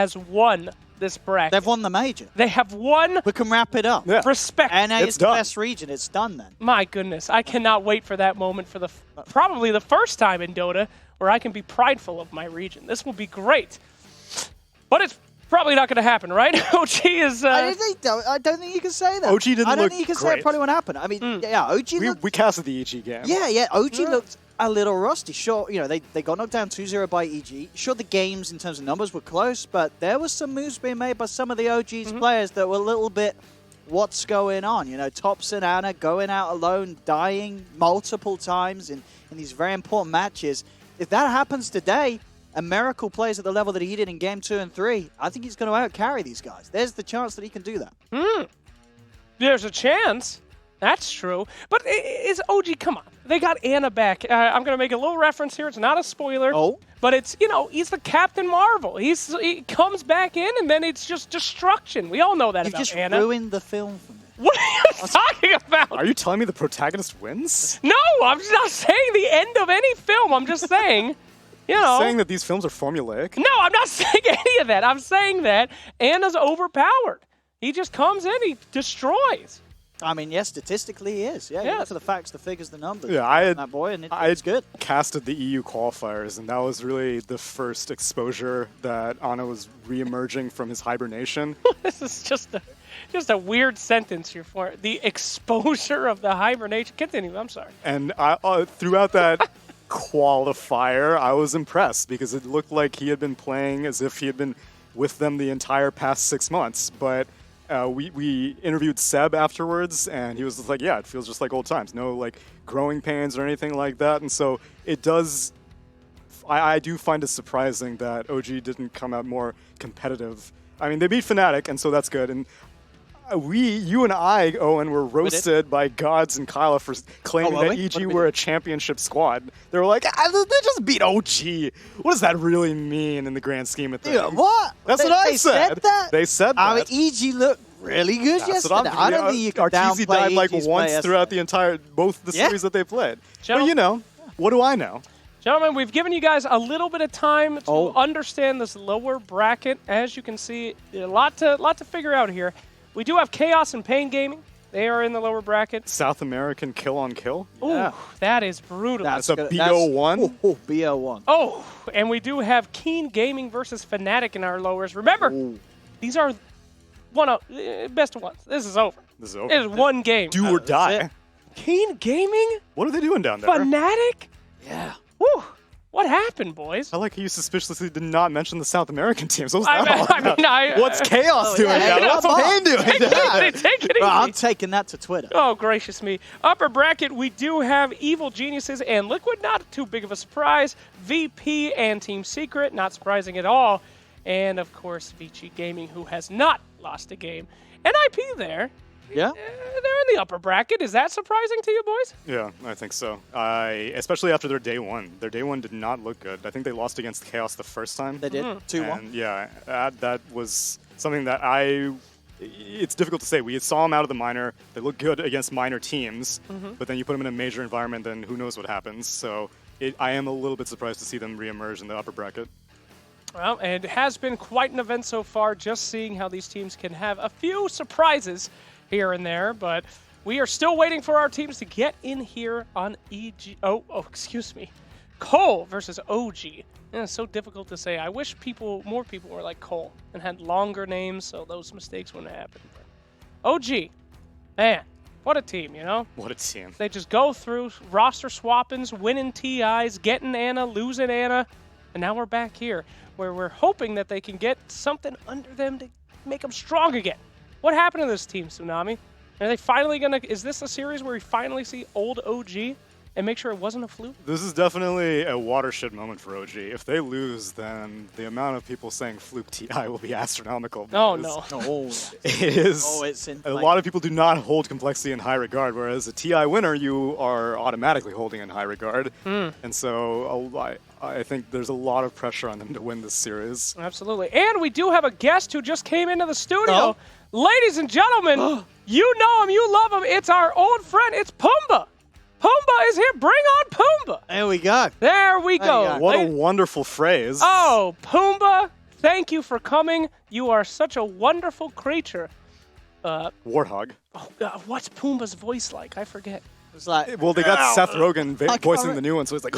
has won this bracket. They've won the major. They have won. We can wrap it up. Yeah. Respect. NA It's is the done. best region. It's done then. My goodness, I cannot wait for that moment for probably the first time in Dota where I can be prideful of my region. This will be great. But it's probably not going to happen, right? OG is... I don't think you can say that. OG didn't I don't look think you can say it great. probably won't happen. I mean, yeah, OG looked... We casted the EG game. Yeah, OG looked a little rusty. Sure, you know, they got knocked down 2-0 by EG. Sure, the games in terms of numbers were close, but there was some moves being made by some of the OG's players that were a little bit, what's going on? You know, Tops and Anna going out alone, dying multiple times in these very important matches. If that happens today, and Miracle plays at the level that he did in Game 2 and 3, I think he's going to out-carry these guys. There's the chance that he can do that. There's a chance. That's true. But is OG, come on. They got Anna back. I'm going to make a little reference here. It's not a spoiler. Oh. But it's, you know, he's the Captain Marvel. He comes back in, and then it's just destruction. We all know that You've about just Anna. ruined the film for me. What are you talking about? Are you telling me the protagonist wins? No, I'm not saying the end of any film. I'm just saying, you know. Saying that these films are formulaic? No, I'm not saying any of that. I'm saying that Anna's overpowered. He just comes in, he destroys. I mean, yes, statistically he is. Yeah, you look for the facts, the figures, the numbers. Yeah, I had that boy, and it's good. Casted the EU qualifiers, and that was really the first exposure that Anna was re-emerging from his hibernation. This is just a weird sentence here for it. The exposure of the hibernation. Continue, I'm sorry. And throughout that qualifier, I was impressed because it looked like he had been playing as if he had been with them the entire past 6 months. But we interviewed Seb afterwards, and he was just like, yeah, it feels just like old times. No, like, growing pains or anything like that. And so it does... I do find it surprising that OG didn't come out more competitive. I mean, they beat Fnatic, and so that's good. And you and I, Owen, were roasted by Gods and Kyla for claiming that EG were a championship squad. They were like, they just beat OG. What does that really mean in the grand scheme of things? Yeah, what? That's what I said. Said that? They said that. I mean, EG looked really good yesterday. I don't think you can Arteezy downplay died like EG's once play throughout the entire, both the series that they played. But you know, what do I know? Gentlemen, we've given you guys a little bit of time to understand this lower bracket. As you can see, a lot to figure out here. We do have Chaos and Pain Gaming. They are in the lower bracket. South American kill on kill. Ooh, that is brutal. That's a BO1. BO1. Oh, and we do have Keen Gaming versus Fnatic in our lowers. Remember, these are best of ones. This is over. This is over. It is one game. Do or die. Keen Gaming? What are they doing down there? Fnatic? Yeah. Woo. What happened, boys? I like how you suspiciously did not mention the South American teams. What was I that all about? What's Chaos doing down there? What's Pain doing down there? Take it easy. Well, I'm taking that to Twitter. Oh, gracious me. Upper bracket, we do have Evil Geniuses and Liquid. Not too big of a surprise. VP and Team Secret, not surprising at all. And, of course, Vici Gaming, who has not lost a game. NIP there. Yeah. They're in the upper bracket. Is that surprising to you, boys? Yeah, I think so. Especially after their day one. Their day one did not look good. I think they lost against Chaos the first time. They did. 2-1. Yeah, that was something that it's difficult to say. We saw them out of the minor. They look good against minor teams, but then you put them in a major environment, then who knows what happens. So I am a little bit surprised to see them reemerge in the upper bracket. Well, it has been quite an event so far, just seeing how these teams can have a few surprises here and there, but we are still waiting for our teams to get in here on excuse me. CoL versus OG. Yeah, it's so difficult to say. I wish more people were like CoL and had longer names so those mistakes wouldn't happen. But OG, man, what a team, you know? What a team. They just go through roster swappings, winning TIs, getting Anna, losing Anna, and now we're back here where we're hoping that they can get something under them to make them strong again. What happened to this team, Tsunami? Are they finally going to... Is this a series where we finally see old OG and make sure it wasn't a fluke? This is definitely a watershed moment for OG. If they lose, then the amount of people saying fluke TI will be astronomical. Oh, no. It is... it's a lot of people do not hold complexity in high regard, whereas a TI winner, you are automatically holding in high regard. And so I think there's a lot of pressure on them to win this series. Absolutely. And we do have a guest who just came into the studio. Ladies and gentlemen, you know him, you love him. It's our old friend. It's Pumbaa. Pumbaa is here. Bring on Pumbaa. There we go. There we go. What a wonderful phrase. Oh, Pumbaa, thank you for coming. You are such a wonderful creature. Warthog. What's Pumbaa's voice like? I forget. It's like, Well, they got Seth Rogen can't voicing remember. the new one, so it's like.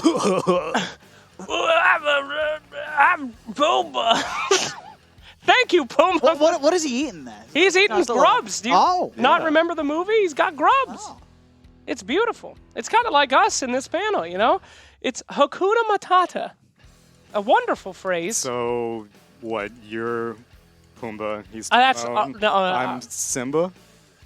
I'm Pumbaa. Thank you, Pumbaa. what is he eating there? He's eating That's a lot. grubs. Do you not yeah. remember the movie? He's got grubs. Oh. It's beautiful. It's kind of like us in this panel, you know? It's Hakuna Matata. A wonderful phrase. So, what? You're Pumbaa. He's That's Timon, no, I'm Simba.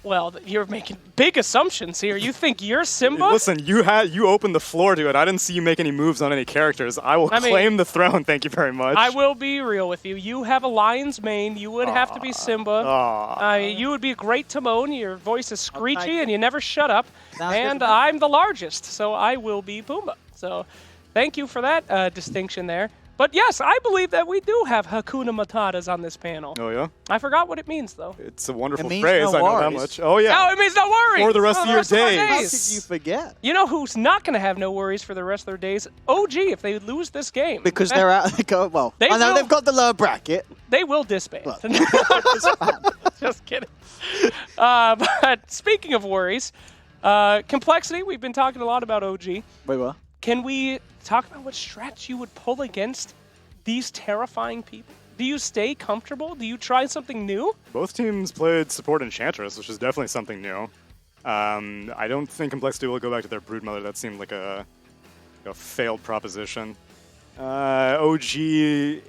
well, you're making big assumptions here. You think you're Simba? Listen, you opened the floor to it. I didn't see you make any moves on any characters. I will claim the throne. Thank you very much. I will be real with you. You have a lion's mane. You would have to be Simba. You would be a great Timon. Your voice is screechy, and you never shut up. Sounds good And to me. I'm the largest, so I will be Pumbaa. So thank you for that distinction there. But yes, I believe that we do have Hakuna Matatas on this panel. Oh, yeah? I forgot what it means, though. It's a wonderful It means phrase. no I know that worries. much. Oh, yeah. Oh, it means no worries. For the rest of your our days. How could you forget? You know who's not going to have no worries for the rest of their days? OG, if they lose this game. Because they're out. Well, They I know will- they've got the lower bracket. They will disband. Well, Just kidding. But speaking of worries, complexity, we've been talking a lot about OG. we were. Can we talk about what strats you would pull against these terrifying people? Do you stay comfortable? Do you try something new? Both teams played support Enchantress, which is definitely something new. I don't think Complexity will go back to their Broodmother. That seemed like a failed proposition. OG,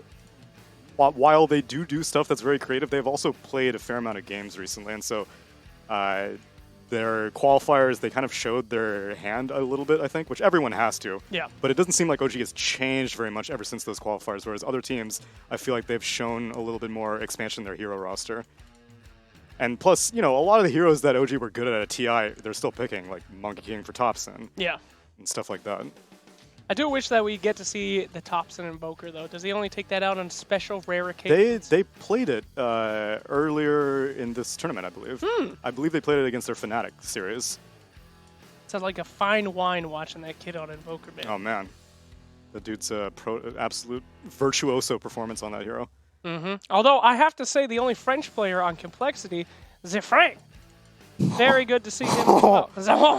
while they do stuff that's very creative, they've also played a fair amount of games recently, and so their qualifiers, they kind of showed their hand a little bit, I think, which everyone has to. Yeah. But it doesn't seem like OG has changed very much ever since those qualifiers, whereas other teams, I feel like they've shown a little bit more expansion in their hero roster. And plus, you know, a lot of the heroes that OG were good at TI, they're still picking, like Monkey King for Thompson Yeah. and stuff like that. I do wish that we get to see the Thompson Invoker, though. Does he only take that out on special rare occasions? They played it earlier in this tournament, I believe. I believe they played it against their Fnatic series. Sounds like a fine wine watching that kid on Invoker, man. Oh, man. The dude's absolute virtuoso performance on that hero. Although I have to say, the only French player on Complexity, Zefrank. Very good to see him.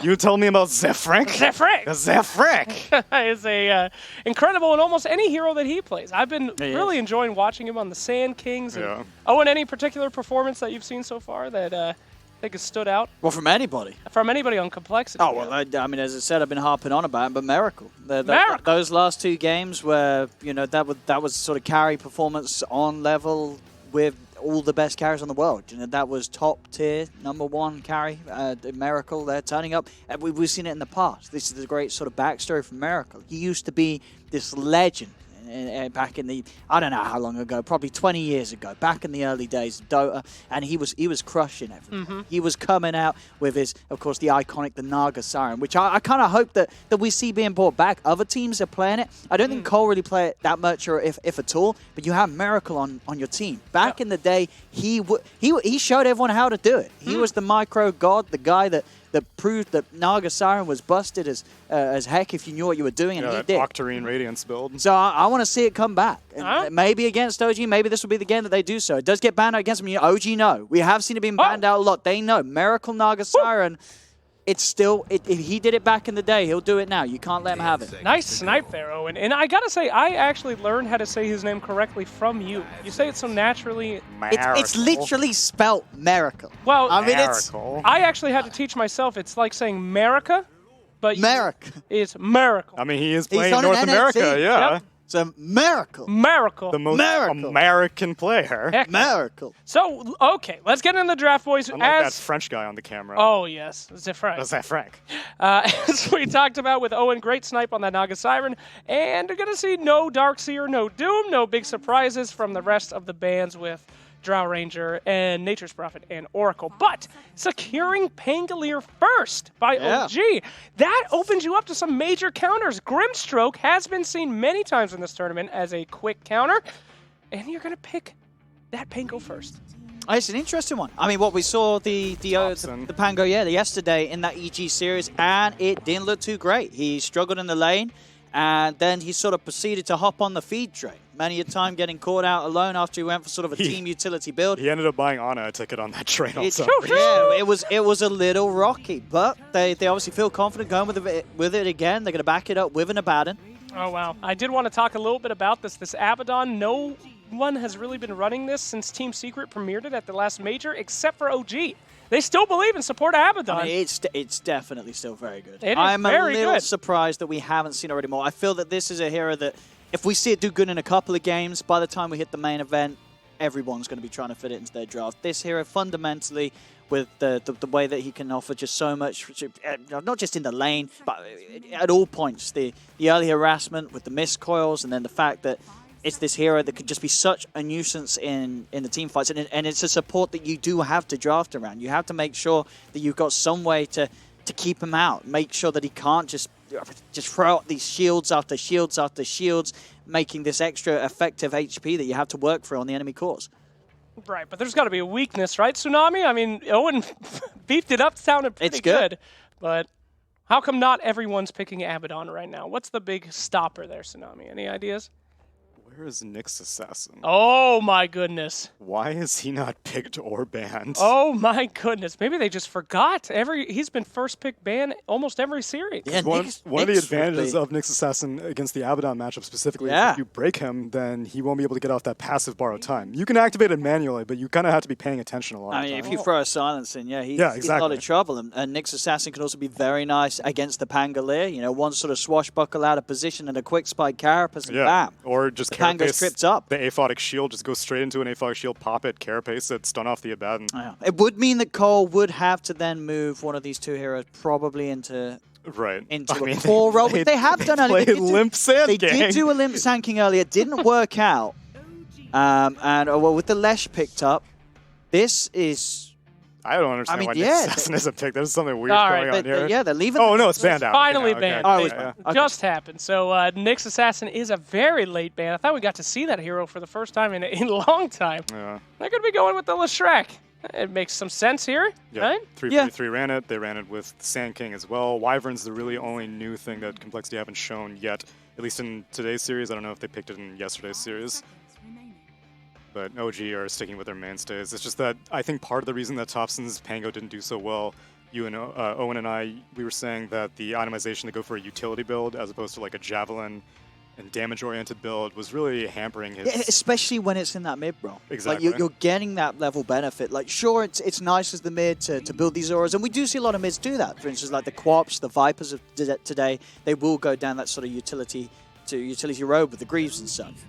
You tell me about Zefrank? Zefrank Zefrank! is a incredible in almost any hero that he plays. I've been He really is. enjoying watching him on the Sand Kings. And, Yeah. Oh, and any particular performance that you've seen so far that I think has stood out Well, from anybody. from anybody on Complexity? Oh, well, I mean, as I said, I've been harping on about it, but Miracle. Miracle. Those last two games where, you know, that was sort of carry performance on level with all the best carries on the world. You know, that was top tier, #1 carry. Miracle, they're turning up. And we've seen it in the past. This is the great sort of backstory from Miracle. He used to be this legend back in the, I don't know how long ago, probably 20 years ago, back in the early days of Dota, and he was crushing everything. He was coming out with his, of course, the iconic, the Naga Siren, which I kind of hope that we see being brought back. Other teams are playing it. I don't think CoL really play it that much, or if at all, but you have Miracle on your team. Back in the day, he showed everyone how to do it. He was the micro god, the guy that proved that Naga Siren was busted as heck if you knew what you were doing, and Yeah, he that did. Octarine Radiance build. So I want to see it come back. And Alright. maybe against OG, maybe this will be the game that they do so. It does get banned out against them. You know, OG know. We have seen it being banned out a lot. They know. Miracle Naga Siren, it's still, if he did it back in the day, he'll do it now. You can't let him have it. Nice snipe there, Owen. And I gotta say, I actually learned how to say his name correctly from you. You say it so naturally. It's literally spelt Miracle. Well, I mean, it's Miracle. I actually had to teach myself. It's like saying America, but Miracle. it's miracle. I mean, he is He's playing on in an North NXT. America, yeah. Yep. It's a miracle. Miracle. The most Miracle. American player. Heck. Miracle. So, okay, let's get into the draft, boys. Unlike that French guy on the camera. Oh, yes, Zefrank. Zefrank. As we talked about with Owen, great snipe on that Naga Siren. And we're going to see no Darkseer, no Doom, no big surprises from the rest of the bands with Drow Ranger and Nature's Prophet and Oracle. But securing Pangolier first by OG, that opens you up to some major counters. Grimstroke has been seen many times in this tournament as a quick counter. And you're going to pick that Pango first. It's an interesting one. I mean, what we saw the Pango, yesterday in that EG series, and it didn't look too great. He struggled in the lane, and then he sort of proceeded to hop on the feed train. many a time getting caught out alone after he went for sort of a team utility build. He ended up buying Ana a ticket on that train also. Yeah, it was a little rocky, but they obviously feel confident going with it again. They're going to back it up with an Abaddon. Oh, wow. I did want to talk a little bit about this. This Abaddon, no one has really been running this since Team Secret premiered it at the last major, except for OG. They still believe and support Abaddon. I mean, it's definitely still very good. It is I'm very a little good. surprised that we haven't seen already more. I feel that this is a hero that if we see it do good in a couple of games, by the time we hit the main event, everyone's going to be trying to fit it into their draft. This hero, fundamentally, with the way that he can offer just so much, not just in the lane, but at all points. The early harassment with the missed coils, and then the fact that it's this hero that could just be such a nuisance in the team fights. And it's a support that you do have to draft around. You have to make sure that you've got some way to keep him out. Make sure that he can't just throw out these shields after shields after shields, making this extra effective HP that you have to work for on the enemy cores. Right, but there's got to be a weakness, right, Tsunami? I mean, Owen beefed it up, sounded pretty good. But how come not everyone's picking Abaddon right now? What's the big stopper there, Tsunami? Any ideas? Where is Nyx Assassin? Oh, my goodness. Why is he not picked or banned? Oh, my goodness. Maybe they just forgot. He's been first pick ban almost every series. Yeah, one of the advantages of Nyx Assassin against the Abaddon matchup specifically is if you break him, then he won't be able to get off that passive borrowed time. You can activate it manually, but you kind of have to be paying attention a lot. I mean, if you throw a silence in, he's exactly. a lot of trouble. And Nyx Assassin can also be very nice against the Pangolier. You know, one sort of swashbuckle out of position and a quick spike Carapace and bam. Or just Pango stripped up. The aphotic shield, just go straight into an aphotic shield, pop it, Carapace it, stun off the Abaddon. Yeah. It would mean that CoL would have to then move one of these two heroes probably into a core role, which they have done earlier. They did do a Limp Sand King earlier. It didn't work out. With the Lesh picked up, this is... I don't understand why Nyx Assassin isn't picked. There's something weird going on here. Yeah, they're leaving. Oh, no, it's banned out. Finally banned. Okay. Just happened. So Nyx Assassin is a very late ban. I thought we got to see that hero for the first time in a long time. Yeah. They're going to be going with the Leshrac. It makes some sense here, right? 343 ran it. They ran it with Sand King as well. Wyvern's the really only new thing that Complexity haven't shown yet, at least in today's series. I don't know if they picked it in yesterday's series. But OG are sticking with their mainstays. It's just that I think part of the reason that Thompson's Pango didn't do so well, you and Owen and I, we were saying that the itemization to go for a utility build as opposed to like a Javelin and damage-oriented build was really hampering his... Yeah, especially when it's in that mid, bro. Exactly. Like, you're getting that level benefit. Like, sure, it's nice as the mid to build these auras, and we do see a lot of mids do that. For instance, like the Quops, the Vipers of today, they will go down that sort of utility road with the Greaves and stuff.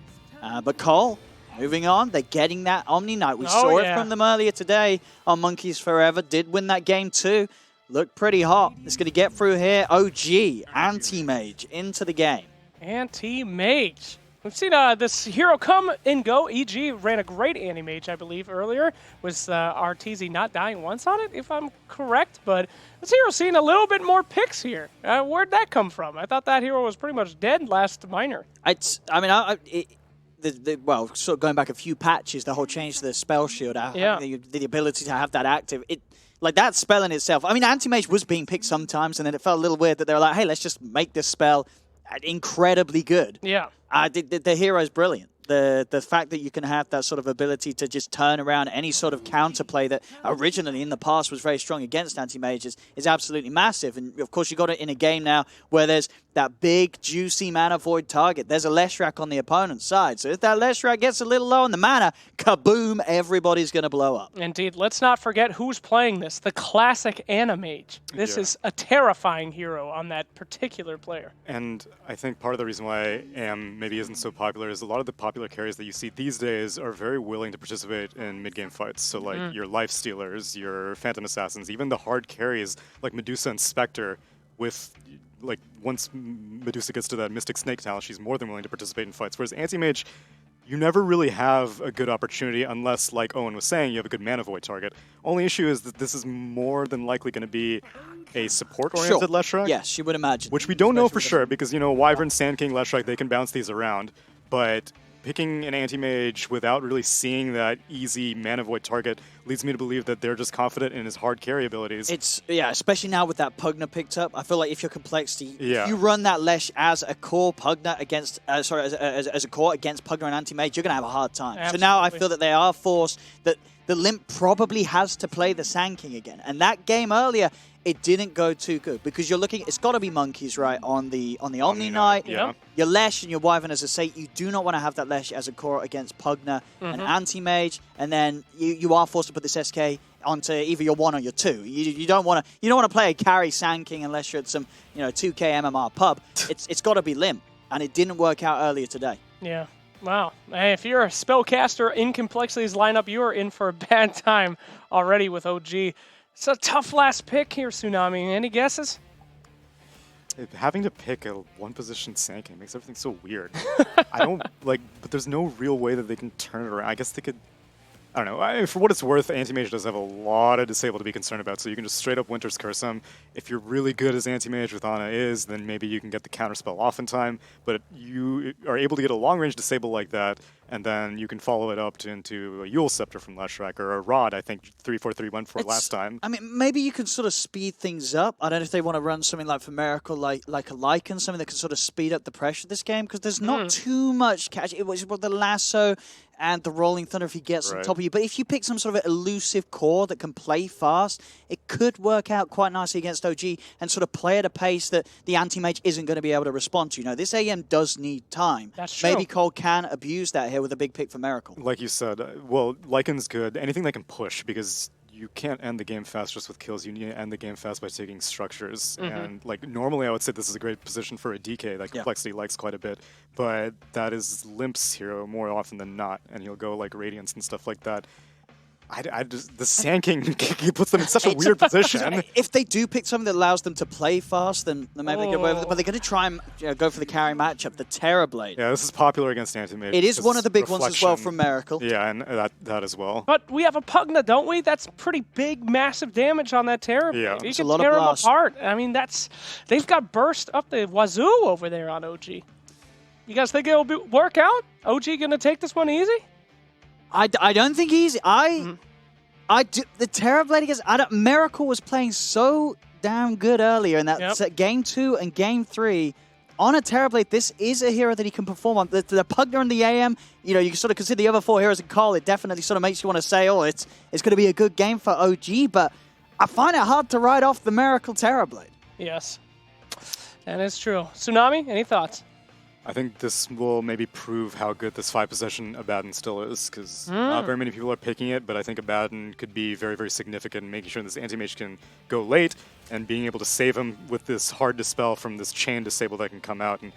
But CoL... moving on, they're getting that Omni Knight. We saw it from them earlier today on Monkeys Forever. Did win that game too. Looked pretty hot. It's going to get through here. OG, Anti-Mage into the game. Anti-Mage. We've seen this hero come and go. EG ran a great Anti-Mage, I believe, earlier. Was RTZ not dying once on it, if I'm correct? But this hero's seen a little bit more picks here. Where'd that come from? I thought that hero was pretty much dead last minor. Well, sort of going back a few patches, the whole change to the spell shield, the ability to have that active, like that spell in itself. I mean, Anti-Mage was being picked sometimes, and then it felt a little weird that they were like, hey, let's just make this spell incredibly good. Yeah. The hero's brilliant. The fact that you can have that sort of ability to just turn around any sort of counterplay that originally in the past was very strong against anti-mages is absolutely massive. And of course, you got it in a game now where there's that big, juicy mana void target. There's a Leshrac on the opponent's side. So if that Leshrac gets a little low on the mana, kaboom, everybody's going to blow up. Indeed. Let's not forget who's playing this. The classic Anti-Mage. This is a terrifying hero on that particular player. And I think part of the reason why AM maybe isn't so popular is a lot of the popular carries that you see these days are very willing to participate in mid-game fights. So like your Life Stealers, your Phantom Assassins, even the hard carries like Medusa and Spectre with... like, once Medusa gets to that Mystic Snake talent, she's more than willing to participate in fights. Whereas Anti-Mage, you never really have a good opportunity unless, like Owen was saying, you have a good mana void target. Only issue is that this is more than likely going to be a support-oriented Leshrac. Yes, you would imagine. Which we don't know for sure because, you know, Wyvern, Sand King, Leshrac, they can bounce these around. But picking an anti-mage without really seeing that easy mana void target leads me to believe that they're just confident in his hard carry abilities. Especially now with that Pugna picked up. I feel like if your complexity, Yeah. if you run that Lesh as a core Pugna against, as a core against Pugna and anti-mage, you're going to have a hard time. Absolutely. So now I feel that they are forced, that the Limp probably has to play the Sand King again. And that game earlier, it didn't go too good because you're looking, it's got to be monkeys, right, on the Omni Knight. Yeah. Your Lesh and your Wyvern as a Sate, you do not want to have that Lesh as a core against Pugna and anti-mage, and then you are forced to put this SK onto either your 1 or your 2. You don't want to play a carry Sand King unless you're at some 2K MMR pub. It's got to be Limp, and it didn't work out earlier today. Yeah. Wow. Hey, if you're a spellcaster in Complexity's lineup, you are in for a bad time already with OG. It's a tough last pick here, Tsunami. Any guesses? Having to pick a one-position Sand King makes everything so weird. I don't but there's no real way that they can turn it around. I guess they could. I don't know. For what it's worth, Anti-Mage does have a lot of disable to be concerned about, so you can just straight up Winter's Curse him. If you're really good as Anti-Mage with Ana is, then maybe you can get the counterspell off in time, but you are able to get a long-range disable like that, and then you can follow it up into a Yule Scepter from Leshrac, or a Rod, I think 3-4-3 went for last time. I mean, maybe you can sort of speed things up. I don't know if they want to run something like for Miracle, like a Lycan, something that can sort of speed up the pressure of this game, because there's not too much catch. It was the Lasso and the Rolling Thunder if he gets on top of you. But if you pick some sort of elusive core that can play fast, it could work out quite nicely against OG and sort of play at a pace that the anti-mage isn't going to be able to respond to. This AM does need time. That's true. Maybe CoL can abuse that here with a big pick for Miracle. Like you said, well, Lycan's good. Anything that can push, because you can't end the game fast just with kills. You need to end the game fast by taking structures. And normally I would say this is a great position for a DK that Complexity likes quite a bit, but that is Limp's hero more often than not, and he'll go like Radiance and stuff like that. The Sand King, he puts them in such a weird position. If they do pick something that allows them to play fast, then maybe they get away with it. But they're going to try and go for the carry matchup, the Terrorblade. Yeah, this is popular against Anti-Mage. It is one of the big ones as well from Miracle. Yeah, and that as well. But we have a Pugna, don't we? That's pretty big, massive damage on that Terrorblade. Yeah. You It's a can lot of tear them blast. apart. I mean, they've got burst up the wazoo over there on OG. You guys think it'll work out? OG going to take this one easy? I don't think easy. The Terrorblade against Miracle was playing so damn good earlier in that set, game 2 and game 3. On a Terrorblade, this is a hero that he can perform on. The Pugna and the AM, you can sort of consider the other 4 heroes in CoL. It definitely sort of makes you want to say, oh, it's going to be a good game for OG, but I find it hard to write off the Miracle Terrorblade. Yes, that is true. Tsunami, any thoughts? I think this will maybe prove how good this 5-possession Abaddon still is, because not very many people are picking it, but I think Abaddon could be very, very significant in making sure this anti-mage can go late and being able to save him with this hard dispel from this chain disable that can come out, and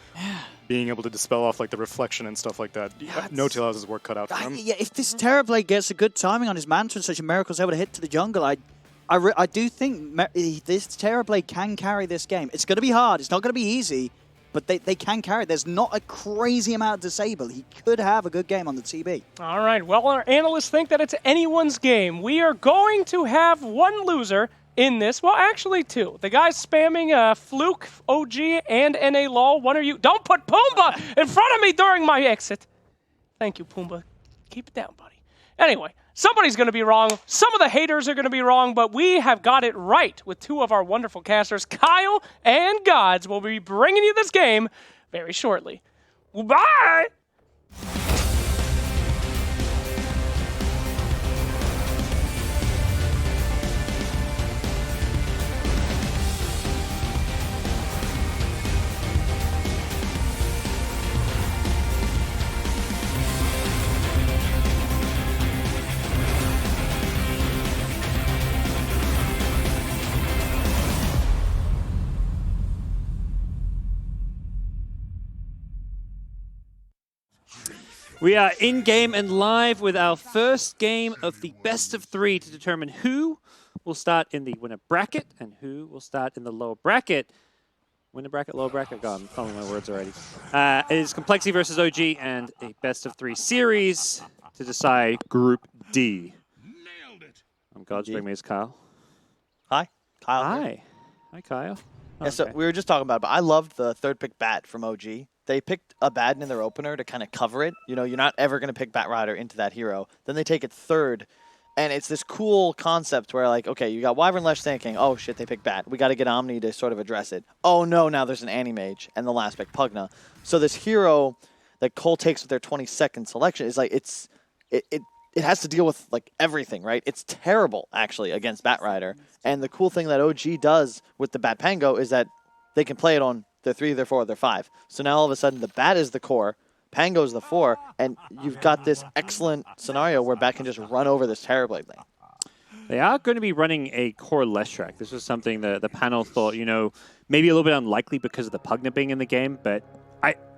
being able to dispel off like the reflection and stuff like that. No-Tail has his work cut out for him. If this Terrorblade gets a good timing on his Manta and such a Miracle's able to hit to the jungle, I do think this Terrorblade can carry this game. It's going to be hard. It's not going to be easy. But they can carry it. There's not a crazy amount of disable. He could have a good game on the TB. All right. Well, our analysts think that it's anyone's game. We are going to have one loser in this. Well, actually 2. The guy's spamming Fluke, OG, and NA LOL. One of you. Don't put Pumbaa in front of me during my exit. Thank you, Pumbaa. Keep it down, buddy. Anyway, somebody's going to be wrong. Some of the haters are going to be wrong, but we have got it right with 2 of our wonderful casters. Kyle and Gods will be bringing you this game very shortly. Bye! We are in-game and live with our first game of the best of 3 to determine who will start in the winner bracket and who will start in the lower bracket. Winner bracket, lower bracket, God, I'm following my words already. It is Complexity versus OG and a best of 3 series to decide Group D. I'm God's bring me is Kyle. Hi, Kyle. Hi. Hi, Kyle. Yeah, so we were just talking about it, but I loved the 3rd pick bat from OG. they picked Abaddon in their opener to kind of cover it. You know, you're not ever going to pick Batrider into that hero. Then they take it third, and it's this cool concept where, like, okay, you got Wyvern Lesh thinking, oh shit, they picked Bat. We got to get Omni to sort of address it. Oh no, now there's an Anti-Mage, and the last pick Pugna. So this hero that CoL takes with their 22nd selection is like, it has to deal with like everything, right? It's terrible actually against Batrider. And the cool thing that OG does with the Bat Pango is that they can play it on their 3, their 4, their 5. So now all of a sudden the Bat is the core, Pango is the 4, and you've got this excellent scenario where Bat can just run over this Terrorblade lane. They are going to be running a core Lesh track. This was something the panel thought, you know, maybe a little bit unlikely because of the Pugna being in the game, but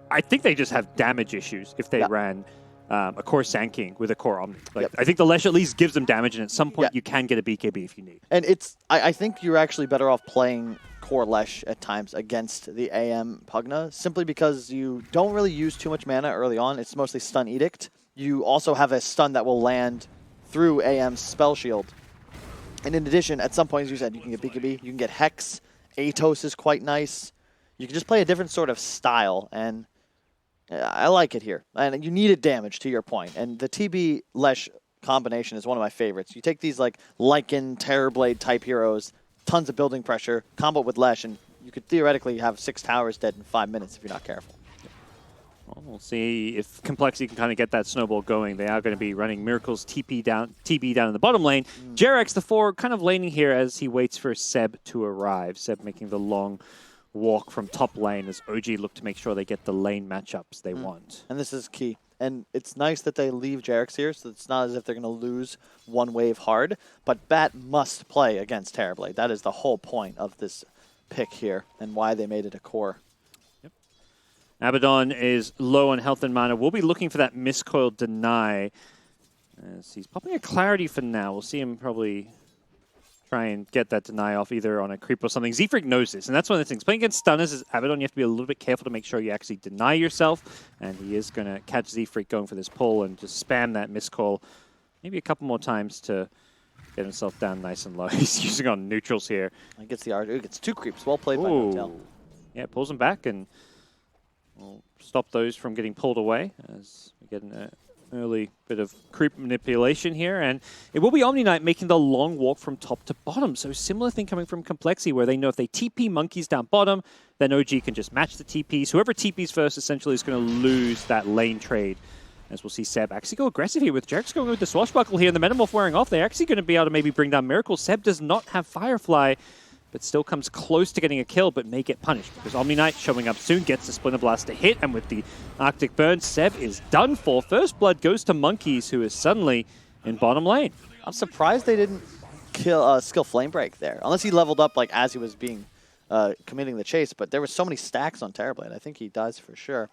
I think they just have damage issues if they ran a core Sand King with a core Omni. Like, I think the Lesh at least gives them damage, and at some point you can get a BKB if you need. And I think you're actually better off playing core Lesh at times against the AM Pugna, simply because you don't really use too much mana early on. It's mostly Stun Edict. You also have a stun that will land through AM's Spell Shield. And in addition, at some point, as you said, you can get BKB, you can get Hex, Atos is quite nice. You can just play a different sort of style, and I like it here. And you needed damage, to your point. And the TB Lesh combination is one of my favorites. You take these like Lycan, Terrorblade type heroes, tons of building pressure, combo with Lesh, and you could theoretically have 6 towers dead in 5 minutes if you're not careful. Well, we'll see if Complexity can kind of get that snowball going. They are going to be running Miracle's TB down in the bottom lane. Jerax, the 4, kind of laning here as he waits for Seb to arrive. Seb making the long walk from top lane as OG look to make sure they get the lane matchups they want. And this is key. And it's nice that they leave Jerax here, so it's not as if they're going to lose one wave hard. But Bat must play against Terrorblade. That is the whole point of this pick here and why they made it a core. Yep. Abaddon is low on health and mana. We'll be looking for that miscoil deny. As he's popping a Clarity for now. We'll see him probably try and get that deny off either on a creep or something. Z-Freak knows this, and that's one of the things. Playing against stunners is Abaddon, you have to be a little bit careful to make sure you actually deny yourself, and he is going to catch Z-Freak going for this pull and just spam that miscall maybe a couple more times to get himself down nice and low. He's using on neutrals here. He gets the R2, gets 2 creeps. Well played by Hotel. Yeah, pulls him back, and we'll stop those from getting pulled away as we get an early bit of creep manipulation here, and it will be Omni Knight making the long walk from top to bottom. So similar thing coming from Complexity, where they know if they TP monkeys down bottom, then OG can just match the TPs. Whoever TPs first essentially is going to lose that lane trade. As we'll see Seb actually go aggressive here with Jerax going with the Swashbuckle here and the Metamorph wearing off. They're actually going to be able to maybe bring down Miracle. Seb does not have Firefly, but still comes close to getting a kill, but may get punished because Omni Knight showing up soon, gets the Splinter Blast to hit, and with the Arctic Burn, Seb is done for. First blood goes to Monkeys, who is suddenly in bottom lane. I'm surprised they didn't kill skill Flame Break there, unless he leveled up like as he was being committing the chase, but there were so many stacks on Terrorblade. I think he does for sure.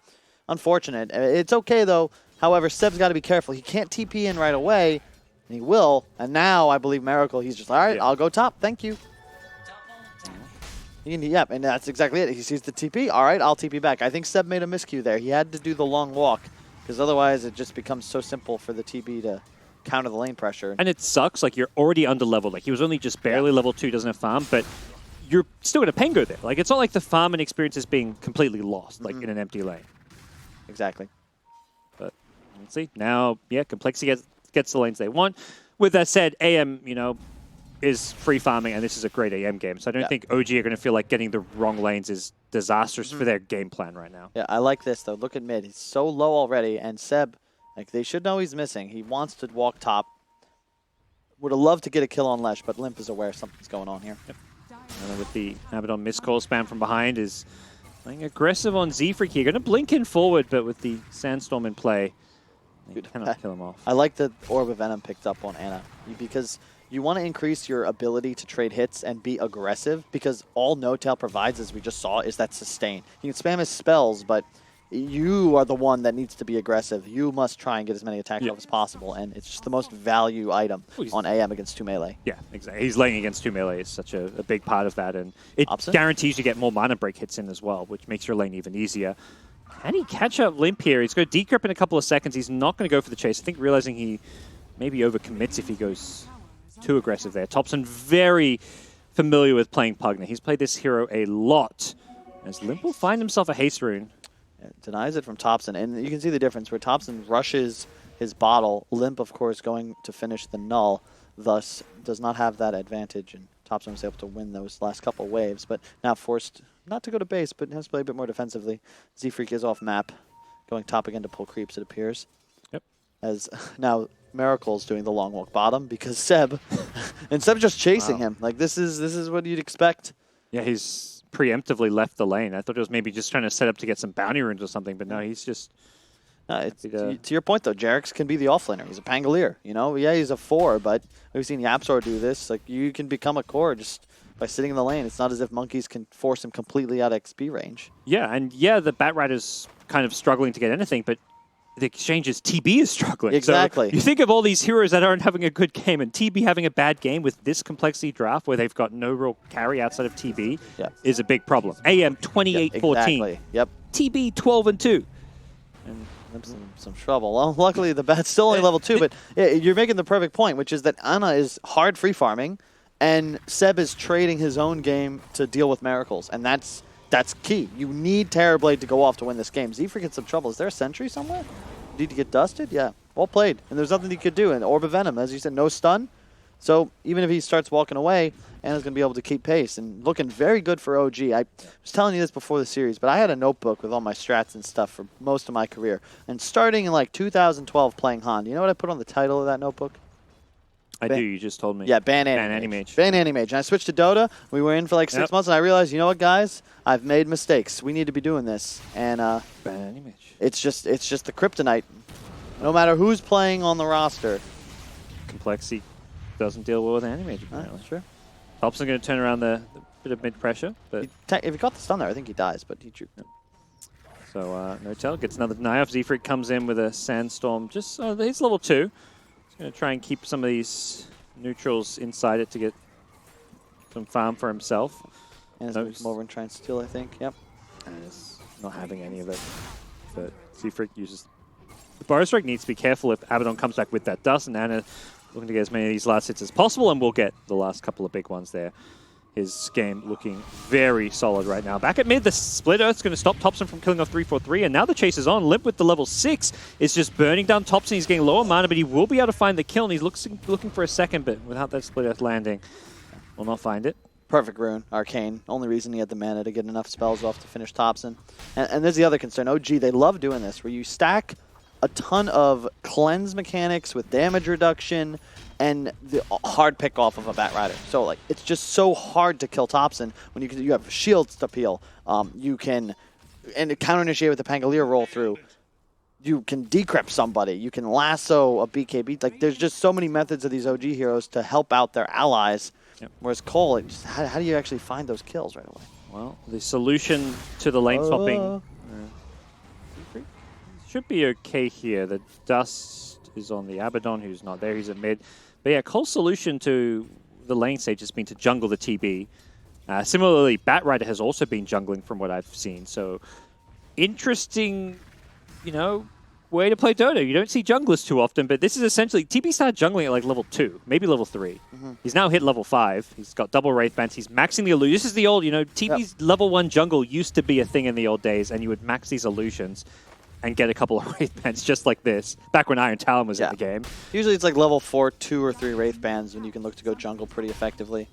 Unfortunate. It's okay though. However, Seb's got to be careful. He can't TP in right away, and he will, and now I believe Miracle, he's just, all right, I'll go top, thank you. Yep, and that's exactly it. He sees the TP. All right, I'll TP back. I think Seb made a miscue there. He had to do the long walk because otherwise it just becomes so simple for the TP to counter the lane pressure. And it sucks. Like, you're already under leveled. Like, he was only just barely level 2, doesn't have farm, but you're still going to Pango there. Like, it's not like the farm and experience is being completely lost, like in an empty lane. Exactly. But let's see. Now, yeah, Complexity gets the lanes they want. With that said, AM, you know, is free farming, and this is a great AM game. So I don't think OG are going to feel like getting the wrong lanes is disastrous for their game plan right now. Yeah, I like this, though. Look at mid. He's so low already, and Seb, like, they should know he's missing. He wants to walk top. Would have loved to get a kill on Lesh, but Limp is aware something's going on here. Yep. And then with the Abaddon miscall spam from behind is playing aggressive on Z-Freak here. Going to blink in forward, but with the Sandstorm in play, they cannot kill him off. I like the Orb of Venom picked up on Ana, because you want to increase your ability to trade hits and be aggressive, because all No-Tail provides, as we just saw, is that sustain. He can spam his spells, but you are the one that needs to be aggressive. You must try and get as many attacks off as possible, and it's just the most value item on AM against 2 melee. Yeah, exactly. He's laying against 2 melee is such a big part of that, and it guarantees you get more mana break hits in as well, which makes your lane even easier. Can he catch up Limp here? He's going to decrypt in a couple of seconds. He's not going to go for the chase. I think realizing he maybe overcommits if he goes too aggressive there. Thompson very familiar with playing Pugna. He's played this hero a lot, as Limp will find himself a haste rune. Denies it from Thompson, and you can see the difference where Thompson rushes his bottle. Limp, of course, going to finish the null, thus does not have that advantage, and Thompson was able to win those last couple waves, but now forced not to go to base, but has to play a bit more defensively. Z-Freak is off map, going top again to pull creeps, it appears. Yep. As now Miracle's doing the long walk bottom because Seb, and Seb's just chasing him. Like this is what you'd expect. Yeah, he's preemptively left the lane. I thought it was maybe just trying to set up to get some bounty runes or something, but no, he's just... to your point, though, Jarex can be the offlaner. He's a Pangolier, you know? Yeah, he's a 4, but we've seen Yapzor do this. Like, you can become a core just by sitting in the lane. It's not as if monkeys can force him completely out of XP range. Yeah, and yeah, the Bat Rider's kind of struggling to get anything, but the exchange is TB is struggling. Exactly. So you think of all these heroes that aren't having a good game, and TB having a bad game with this complexity draft where they've got no real carry outside of TB is a big problem. AM 28-14. Exactly. Yep. TB 12-2. And some trouble. Well, luckily the Bat's still only level 2, but yeah, you're making the perfect point, which is that Ana is hard free farming, and Seb is trading his own game to deal with miracles, and that's key. You need Terrorblade to go off to win this game. Z-Freak in some trouble. Is there a sentry somewhere? Need to get dusted? Yeah. Well played. And there's nothing he could do. And Orb of Venom, as you said, no stun. So even if he starts walking away, Ana's going to be able to keep pace. And looking very good for OG. I was telling you this before the series, but I had a notebook with all my strats and stuff for most of my career. And starting in like 2012 playing Han, you know what I put on the title of that notebook? I do, you just told me. Yeah, ban Anti-Mage. Ban Anti-Mage. And I switched to Dota. We were in for like 6 months, and I realized, you know what, guys? I've made mistakes. We need to be doing this. And ban Anti-Mage. It's just the kryptonite. No matter who's playing on the roster. Complexity doesn't deal well with Anti-Mage, apparently. Sure. Thompson going to turn around the bit of mid-pressure. But if he got the stun there, I think he dies, but he drew. So, no tell. Gets another deny off. Z-Freak comes in with a Sandstorm. Just, he's level 2. He's going to try and keep some of these neutrals inside it to get some farm for himself. And he's going to come over and try and steal, I think. Yep. And he's not having any of it. But Z-Freak uses... The Boris Strike needs to be careful if Abaddon comes back with that dust, and Ana looking to get as many of these last hits as possible, and we'll get the last couple of big ones there. His game looking very solid right now. Back at mid, the Split Earth's going to stop Thompson from killing off 3-4-3, and now the chase is on. Limp with the level 6 is just burning down Thompson. He's getting lower mana, but he will be able to find the kill, and he's looking for a second, but without that Split Earth landing, will not find it. Perfect rune, Arcane. Only reason he had the mana to get enough spells off to finish Thompson. And there's the other concern. OG, they love doing this, where you stack a ton of cleanse mechanics with damage reduction and the hard pick off of a Bat Rider. So like it's just so hard to kill Thompson when you have shields to peel. You can counter initiate with the Pangolier roll through. You can decrypt somebody. You can lasso a BKB. Like there's just so many methods of these OG heroes to help out their allies. Yep. Whereas CoL, how do you actually find those kills right away? Well, the solution to the lane swapping should be okay here. The dust is on the Abaddon, who's not there. He's at mid. But yeah, CoL's solution to the lane stage has been to jungle the TB. Similarly, Bat Rider has also been jungling from what I've seen. So interesting, way to play Dota. You don't see junglers too often, but this is essentially... TB started jungling at like level 2, maybe level 3. He's now hit level 5. He's got double Wraith Bands. He's maxing the illusion. This is the old, TB's level 1 jungle used to be a thing in the old days, and you would max these illusions and get a couple of Wraith Bands just like this, back when Iron Talon was in the game. Usually it's like level 4, 2 or 3 Wraith Bands when you can look to go jungle pretty effectively.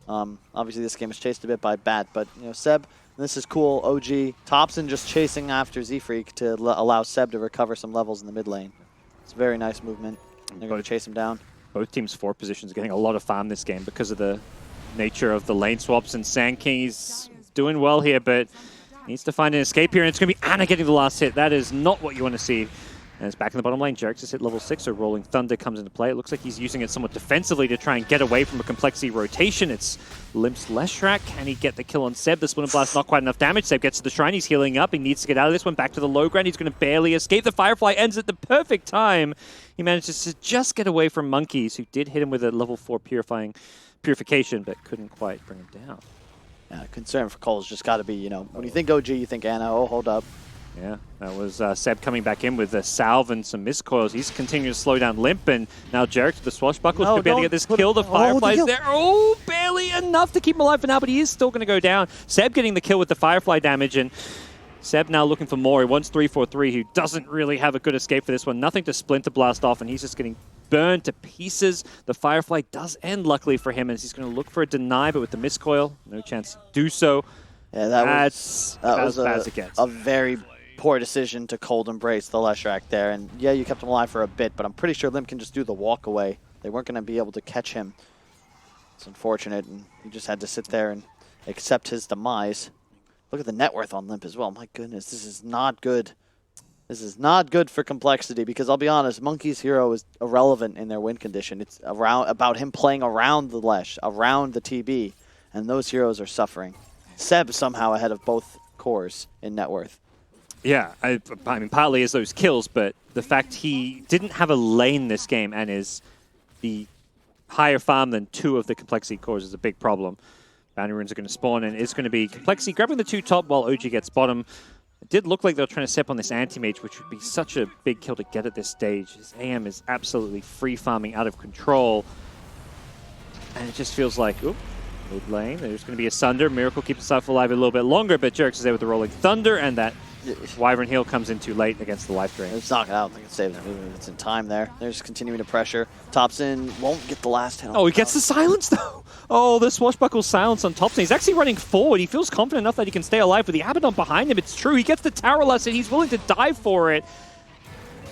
Obviously this game is chased a bit by Bat, but Seb, this is cool, OG. Thompson just chasing after Z-Freak to allow Seb to recover some levels in the mid lane. It's a very nice movement. They're going to chase him down. Both teams' 4 positions are getting a lot of farm this game because of the nature of the lane swaps, and Sand King is doing well here, but needs to find an escape here, and it's going to be Ana getting the last hit. That is not what you want to see. And it's back in the bottom lane. Jarex has hit level 6, so Rolling Thunder comes into play. It looks like he's using it somewhat defensively to try and get away from a complexity rotation. It's Limp's Leshrac. Can he get the kill on Seb? The Splinter Blast, not quite enough damage. Seb gets to the shrine. He's healing up. He needs to get out of this one. Back to the low ground. He's going to barely escape. The Firefly ends at the perfect time. He manages to just get away from Monkeys, who did hit him with a level 4 purification, but couldn't quite bring him down. Concern for CoL's just got to be, when you think OG, you think Ana. Oh, hold up. Yeah, that was Seb coming back in with a salve and some miscoils. He's continuing to slow down Limp, and now Jarex with the swashbuckles could be able to get this kill. The Firefly's there. Oh, barely enough to keep him alive for now, but he is still going to go down. Seb getting the kill with the Firefly damage, and Seb now looking for more. He wants 3-4-3, who doesn't really have a good escape for this one. Nothing to splinter blast off, and he's just getting burned to pieces. The Firefly does end, luckily for him, as he's going to look for a deny, but with the miscoil, no chance to do so. Yeah, that was as bad as it gets. A very poor decision to cold embrace the Leshrac there. And yeah, you kept him alive for a bit, but I'm pretty sure Limp can just do the walk away. They weren't going to be able to catch him. It's unfortunate, and he just had to sit there and accept his demise. Look at the net worth on Limp as well. My goodness, this is not good. This is not good for Complexity, because I'll be honest, Monkey's hero is irrelevant in their win condition. It's about him playing around the Lesh, around the TB, and those heroes are suffering. Seb somehow ahead of both cores in net worth. Yeah, I mean, partly is those kills, but the fact he didn't have a lane this game and is the higher farm than 2 of the Complexity cores is a big problem. Bounty runes are going to spawn, and it's going to be Complexity grabbing the 2 top while OG gets bottom. It did look like they were trying to step on this anti-mage, which would be such a big kill to get at this stage. His AM is absolutely free farming out of control. And it just feels like, oop, mid lane, there's going to be a Sunder. Miracle keeps himself alive a little bit longer, but Jerks is there with the Rolling Thunder, and that Wyvern heal comes in too late against the life drain. It's not, I don't think it saves him even if it's in time there. They're just continuing to pressure. Thompson won't get the last hit. Oh, he gets the silence though. Oh, the swashbuckle silence on Thompson. He's actually running forward. He feels confident enough that he can stay alive with the Abaddon behind him. It's true. He gets the tower lesson. He's willing to die for it.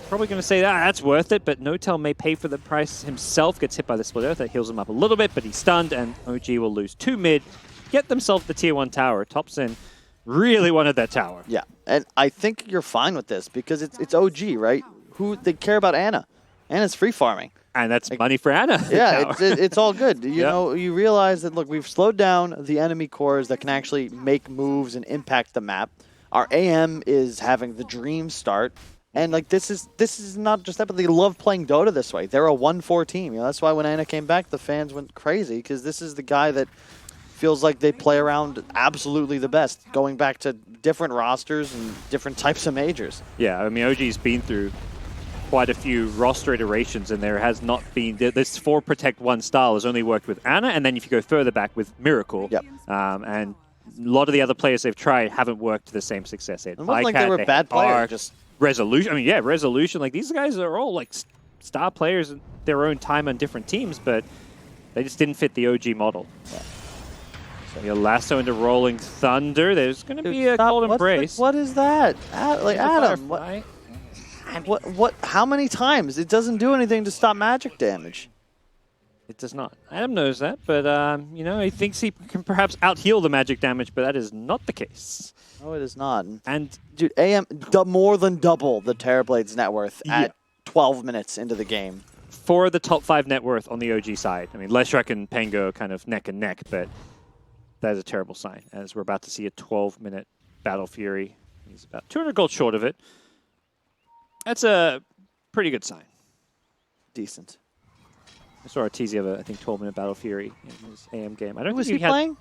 Probably going to say that's worth it, but No-Tel may pay for the price himself. Gets hit by the Split Earth. That heals him up a little bit, but he's stunned, and OG will lose 2 mid. Get themselves the tier 1 tower. Thompson really wanted that tower. Yeah, and I think you're fine with this because it's OG, right? Who they care about Anna. Anna's free farming. And that's money for Anna. Yeah, it's all good. You know, you realize that, look, we've slowed down the enemy cores that can actually make moves and impact the map. Our AM is having the dream start. And like this is not just that, but they love playing Dota this way. They're a 1-4 team. You know, that's why when Anna came back, the fans went crazy, because this is the guy that feels like they play around absolutely the best, going back to different rosters and different types of majors. Yeah, I mean, OG's been through quite a few roster iterations, and there has not been this 4 Protect 1 style has only worked with Anna, and then if you go further back with Miracle, yep. And a lot of the other players they've tried haven't worked to the same success. It wasn't like they were bad players, just Resolution. I mean, yeah, Resolution. Like, these guys are all like star players in their own time on different teams, but they just didn't fit the OG model. Yeah. So your lasso into Rolling Thunder. There's going to be a cold embrace. What is that? Like, Adam, what? How many times? It doesn't do anything to stop magic damage. It does not. Adam knows that, but you know, he thinks he can perhaps out-heal the magic damage, but that is not the case. No, it is not. And dude, AM more than double the Terrorblade's net worth at 12 minutes into the game. 4 of the top 5 net worth on the OG side. I mean, Leshrac and Pango are kind of neck and neck, but that is a terrible sign, as we're about to see a 12-minute Battle Fury. He's about 200 gold short of it. That's a pretty good sign. Decent. I saw Arteezy have a, I think, 12-minute Battle Fury in his AM game. I don't was think he playing?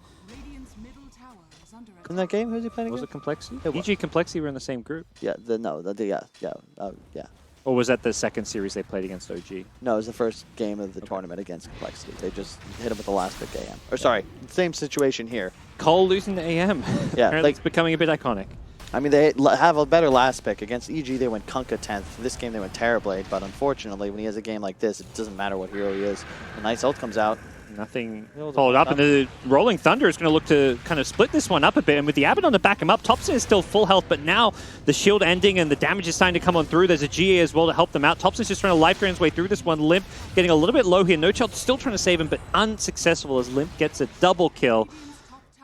In that game, who's he playing Was against? it Complexity? EG Complexity were in the same group. Yeah, yeah. Or was that the second series they played against OG? No, it was the first game of the tournament against Complexity. They just hit him with the last pick AM. Or sorry, same situation here. CoL losing to AM. Yeah, Apparently it's becoming a bit iconic. I mean, they have a better last pick. Against EG, they went Kunkka 10th. This game, they went Terrorblade. But unfortunately, when he has a game like this, it doesn't matter what hero he is. The nice ult comes out. Nothing followed up, and the Rolling Thunder is going to look to kind of split this one up a bit, and with the Abaddon to back him up, Thompson is still full health, but now the shield ending and the damage is starting to come on through. There's a GA as well to help them out. Thompson's just trying to life drain his way through this one. Limp getting a little bit low here. No-Child still trying to save him, but unsuccessful as Limp gets a double kill.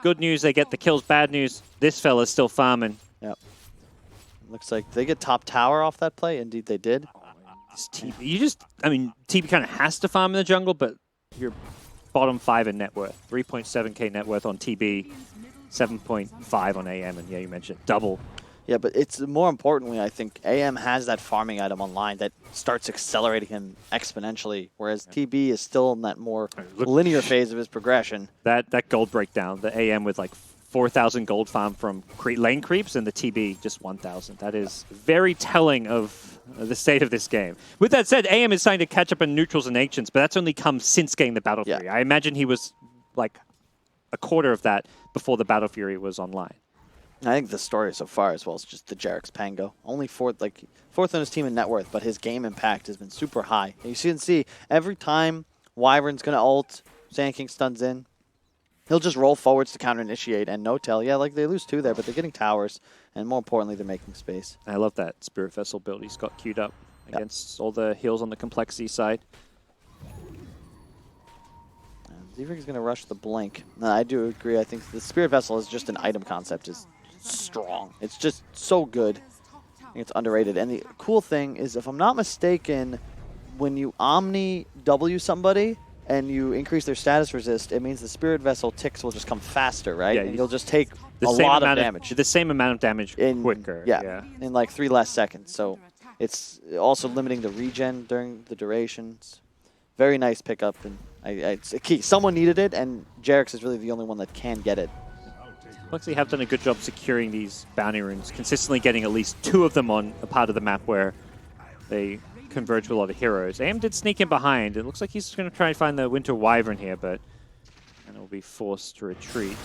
Good news, they get the kills. Bad news, this fella's still farming. Yep. Looks like they get top tower off that play. Indeed, they did. This TB, I mean, TB kind of has to farm in the jungle, but you're bottom 5 in net worth. 3.7k net worth on TB, 7.5 on AM, and yeah, you mentioned double. Yeah, but it's more importantly, I think AM has that farming item online that starts accelerating him exponentially, whereas TB is still in that more linear phase of his progression. That gold breakdown, the AM with like 4,000 gold farm from lane creeps, and the TB just 1,000. That is very telling of the state of this game. With that said, AM is starting to catch up in neutrals and ancients, but that's only come since getting the Battle Fury. I imagine he was like a quarter of that before the Battle Fury was online. I think the story so far as well is just the Jarek's Pango. Only fourth on his team in net worth, but his game impact has been super high. And you can see every time Wyvern's going to ult, Sand King stuns in, he'll just roll forwards to counter-initiate, and no-tell. Yeah, like they lose 2 there, but they're getting towers, and more importantly, they're making space. I love that Spirit Vessel build he's got queued up against all the heals on the complexity side. Zefrig is going to rush the Blink. No, I do agree. I think the Spirit Vessel is just an item concept is strong. It's just so good. I think it's underrated. And the cool thing is, if I'm not mistaken, when you Omni W somebody and you increase their status resist, it means the Spirit Vessel ticks will just come faster, right? Yeah, and you'll just take the a same lot of amount damage. The same amount of damage quicker. Yeah, in like 3 less seconds. So it's also limiting the regen during the durations. Very nice pickup, and it's a key. Someone needed it, and Jarek's is really the only one that can get it. Complexity have done a good job securing these bounty runes, consistently getting at least 2 of them on a part of the map where they converge with a lot of heroes. AM did sneak in behind. It looks like he's going to try and find the Winter Wyvern here, but and will be forced to retreat.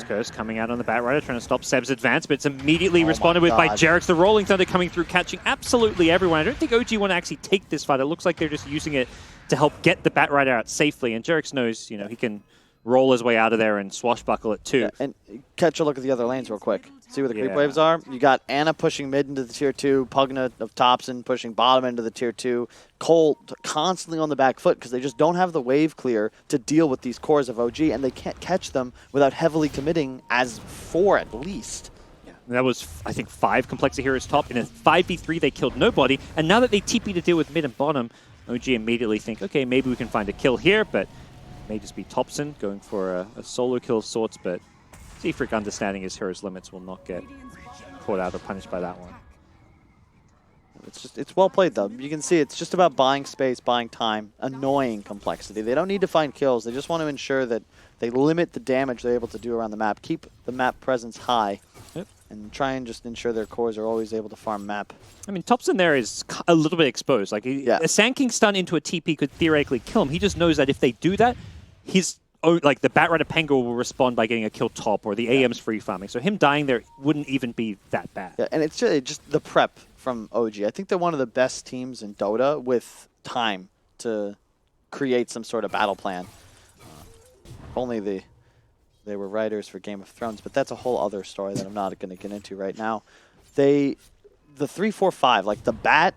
Curse coming out on the Batrider, trying to stop Seb's advance, but it's immediately responded with by Jarek's. The Rolling Thunder coming through, catching absolutely everyone. I don't think OG want to actually take this fight. It looks like they're just using it to help get the Batrider out safely, and Jarek's knows, you know, he can roll his way out of there and swashbuckle it too. Yeah, and catch a look at the other lanes real quick. See where the creep waves are? You got Ana pushing mid into the tier 2, Pugna of Thompson pushing bottom into the tier 2, CoL constantly on the back foot because they just don't have the wave clear to deal with these cores of OG, and they can't catch them without heavily committing as 4 at least. Yeah. That was, I think, 5 Complexity Heroes top. In a 5v3, they killed nobody, and now that they TP to deal with mid and bottom, OG immediately think, okay, maybe we can find a kill here, but may just be Thompson going for a solo kill of sorts, but Zefrig, understanding his hero's limits, will not get caught out or punished by that one. It's well played though. You can see it's just about buying space, buying time, annoying Complexity. They don't need to find kills. They just want to ensure that they limit the damage they're able to do around the map, keep the map presence high, and try and just ensure their cores are always able to farm map. I mean, Thompson there is a little bit exposed. Like a Sand King stun into a TP could theoretically kill him. He just knows that if they do that, like the Batrider Penguin will respond by getting a kill top, or the AM's free farming. So him dying there wouldn't even be that bad. Yeah, and it's just the prep from OG. I think they're one of the best teams in Dota with time to create some sort of battle plan. If only they were writers for Game of Thrones, but that's a whole other story that I'm not going to get into right now. The 3-4-5, like the bat,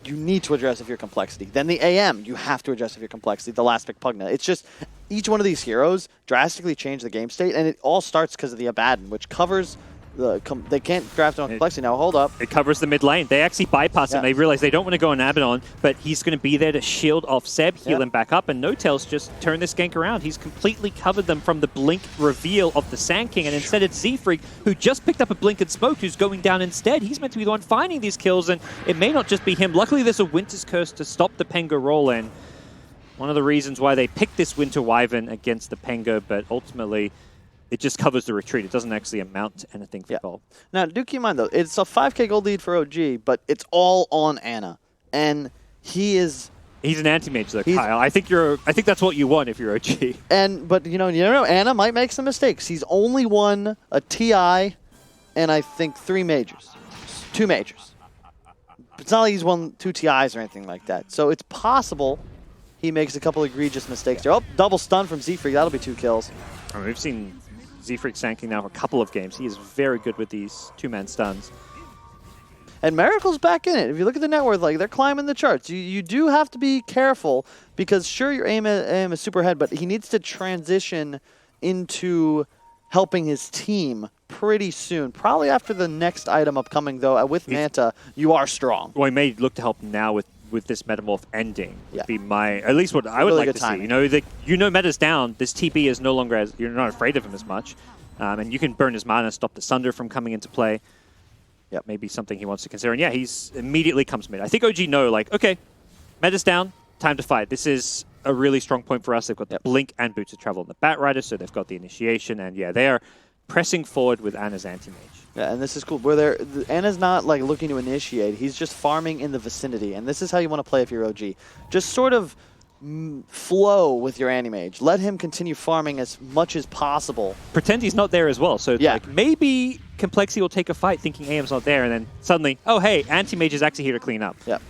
you need to address if you're Complexity. Then the AM, you have to address if you're Complexity. The last pick Pugna. It's just each one of these heroes drastically change the game state, and it all starts because of the Abaddon, which covers they can't draft on Complexity. Now, hold up. It covers the mid lane. They actually bypass him. They realize they don't want to go on Abaddon, but he's going to be there to shield off Seb, heal him back up, and No-Tails just turn this gank around. He's completely covered them from the blink reveal of the Sand King, and instead it's Zefrig, who just picked up a blink and smoke, who's going down instead. He's meant to be the one finding these kills, and it may not just be him. Luckily, there's a Winter's Curse to stop the Penga roll in. One of the reasons why they picked this Winter Wyvern against the Penga, but ultimately it just covers the retreat. It doesn't actually amount to anything for CoL. Now, do keep in mind, though, it's a 5k gold lead for OG, but it's all on Ana. And he's an anti-mage, though, Kyle. I think that's what you want if you're OG. But you never know. Ana might make some mistakes. He's only won a TI and I think 3 majors. 2 majors. It's not like he's won 2 TIs or anything like that. So it's possible he makes a couple egregious mistakes there. Oh, double stun from Zefrig. That'll be 2 kills. I mean, we've seen Zefrig Sand King now for a couple of games. He is very good with these 2-man stuns. And Miracle's back in it. If you look at the net worth, like, they're climbing the charts. You do have to be careful because, sure, your aim is super ahead, but he needs to transition into helping his team pretty soon. Probably after the next item upcoming, though. With Manta, you are strong. Well, he may look to help now with this Metamorph ending. Would be at least what I would really like to timing. see. Meta's down. This TP is no longer you're not afraid of him as much. And you can burn his mana, stop the Sunder from coming into play. Maybe something he wants to consider. And yeah, he's immediately comes mid. I think OG know, like, okay, Meta's down, time to fight. This is a really strong point for us. They've got the Blink and Boots of Travel on the Batrider, so they've got the initiation, and yeah, they are pressing forward with Ana's anti-mage. Yeah, and this is cool. Where Ana's not like looking to initiate. He's just farming in the vicinity, and this is how you want to play if you're OG. Just sort of flow with your Animage. Let him continue farming as much as possible. Pretend he's not there as well. So Yeah. like maybe Complexity will take a fight thinking AM's not there, and then suddenly, oh hey, Anti-Mage is actually here to clean up. Yep.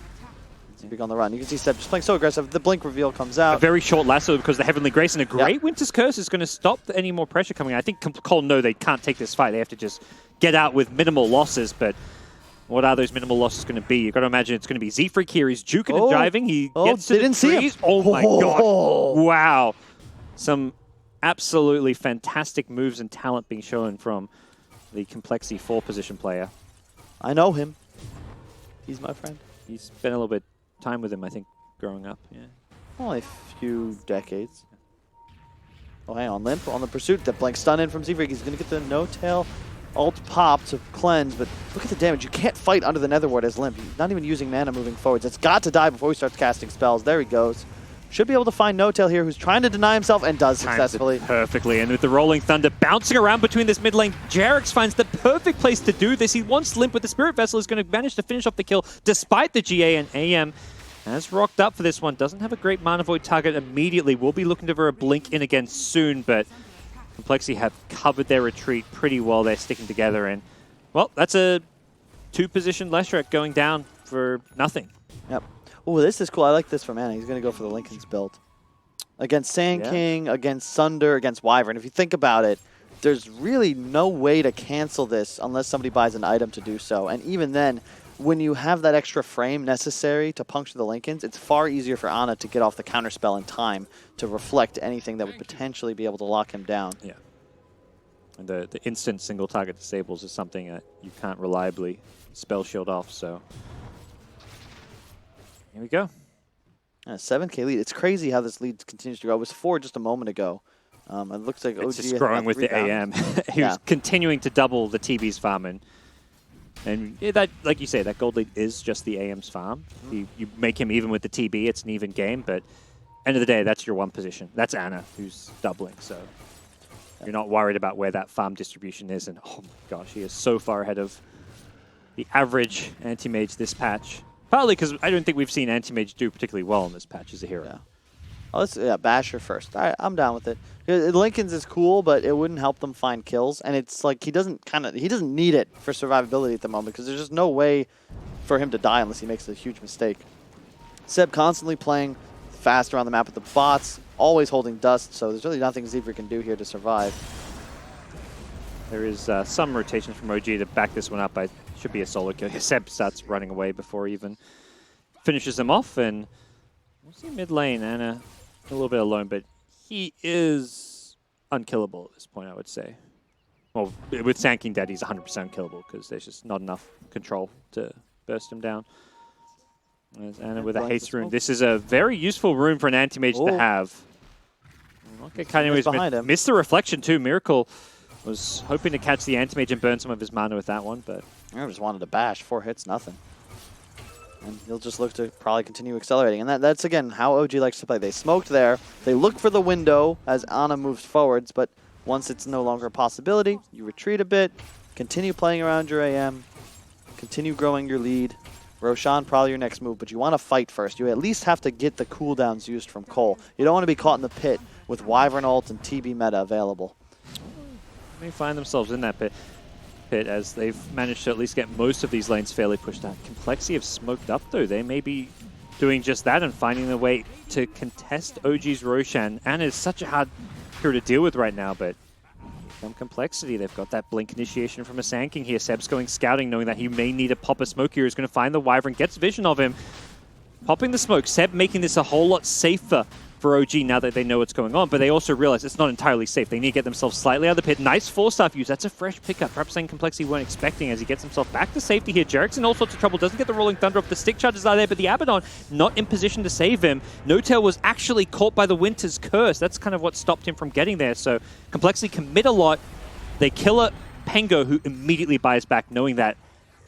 Big on the run. You can see Seb just playing so aggressive. The Blink reveal comes out. A very short lasso because the Heavenly Grace and a great Winter's Curse is going to stop any more pressure coming out. I think CoL know they can't take this fight. They have to just get out with minimal losses, but what are those minimal losses going to be? You've got to imagine it's going to be Z-Freak here. He's juking and jiving. He gets to didn't the see him. trees. Oh my god. Wow. Some absolutely fantastic moves and talent being shown from the Complexity 4 position player. I know him. He's my friend. He's spent a little bit of time with him, I think, growing up. Yeah. Only a few decades. Oh, hang on. Limp on the pursuit. That Blank stun in from Z-Freak. He's going to get the no-tail ult pop to cleanse, but look at the damage. You can't fight under the Nether Ward as Limp. He's not even using mana moving forwards. It's got to die before he starts casting spells. There he goes. Should be able to find no-tail here, who's trying to deny himself and does successfully. Perfectly, and with the Rolling Thunder bouncing around between this mid lane, Jarex finds the perfect place to do this. He wants Limp with the Spirit Vessel, is going to manage to finish off the kill despite the GA, and AM has rocked up for this one. Doesn't have a great Mana Void target immediately. We'll be looking for a blink in again soon, but Complexity have covered their retreat pretty well. They're sticking together, and well, that's a 2-position Leshrac going down for nothing. Yep. Oh, this is cool. I like this from Anna. He's going to go for the Linken's build. Against Sand King, against Sunder, against Wyvern. If you think about it, there's really no way to cancel this unless somebody buys an item to do so. And even then, when you have that extra frame necessary to puncture the Linkens, it's far easier for Ana to get off the counterspell in time to reflect anything that would potentially be able to lock him down. Yeah. And the instant single target disables is something that you can't reliably spell shield off, so here we go. 7K lead. It's crazy how this lead continues to grow. It was 4 just a moment ago. It looks like OG it's just growing with the AM. He was continuing to double the TB's farm, and that, like you say, that gold lead is just the AM's farm. You make him even with the TB, it's an even game, but end of the day, that's your one position. That's Ana who's doubling, so you're not worried about where that farm distribution is, and oh my gosh, he is so far ahead of the average anti-mage this patch. Partly because I don't think we've seen anti-mage do particularly well in this patch as a hero. Yeah. Oh, let's Basher first. All right, I'm down with it. Linken's is cool, but it wouldn't help them find kills, and it's like he doesn't need it for survivability at the moment because there's just no way for him to die unless he makes a huge mistake. Seb constantly playing fast around the map with the bots, always holding dust, so there's really nothing Zebra can do here to survive. There is some rotation from OG to back this one up. Should be a solo kill. Seb starts running away before he even finishes him off, and we'll see mid lane. Ana a little bit alone, but he is unkillable at this point, I would say. Well, with Sand King dead, he's 100% unkillable because there's just not enough control to burst him down. There's Ana with a haste rune. This is a very useful rune for an anti-mage to have. Okay, kind of missed the reflection too. Miracle was hoping to catch the anti-mage and burn some of his mana with that one, but I just wanted to bash. 4 hits, nothing. And he'll just look to probably continue accelerating. And that's, again, how OG likes to play. They smoked there. They look for the window as Ana moves forwards, but once it's no longer a possibility, you retreat a bit, continue playing around your AM, continue growing your lead. Roshan, probably your next move, but you want to fight first. You at least have to get the cooldowns used from CoL. You don't want to be caught in the pit with Wyvern ult and TB meta available. They may find themselves in that pit as they've managed to at least get most of these lanes fairly pushed out. Complexity have smoked up though. They may be doing just that and finding the way to contest OG's Roshan. Ana is such a hard hero to deal with right now, but from Complexity, they've got that blink initiation from a Sand King here. Seb's going scouting, knowing that he may need to pop a smoke here. He's going to find the Wyvern, gets vision of him. Popping the smoke, Seb making this a whole lot safer for OG now that they know what's going on, but they also realize it's not entirely safe. They need to get themselves slightly out of the pit. Nice 4-star use. That's a fresh pickup. Perhaps saying Complexity weren't expecting as he gets himself back to safety here. Jarek's in all sorts of trouble. Doesn't get the Rolling Thunder off. The stick charges are there, but the Abaddon not in position to save him. No-Tail was actually caught by the Winter's Curse. That's kind of what stopped him from getting there. So Complexity commit a lot. They kill a Pengo who immediately buys back, knowing that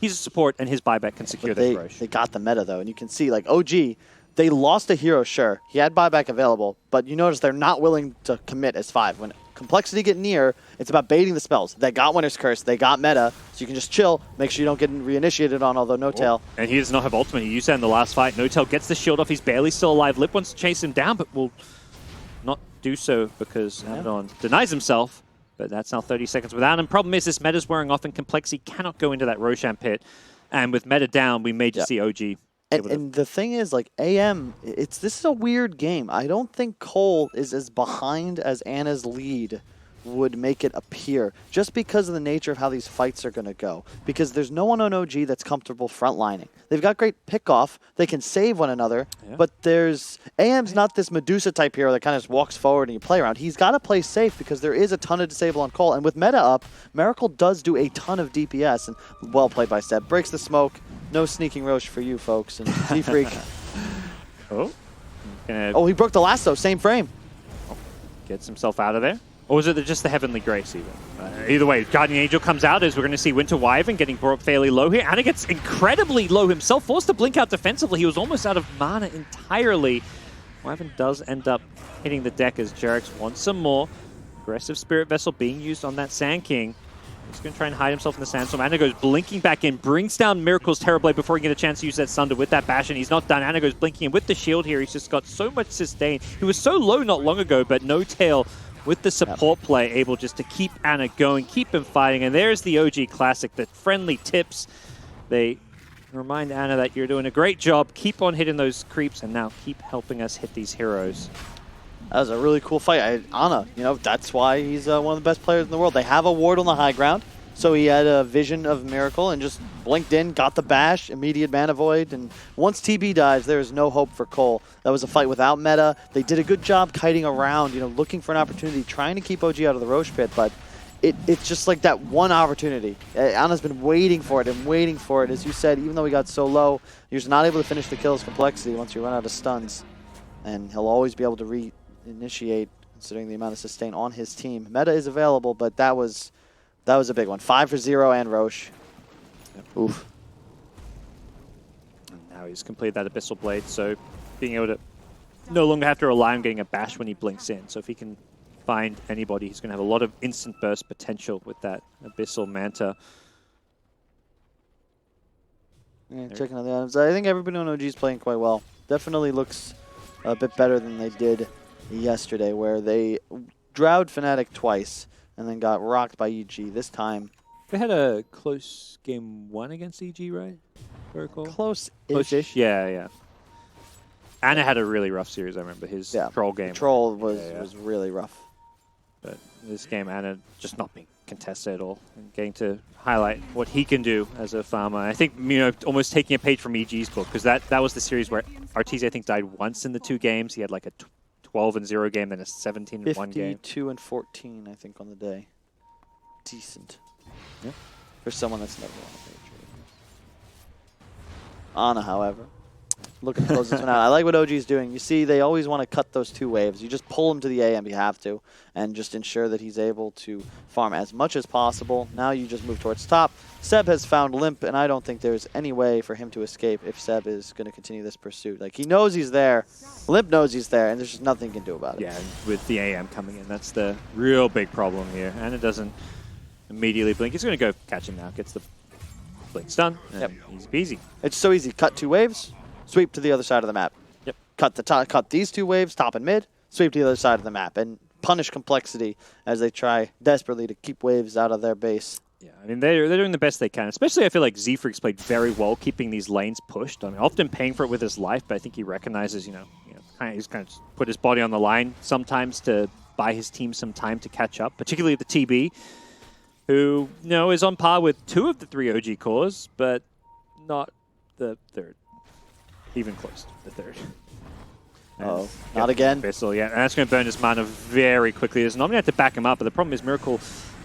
he's a support and his buyback can secure this Rosh. They got the meta though, and you can see like OG, they lost a hero, sure. He had buyback available, but you notice they're not willing to commit as 5. When Complexity get near, it's about baiting the spells. They got Winter's Curse, they got meta, so you can just chill, make sure you don't get reinitiated on, although No Tail. And he does not have ultimate. He used that in the last fight. No Tail gets the shield off. He's barely still alive. Lip wants to chase him down, but will not do so because Abaddon denies himself. But that's now 30 seconds without him. Problem is, this meta's wearing off, and Complexity cannot go into that Roshan pit. And with meta down, we may just see OG. And the thing is, like, AM, this is a weird game. I don't think CoL is as behind as Anna's lead would make it appear, just because of the nature of how these fights are going to go. Because there's no one on OG that's comfortable frontlining. They've got great pickoff. They can save one another. Yeah. But AM's not this Medusa type hero that kind of just walks forward and you play around. He's got to play safe because there is a ton of disable on CoL. And with meta up, Miracle does do a ton of DPS. And well played by Seb. Breaks the smoke. No sneaking Roche for you folks. And Z-Freak. He broke the lasso. Same frame. Gets himself out of there. Or was it just the Heavenly Grace even? Either way, Guardian Angel comes out as we're going to see Winter Wyvern getting brought fairly low here. Anna gets incredibly low himself, forced to blink out defensively. He was almost out of mana entirely. Wyvern does end up hitting the deck as Jerax wants some more. Aggressive Spirit Vessel being used on that Sand King. He's going to try and hide himself in the sandstorm. Anna goes blinking back in, brings down Miracle's Terrorblade before he can get a chance to use that Sunder with that bash, and he's not done. Anna goes blinking in with the shield here. He's just got so much sustain. He was so low not long ago, but No Tail with the support play able just to keep Anna going, keep him fighting. And there's the OG Classic, the friendly tips. They remind Anna that you're doing a great job. Keep on hitting those creeps, and now keep helping us hit these heroes. That was a really cool fight. Anna, that's why he's one of the best players in the world. They have a ward on the high ground, so he had a vision of Miracle and just blinked in, got the bash, immediate mana void, and once TB dies, there is no hope for CoL. That was a fight without meta. They did a good job kiting around, looking for an opportunity, trying to keep OG out of the Roche pit, but it's just like that one opportunity. Anna's been waiting for it and waiting for it. As you said, even though he got so low, you're just not able to finish the kills Complexity once you run out of stuns, and he'll always be able to reinitiate considering the amount of sustain on his team. Meta is available, but that was a big one. 5 for 0 and Roche. Yep. Oof. And now he's completed that Abyssal Blade, so being able to no longer have to rely on getting a bash when he blinks in. So if he can find anybody, he's going to have a lot of instant burst potential with that Abyssal Manta. Yeah, checking out the items. I think everybody on OG is playing quite well. Definitely looks a bit better than they did yesterday, where they drowed Fnatic twice and then got rocked by EG. This time, they had a close game 1 against EG, right? Close-ish. Yeah. Anna had a really rough series, I remember. His Troll game. Troll was really rough. But this game, Anna just not being contested at all. And getting to highlight what he can do as a farmer. I think, almost taking a page from EG's book, because that was the series where Arteezy, I think, died once in the 2 games. He had like a 12-0 game, then a 17-1 game. 52-14, I think, on the day. Decent. Yeah. For someone that's never won a page. Ana, however, looking to close this one out. I like what OG's doing. You see, they always want to cut those 2 waves. You just pull him to the AM if you have to, and just ensure that he's able to farm as much as possible. Now you just move towards top. Seb has found Limp, and I don't think there's any way for him to escape if Seb is going to continue this pursuit. Like, he knows he's there. Limp knows he's there, and there's just nothing he can do about it. Yeah, with the AM coming in, that's the real big problem here. And it doesn't immediately blink. He's going to go catch him now. Gets the blink stun. Yep. Easy peasy. It's so easy. Cut 2 waves, sweep to the other side of the map. Yep. Cut these 2 waves, top and mid, sweep to the other side of the map, and punish Complexity as they try desperately to keep waves out of their base. Yeah, I mean, they're doing the best they can. Especially, I feel like Z-Freak's played very well keeping these lanes pushed. I mean, often paying for it with his life, but I think he recognizes, he's kind of put his body on the line sometimes to buy his team some time to catch up, particularly the TB, who, is on par with 2 of the 3 OG cores, but not the 3rd. Even close to the 3rd. Oh, not again. Abyssal, yeah, and that's going to burn his mana very quickly. There's not going to have to back him up, but the problem is Miracle,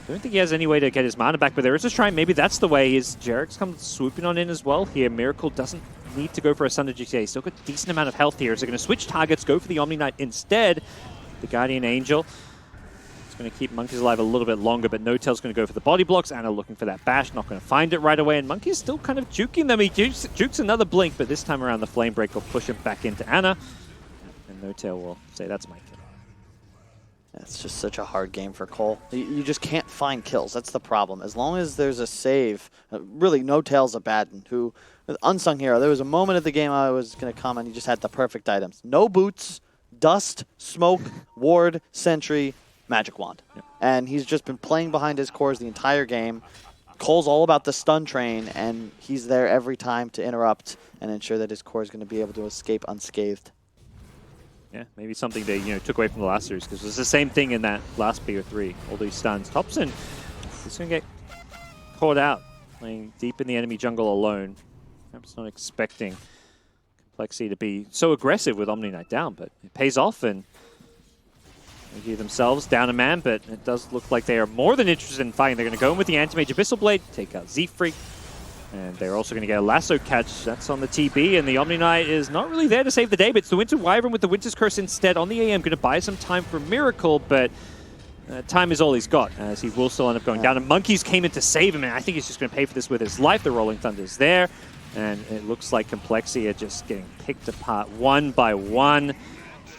I don't think he has any way to get his mana back, but there is a shrine. Maybe that's the way. Is Jerax comes swooping on in as well here. Miracle doesn't need to go for a Sunder GTA. He's still got a decent amount of health here. So they're going to switch targets, go for the Omni Knight instead. The Guardian Angel. It's going to keep Monkeys alive a little bit longer, but No Tail's going to go for the body blocks. Anna looking for that bash, not going to find it right away, and Monkey's still kind of juking them. He jukes another blink, but this time around the Flame Break will push him back into Anna. And No Tail will say, that's my kill. Yeah, It's just such a hard game for CoL. You just can't find kills. That's the problem. As long as there's a save, really, no Tails of Baden, who, unsung hero, there was a moment of the game I was going to comment, he just had the perfect items. No boots, dust, smoke, ward, sentry, magic wand. Yep. And he's just been playing behind his cores the entire game. CoL's all about the stun train, and he's there every time to interrupt and ensure that his core is going to be able to escape unscathed. Yeah, maybe something they took away from the last series, because it was the same thing in that last BO3. All these stuns. Thompson is going to get caught out, playing deep in the enemy jungle alone. Perhaps not expecting Complexity to be so aggressive with Omni Knight down, but it pays off, and they give themselves down a man, but it does look like they are more than interested in fighting. They're going to go in with the Anti-Mage Abyssal Blade, take out Z-Freak. And they're also going to get a lasso catch. That's on the TB, and the Omni Knight is not really there to save the day, but it's the Winter Wyvern with the Winter's Curse instead on the AM. Going to buy some time for Miracle, but time is all he's got, as he will still end up going down. And Monkeys came in to save him, and I think he's just going to pay for this with his life. The Rolling Thunder's there, and it looks like Complexity are just getting picked apart one by one.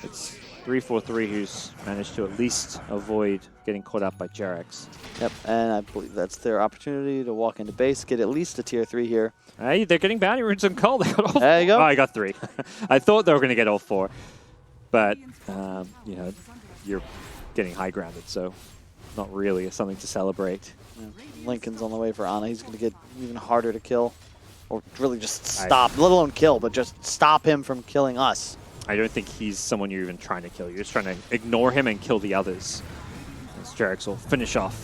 It's 343 who's managed to at least avoid getting caught up by Jerax. Yep, and I believe that's their opportunity to walk into base, get at least a tier 3 here. Hey, they're getting bounty runes on CoL. They got all there you go. Oh, I got 3. I thought they were going to get all 4. But, you know, you're getting high grounded, so not really something to celebrate. Yeah. Lincoln's on the way for Ana. He's going to get even harder to kill. Or really just stop, let alone kill, but just stop him from killing us. I don't think he's someone you're even trying to kill. You're just trying to ignore him and kill the others. As Jerax will finish off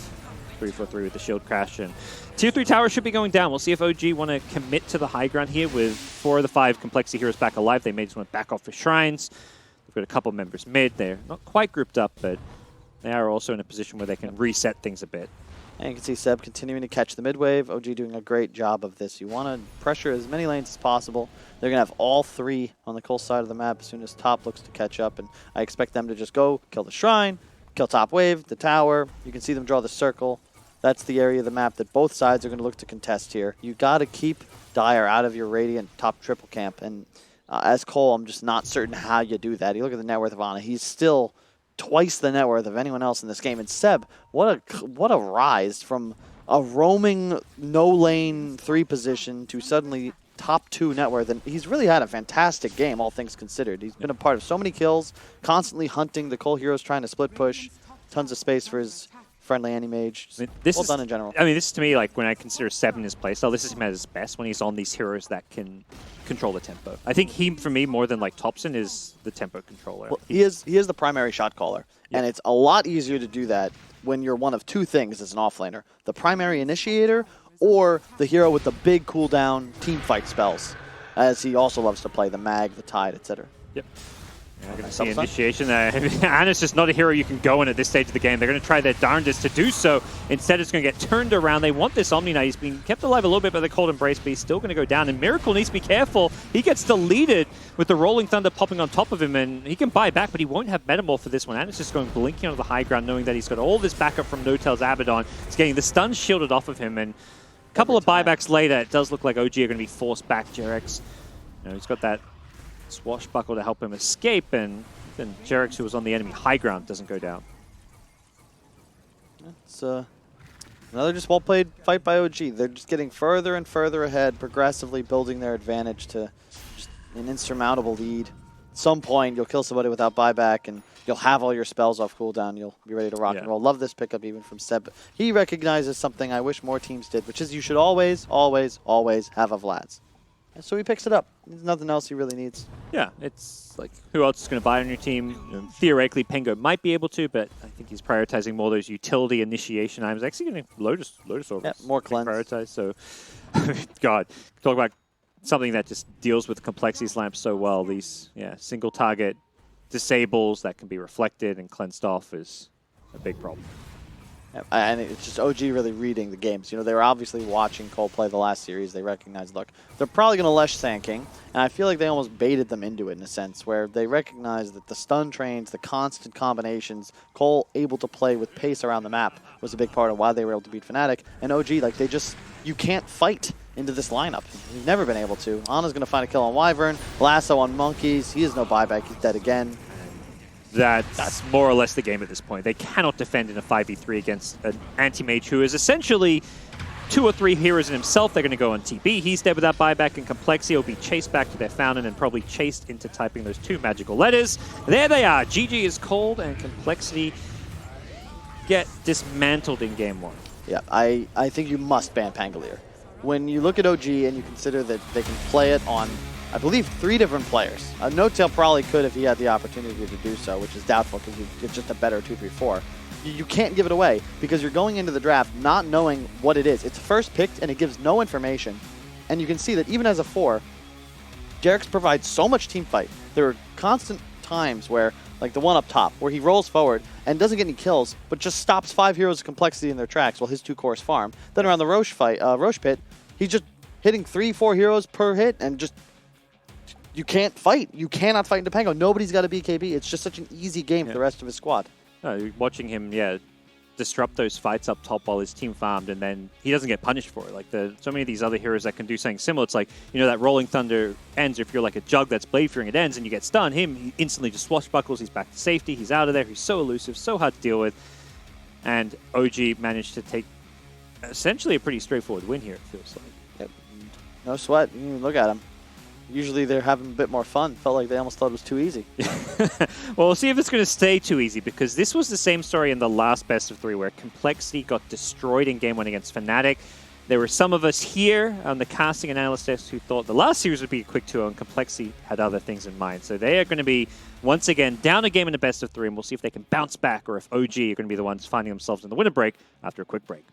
343 with the shield crash. And tier 3 tower should be going down. We'll see if OG want to commit to the high ground here with 4 of the 5 Complexity heroes back alive. They may just want to back off for shrines. We've got a couple members mid. They're not quite grouped up, but they are also in a position where they can reset things a bit. And you can see Seb continuing to catch the mid wave. OG doing a great job of this. You want to pressure as many lanes as possible. They're going to have all 3 on the CoL side of the map as soon as top looks to catch up. And I expect them to just go kill the shrine, kill top wave, the tower. You can see them draw the circle. That's the area of the map that both sides are going to look to contest here. You got to keep Dire out of your Radiant top triple camp. And as CoL, I'm just not certain how you do that. You look at the net worth of Ana. He's still twice the net worth of anyone else in this game. And Seb, what a rise from a roaming no lane 3 position to suddenly top 2 net worth. And he's really had a fantastic game, all things considered. He's been a part of so many kills, constantly hunting the CoL heroes, trying to split push, tons of space for his friendly anti-mage. Well done in general. I mean, this is to me, like, when I consider Seb in his playstyle, this is him at his best when he's on these heroes that can control the tempo. I think he, for me, more than like Thompson, is the tempo controller. Well, he is the primary shot caller, and it's a lot easier to do that when you're one of 2 things as an offlaner: the primary initiator or the hero with the big cooldown team fight spells, as he also loves to play the mag, the tide, etc. Yep. You're going to see initiation. Ana's just not a hero you can go in at this stage of the game. They're going to try their darndest to do so. Instead, it's going to get turned around. They want this Omni Knight. He's being kept alive a little bit by the Cold Embrace, but he's still going to go down. And Miracle needs to be careful. He gets deleted with the Rolling Thunder popping on top of him, and he can buy back, but he won't have Metamorph for this one. Ana's just going blinking onto the high ground, knowing that he's got all this backup from No Tail's Abaddon. He's getting the stun shielded off of him, and a couple of buybacks later, it does look like OG are going to be forced back. Jerax, he's got that swashbuckle to help him escape, and then Jerax, who was on the enemy high ground, doesn't go down. It's another just well-played fight by OG. They're just getting further and further ahead, progressively building their advantage to just an insurmountable lead. At some point, you'll kill somebody without buyback, and you'll have all your spells off cooldown. You'll be ready to rock and roll. Love this pickup even from Seb. He recognizes something I wish more teams did, which is you should always, always, always have a Vlad's. And so he picks it up. There's nothing else he really needs. Yeah, it's like, who else is going to buy on your team? Theoretically, Pengo might be able to, but I think he's prioritizing more those utility initiation items. Actually getting Lotus Orbs. Yeah, more cleanse. Prioritized, so, God, talk about something that just deals with Complexity's lamp so well. These, single target disables that can be reflected and cleansed off is a big problem. And it's just OG really reading the games. They were obviously watching CoL play the last series. They recognized, look, they're probably going to Lesh Sanking, and I feel like they almost baited them into it in a sense, where they recognized that the stun trains, the constant combinations, CoL able to play with pace around the map was a big part of why they were able to beat Fnatic. And OG, like, you can't fight into this lineup. You've never been able to. Ana's going to find a kill on Wyvern, lasso on Monkeys. He has no buyback. He's dead again. that's more or less the game at this point. They cannot defend in a 5v3 against an anti-mage who is essentially 2 or 3 heroes in himself. They're going to go on TB. He's dead without buyback, and Complexity will be chased back to their fountain and probably chased into typing those 2 magical letters. There they are. GG is called, and Complexity get dismantled in game 1. Yeah, I think you must ban Pangolier. When you look at OG and you consider that they can play it on, I believe, 3 different players. No-Tail probably could if he had the opportunity to do so, which is doubtful because it's just a better 2-3-4. You can't give it away because you're going into the draft not knowing what it is. It's first picked and it gives no information. And you can see that even as a 4, Jerax provides so much team fight. There are constant times where, like the one up top, where he rolls forward and doesn't get any kills, but just stops 5 heroes of Complexity in their tracks while his 2 cores farm. Then around the Roche pit, he's just hitting 3-4 heroes per hit and just, you can't fight. You cannot fight into Pango. Nobody's got a BKB. It's just such an easy game for the rest of his squad. Watching him, disrupt those fights up top while his team farmed, and then he doesn't get punished for it. Like so many of these other heroes that can do something similar. It's like, that Rolling Thunder ends, if you're like a Jug that's blade fearing, it ends and you get stunned. He instantly just swashbuckles, he's back to safety, he's out of there, he's so elusive, so hard to deal with. And OG managed to take essentially a pretty straightforward win here, it feels like. Yep. No sweat. Look at him. Usually they're having a bit more fun. Felt like they almost thought it was too easy. Well, we'll see if it's going to stay too easy, because this was the same story in the last best of 3 where Complexity got destroyed in game 1 against Fnatic. There were some of us here on the casting and analyst desk who thought the last series would be a quick 2-0, and Complexity had other things in mind. So they are going to be, once again, down a game in the best of 3, and we'll see if they can bounce back or if OG are going to be the ones finding themselves in the winner break after a quick break.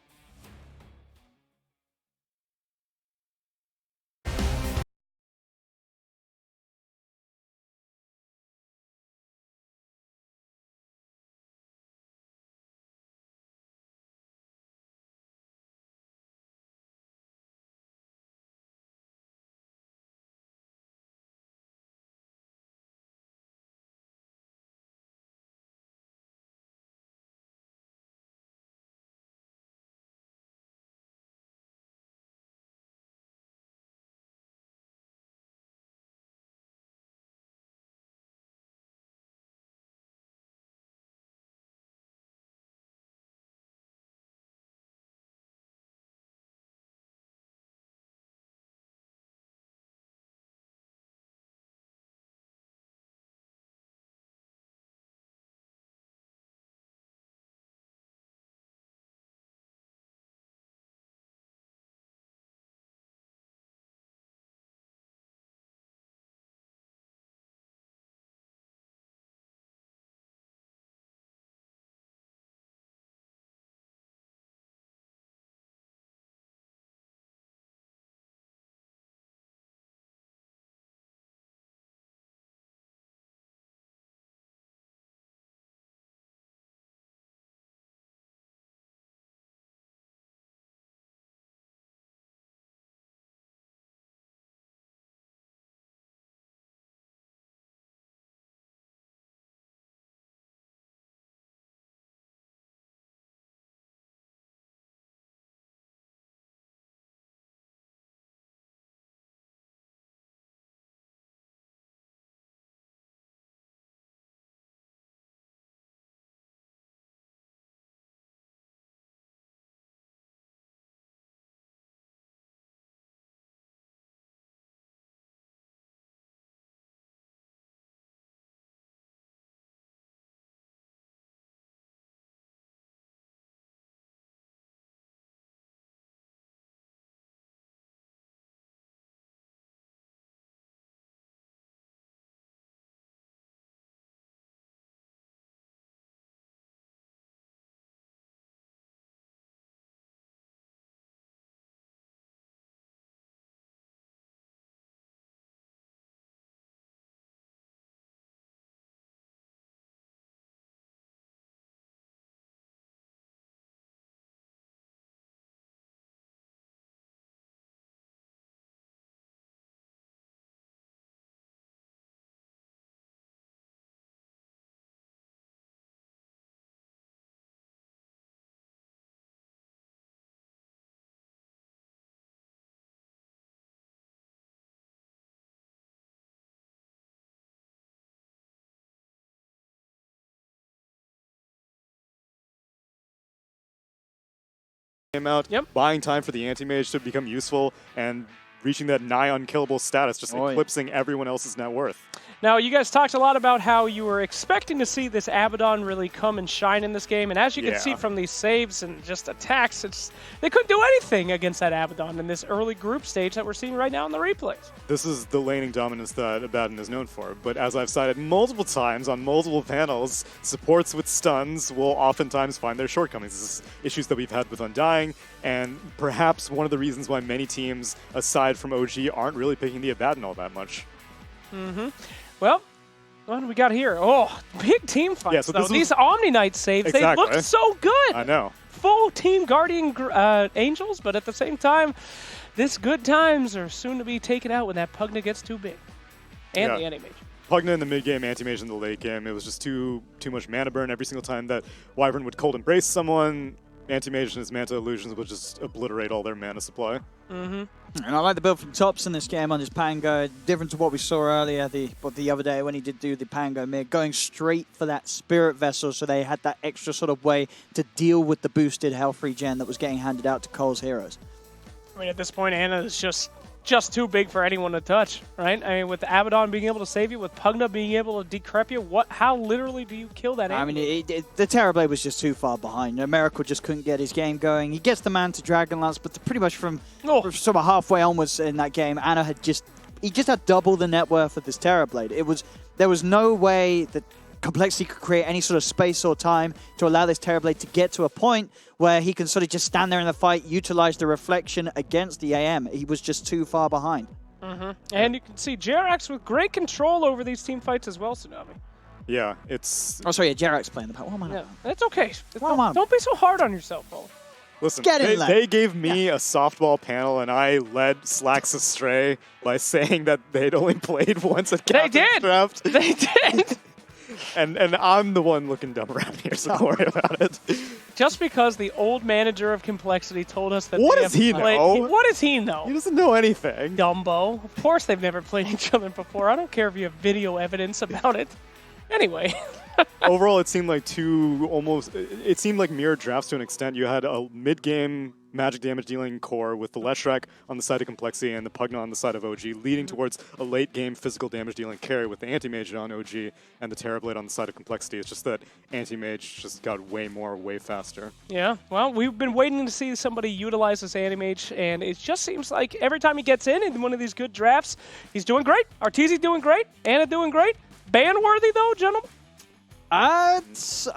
came out, Yep. buying time for the anti-mage to become useful and reaching that nigh unkillable status, just eclipsing everyone else's net worth. Now, you guys talked a lot about how you were expecting to see this Abaddon really come and shine in this game, and as you can see from these saves and just attacks, they couldn't do anything against that Abaddon in this early group stage that we're seeing right now in the replays. This is the laning dominance that Abaddon is known for, but as I've cited multiple times on multiple panels, supports with stuns will oftentimes find their shortcomings. This is issues that we've had with Undying, and perhaps one of the reasons why many teams, aside from OG, aren't really picking the Abaddon all that much. Well, what do we got here? Oh, big team fights, Yeah, so though. this These Omni Knight saves, they Exactly. look so good. I know. Full team Guardian Angels, but at the same time, this good times are soon to be taken out when that Pugna gets too big. And the Anti-Mage. Pugna in the mid game, anti-mage in the late game. It was just too much mana burn every single time that Wyvern would cold embrace someone. Anti-mage and his Manta Illusions would just obliterate all their mana supply. And I like the build from Tops in this game on his Pango. Different to what we saw earlier the other day when he did do the Pango mid, going straight for that Spirit Vessel, so they had that extra sort of way to deal with the boosted health regen that was getting handed out to CoL's heroes. I mean, at this point, Ana is just too big for anyone to touch, right? I mean, with the Abaddon being able to save you, with Pugna being able to decrep you, how literally do you kill that I enemy? mean, the Terrorblade was just too far behind. Miracle just couldn't get his game going. He gets the man to Dragonlance, but pretty much from sort of halfway onwards in that game, Ana had just had double the net worth of this Terrorblade. There was no way that Complexity could create any sort of space or time to allow this Terrorblade to get to a point where he can sort of just stand there in the fight, utilize the reflection against the AM. He was just too far behind. And you can see Jerax with great control over these team fights as well, Tsunami. Yeah, it's... Oh, sorry, Jerax playing the part. What am I Yeah, that's okay. Well, Don't be so hard on yourself, Paul. Listen, Get in there. they gave me a softball panel, and I led Slacks astray by saying that they'd only played once at They Captain's did! Draft. They did! And I'm the one looking dumb around here, so don't worry about it. Just because the old manager of Complexity told us that What they does have he played, know? What does he know? He doesn't know anything. Dumbo. Of course they've never played each other before. I don't care if you have video evidence about it. Anyway. Overall, it seemed like it seemed like mirror drafts to an extent. You had a mid-game magic damage dealing core with the Leshrac on the side of Complexity and the Pugna on the side of OG, leading towards a late-game physical damage dealing carry with the Anti-Mage on OG and the Terrorblade on the side of Complexity. It's just that Anti-Mage just got way faster. Yeah, well, we've been waiting to see somebody utilize this Anti-Mage, and it just seems like every time he gets in one of these good drafts, he's doing great. Arteezy doing great. Ana doing great. Ban-worthy, though, gentlemen? I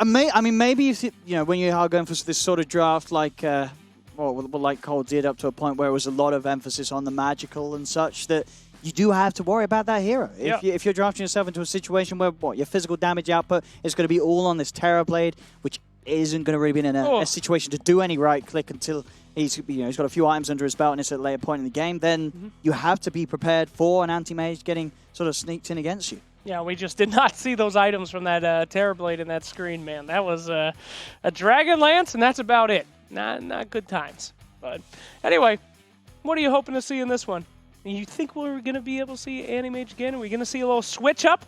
mean, maybe if when you are going for this sort of draft like like CoL did up to a point where it was a lot of emphasis on the magical and such, that you do have to worry about that hero. If you're drafting yourself into a situation where your physical damage output is going to be all on this Terrorblade, which isn't going to really be in a situation to do any right click until he's got a few items under his belt and it's at a later point in the game, then you have to be prepared for an anti-mage getting sort of sneaked in against you. Yeah, we just did not see those items from that Terrorblade in that screen, man. That was a Dragon Lance, and that's about it. Not good times. But anyway, what are you hoping to see in this one? You think we're going to be able to see Anti-Mage again? Are we going to see a little switch up?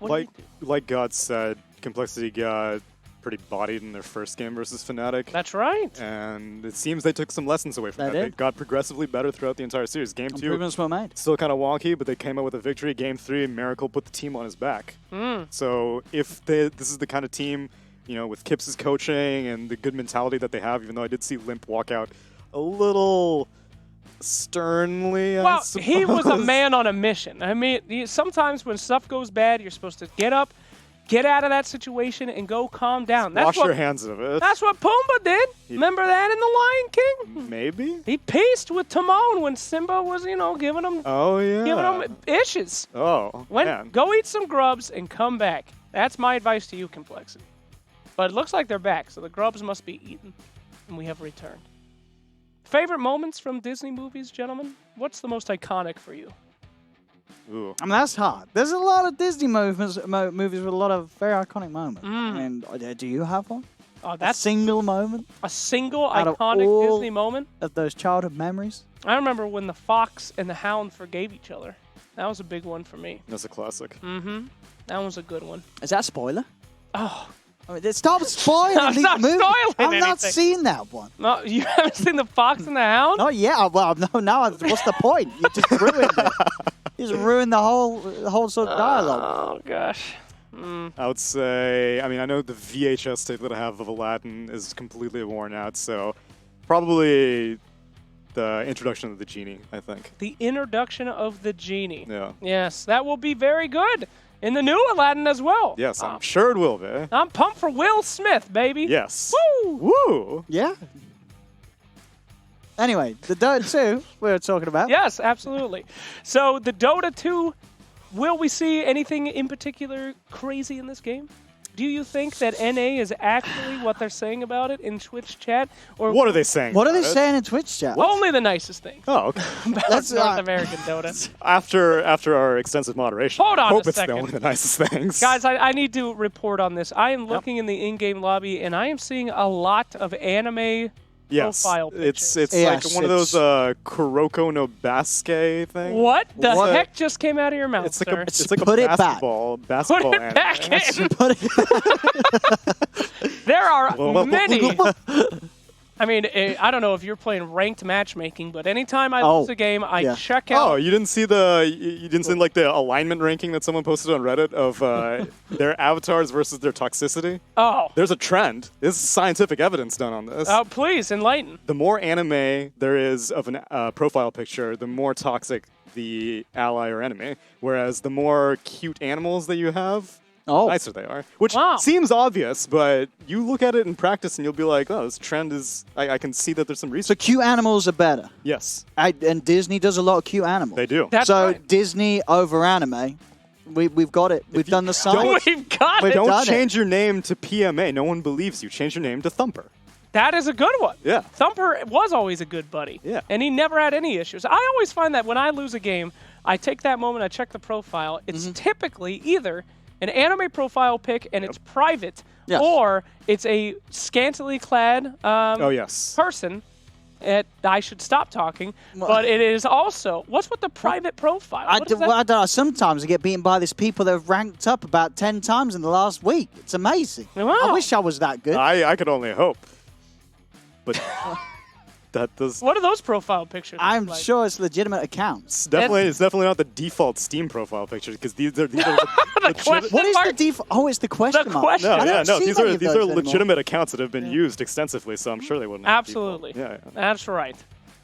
Like God said, Complexity got pretty bodied in their first game versus Fnatic. That's right. And it seems they took some lessons away from that. They got progressively better throughout the entire series. Game 2, improvements were made. Still kind of wonky, but they came out with a victory. Game 3, Miracle put the team on his back. So if this is the kind of team, with Kip's coaching and the good mentality that they have, even though I did see Limp walk out a little sternly, well, he was a man on a mission. I mean, sometimes when stuff goes bad, you're supposed to get up, get out of that situation, and go calm down. Wash your hands of it. That's what Pumbaa did. Remember that in The Lion King? Maybe. He peaced with Timon when Simba was, giving him issues. Oh, man. Go eat some grubs and come back. That's my advice to you, Complexity. But it looks like they're back, so the grubs must be eaten, and we have returned. Favorite moments from Disney movies, gentlemen? What's the most iconic for you? Ooh. I mean, that's hard. There's a lot of Disney movies with a lot of very iconic moments. I mean, do you have one? Oh, that's a single moment? A single out iconic Disney moment? Of those childhood memories? I remember when the fox and the hound forgave each other. That was a big one for me. That's a classic. That was a good one. Is that a spoiler? Oh, I mean, stop spoiling I'm these not movies. spoiling I've not anything. seen that one. No, you haven't seen The Fox and the Hound? Oh yeah, well no, now what's the point? You just ruined it. You just ruined the whole sort of dialogue. Oh gosh. I would say, I mean, I know the VHS tape that I have of Aladdin is completely worn out, so probably the introduction of the genie, I think. The introduction of the genie. Yeah. Yes, that will be very good in the new Aladdin as well. Yes, I'm sure it will be. I'm pumped for Will Smith, baby. Yes. Woo! Woo! Yeah. Anyway, the Dota 2 we were talking about. Yes, absolutely. So the Dota 2, will we see anything in particular crazy in this game? Do you think that NA is actually what they're saying about it in Twitch chat? Or What are they saying? What are they about it? saying in Twitch chat? only the nicest things Oh, okay. about Let's, North American Dota? After our extensive moderation, Hold on I hope a it's second. only the nicest things. Guys, I need to report on this. I am looking in the in-game lobby, and I am seeing a lot of anime yes, profile it's pictures. Yes, like one of those Kuroko no Basket things. What the What? heck just came out of your mouth, It's like sir? it's like Put a it back. basketball Put it anime. back in. Put it- There are Well, many. I mean, I don't know if you're playing ranked matchmaking, but anytime I Oh, lose a game, I yeah. check Oh, out. you didn't see you didn't see like the alignment ranking that someone posted on Reddit of their avatars versus their toxicity? Oh, There's a trend. There's scientific evidence done on this. please enlighten. The more anime there is of a profile picture, the more toxic the ally or enemy. Whereas the more cute animals that you have, Oh. nicer they are. Which Wow. seems obvious, but you look at it in practice and you'll be like, oh, this trend is... I can see that there's some So research. cute animals are better. Yes, And Disney does a lot of cute animals. they do. That's so right. Disney over anime. We've got it. We've done the science. We've got it. Don't done it. change your name to PMA. No one believes you. Change your name to Thumper. That is a good one. Yeah. Thumper was always a good buddy. Yeah. And he never had any issues. I always find that when I lose a game, I take that moment, I check the profile. It's typically either an anime profile pic and it's private, Yes. or it's a scantily clad Oh, yes. person. I should stop talking, but it is also, what's with the private profile? I What is don't that? know. Sometimes I get beaten by these people that have ranked up about 10 times in the last week. It's amazing. Wow. I wish I was that good. I could only hope. But that does... What are those profile pictures? I'm look like? sure it's legitimate accounts. It's definitely not the default Steam profile picture because these are The legit- question What is the mark? default? Oh, it's the question mark. question- No, I yeah, don't no. see These many are of these those are anymore. legitimate accounts that have been used extensively, so I'm sure they wouldn't. have default. Absolutely. Yeah, yeah. That's right.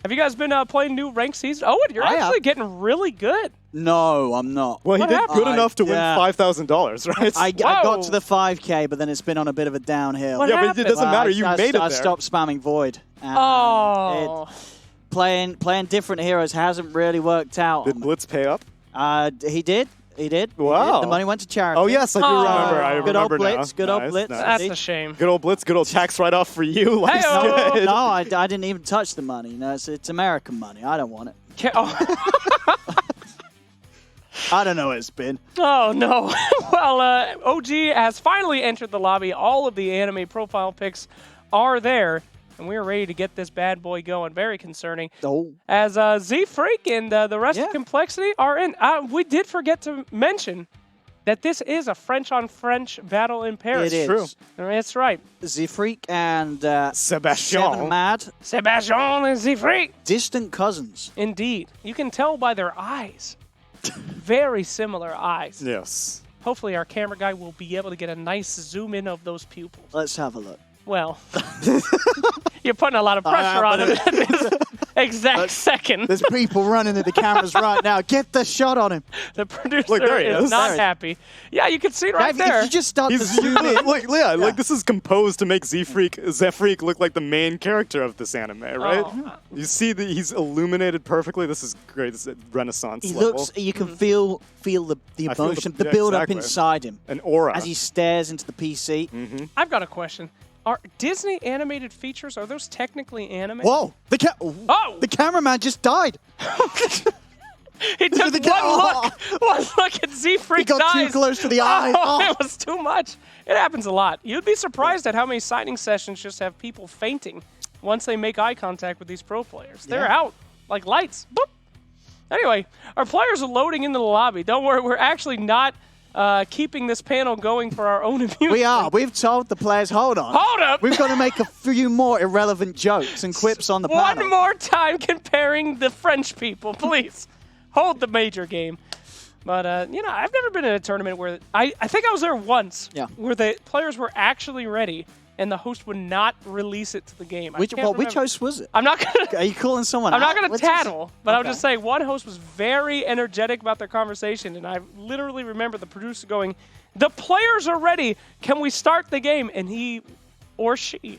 Have you guys been playing new ranked season? Oh, you're I have. actually getting really good. No, I'm not. Well, he What did happened? good enough to win Yeah. $5,000, right? I Whoa. got to the 5K, but then it's been on a bit of a downhill. What yeah, but it happened? doesn't matter. You I made it I there. stopped spamming Void. And Oh. playing different heroes hasn't really worked out. Did Blitz pay up? He did. He did. Wow. The money went to charity. Oh yes, I do Oh. remember. I Good old remember now. Blitz, good old Nice, Blitz. nice. That's See? a shame. Good old Blitz. Good old tax write-off for you. Life's Hey-o. good. No, I didn't even touch the money. You know, it's American money. I don't want it. I don't know what it's been. Oh, no. Well, OG has finally entered the lobby. All of the anime profile pics are there, and we're ready to get this bad boy going. Very concerning. Oh. As Z Freak and the rest Yeah. of Complexity are in. We did forget to mention that this is a French-on-French battle in Paris. It is. True. That's right. Zifreak and Sebastian. Seven Mad, Sebastian and Z Freak. distant cousins. Indeed. You can tell by their eyes. Very similar eyes. Yes. Hopefully our camera guy will be able to get a nice zoom in of those pupils. Let's have a look. Well, you're putting a lot of pressure on him at this exact second. There's people running at the cameras right now. Get the shot on him. The producer Look, there he is is. not There. happy. Yeah, you can see it right If there. you just start to He's zoom in. like this is composed to make Zefreak look like the main character of this anime, right? Oh. You see that he's illuminated perfectly. This is great. This is Renaissance He level. looks. You can feel the I feel the- emotion, the yeah, build exactly. up inside him An aura. as he stares into the PC. I've got a question. Are Disney animated features, are those technically anime? Whoa! Oh! The cameraman just died. He took the one look at Z Freak's got too eyes. close to the eye. Oh, Oh. It was too much. It happens a lot. You'd be surprised at how many signing sessions just have people fainting once they make eye contact with these pro players. They're Yeah. out like lights. Boop. Anyway, our players are loading into the lobby. Don't worry, we're actually not keeping this panel going for our own amusement. We are. We've told the players, hold on. Hold up! We've got to make a few more irrelevant jokes and quips on the panel. One more time comparing the French people, please. Hold the major game. But, I've never been in a tournament where I think I was there once where the players were actually ready and the host would not release it to the game. Which host was it? I'm not going to... Are you calling someone I'm out? not going to tattle, but I'll just say one host was very energetic about their conversation, and I literally remember the producer going, "The players are ready. Can we start the game?" And he or she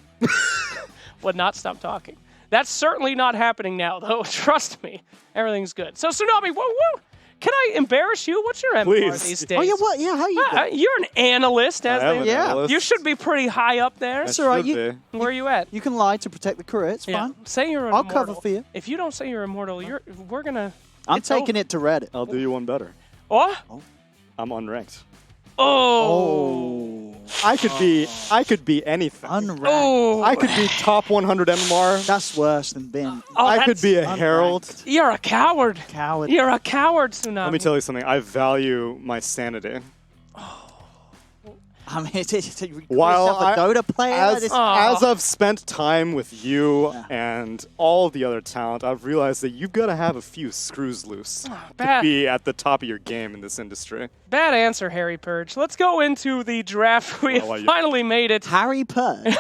would not stop talking. That's certainly not happening now, though. Trust me. Everything's good. So, Tsunami, whoa. Can I embarrass you? What's your MMR these days? Oh, yeah, what? Yeah, how you doing? You're an analyst, as they analyst. You should be pretty high up there. That's all right. Where are you at? You can lie to protect the career. It's fine. Say you're I'll immortal. cover for you. If you don't say you're immortal, we're gonna. I'm taking it to Reddit. I'll do you one better. What? I'm unranked. Oh. I could be anything. Unranked. Oh. I could be top 100 MMR. That's worse than being I could be a unranked. herald. You're a coward. Coward. You're a coward, Tsunami. Let me tell you something. I value my sanity. I mean, you While yourself a Dota player? As I've spent time with you and all the other talent, I've realized that you've got to have a few screws loose to bad. be at the top of your game in this industry. Bad answer, Harry Purge. Let's go into the draft. We finally made it. Harry Purge.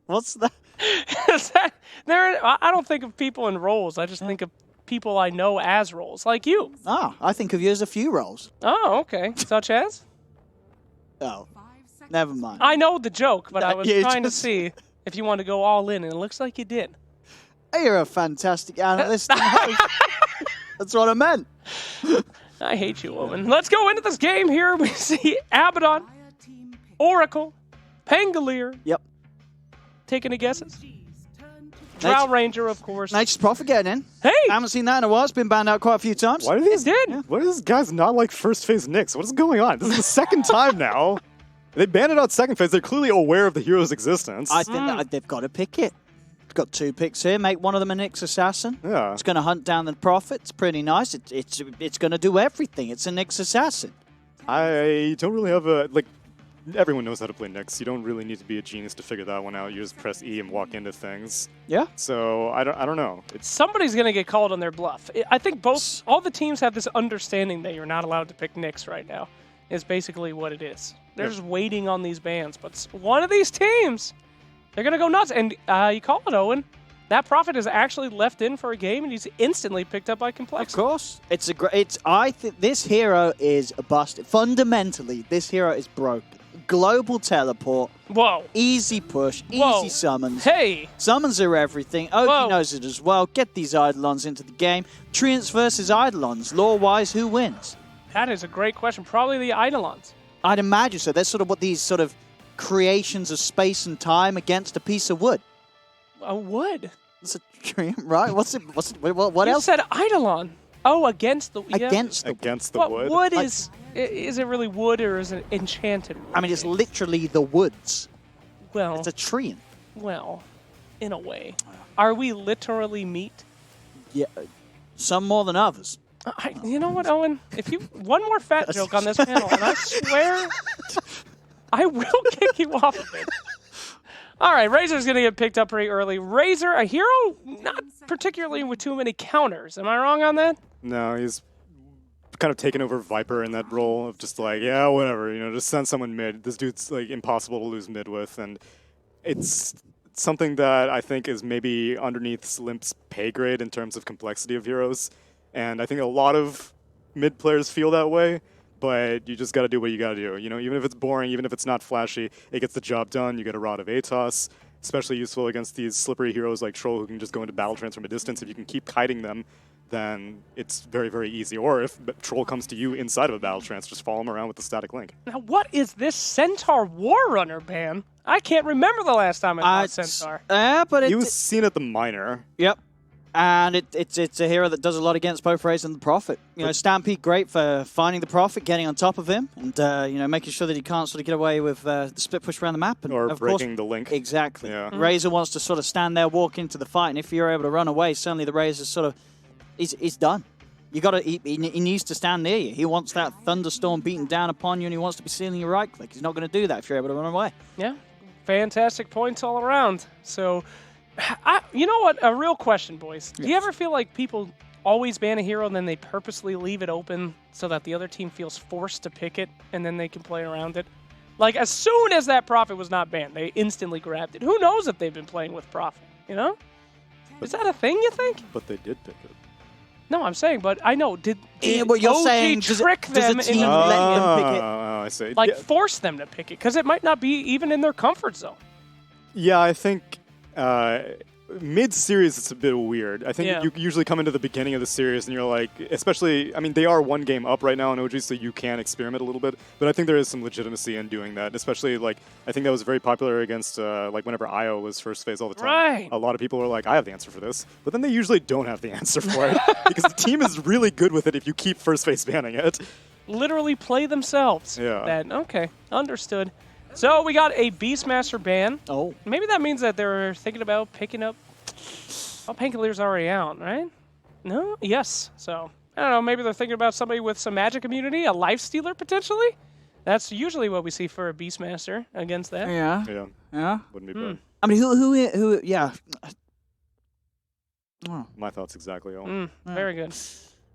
What's that? I don't think of people in roles. I just think of people I know as roles, like you. Oh, I think of you as a few roles. Oh, okay. Such as? Oh, never mind. I know the joke, but I was you trying to just- see if you want to go all in, and it looks like you did. You're a fantastic analyst and host. That's what I meant. I hate you, woman. Let's go into this game here. We see Abaddon, Oracle, Pangolier. Yep. Take any guesses? Drow Ranger, of course. Nature's Prophet getting in. Hey! I haven't seen that in a while. It's been banned out quite a few times. Why do these did. guys not like first phase Nyx? What is going on? This is the second time now. They banned it out second phase. They're clearly aware of the hero's existence. I think that they've got to pick it. Got 2 picks here. Make one of them a Nyx assassin. Yeah. It's going to hunt down the Prophet. It's pretty nice. It's going to do everything. It's a Nyx assassin. I don't really have a everyone knows how to play Nyx. You don't really need to be a genius to figure that one out. You just press E and walk into things. Yeah. So I don't know. Somebody's going to get called on their bluff. I think all the teams have this understanding that you're not allowed to pick Nyx right now, is basically what it is. They're just waiting on these bans. But one of these teams, they're going to go nuts. And you call it, Owen. That Prophet is actually left in for a game, and he's instantly picked up by Complexity. Of course. I think this hero is busted. Fundamentally, this hero is broken. Global teleport. Whoa. Easy push. Whoa. Easy summons. Hey. Summons are everything. Oki knows it as well. Get these Eidolons into the game. Treants versus Eidolons. Lore-wise, who wins? That is a great question. Probably the Eidolons. I'd imagine so. They're sort of what these sort of creations of space and time against a piece of wood. A wood? It's a treant, right? What You else? said Eidolon. Oh, against the... Yeah. Against the wood. What wood is it really wood or is it enchanted wood? I mean, it's literally the woods. Well, It's a treant. well, in a way. Are we literally meat? Yeah, some more than others. You know what, Owen? If you one more fat joke on this panel, and I swear I will kick you off of it. All right, Razor's going to get picked up pretty early. Razor, a hero not particularly with too many counters. Am I wrong on that? No, he's kind of taken over Viper in that role of just like, yeah, whatever, just send someone mid. This dude's like impossible to lose mid with, and it's something that I think is maybe underneath Slimp's pay grade in terms of complexity of heroes, and I think a lot of mid players feel that way. But you just got to do what you got to do. Even if it's boring, even if it's not flashy, it gets the job done. You get a Rod of Atos, especially useful against these slippery heroes like Troll who can just go into battle trance from a distance. If you can keep kiting them, then it's very, very easy. Or if Troll comes to you inside of a battle trance, just follow him around with the static link. Now, what is this Centaur Warrunner ban? I can't remember the last time I saw Centaur. But He was seen at the minor. Yep. And it's a hero that does a lot against both Raze and the Prophet. Stampede, great for finding the Prophet, getting on top of him, and making sure that he can't sort of get away with the split push around the map. And Or of breaking course, the link. Exactly. Yeah. Razor wants to sort of stand there, walk into the fight, and if you're able to run away, certainly the Razor sort of, he's done. You got to. He needs to stand near you. He wants that thunderstorm beating down upon you, and he wants to be sealing your right click. He's not going to do that if you're able to run away. Yeah, fantastic points all around. So, you know what? A real question, boys. Do you ever feel like people always ban a hero and then they purposely leave it open so that the other team feels forced to pick it and then they can play around it? Like, as soon as that Prophet was not banned, they instantly grabbed it. Who knows if they've been playing with Prophet, you know? Is that a thing, you think? But they did pick it. No, I'm saying, but I know. Did what you're OG saying, trick does them a team into let them pick it? Oh, I see. like yeah. force them to pick it? Because it might not be even in their comfort zone. Yeah, I think mid-series it's a bit weird. I think you usually come into the beginning of the series and you're like, especially, I mean, they are one game up right now on OG, so you can experiment a little bit. But I think there is some legitimacy in doing that, especially, like, I think that was very popular against, like, whenever IO was first phase all the time. Right. A lot of people were like, I have the answer for this. But then they usually don't have the answer for it because the team is really good with it if you keep first phase banning it. Literally play themselves. Yeah. Okay, understood. So we got a Beastmaster ban. Oh. Maybe that means that they're thinking about picking up... Oh, Painkiller's already out, right? No? Yes. So, I don't know, maybe they're thinking about somebody with some magic immunity, a Lifestealer potentially? That's usually what we see for a Beastmaster against that. Yeah. Yeah. Yeah. Wouldn't be bad. I mean, who yeah. Oh. My thoughts exactly. Owen. Very good.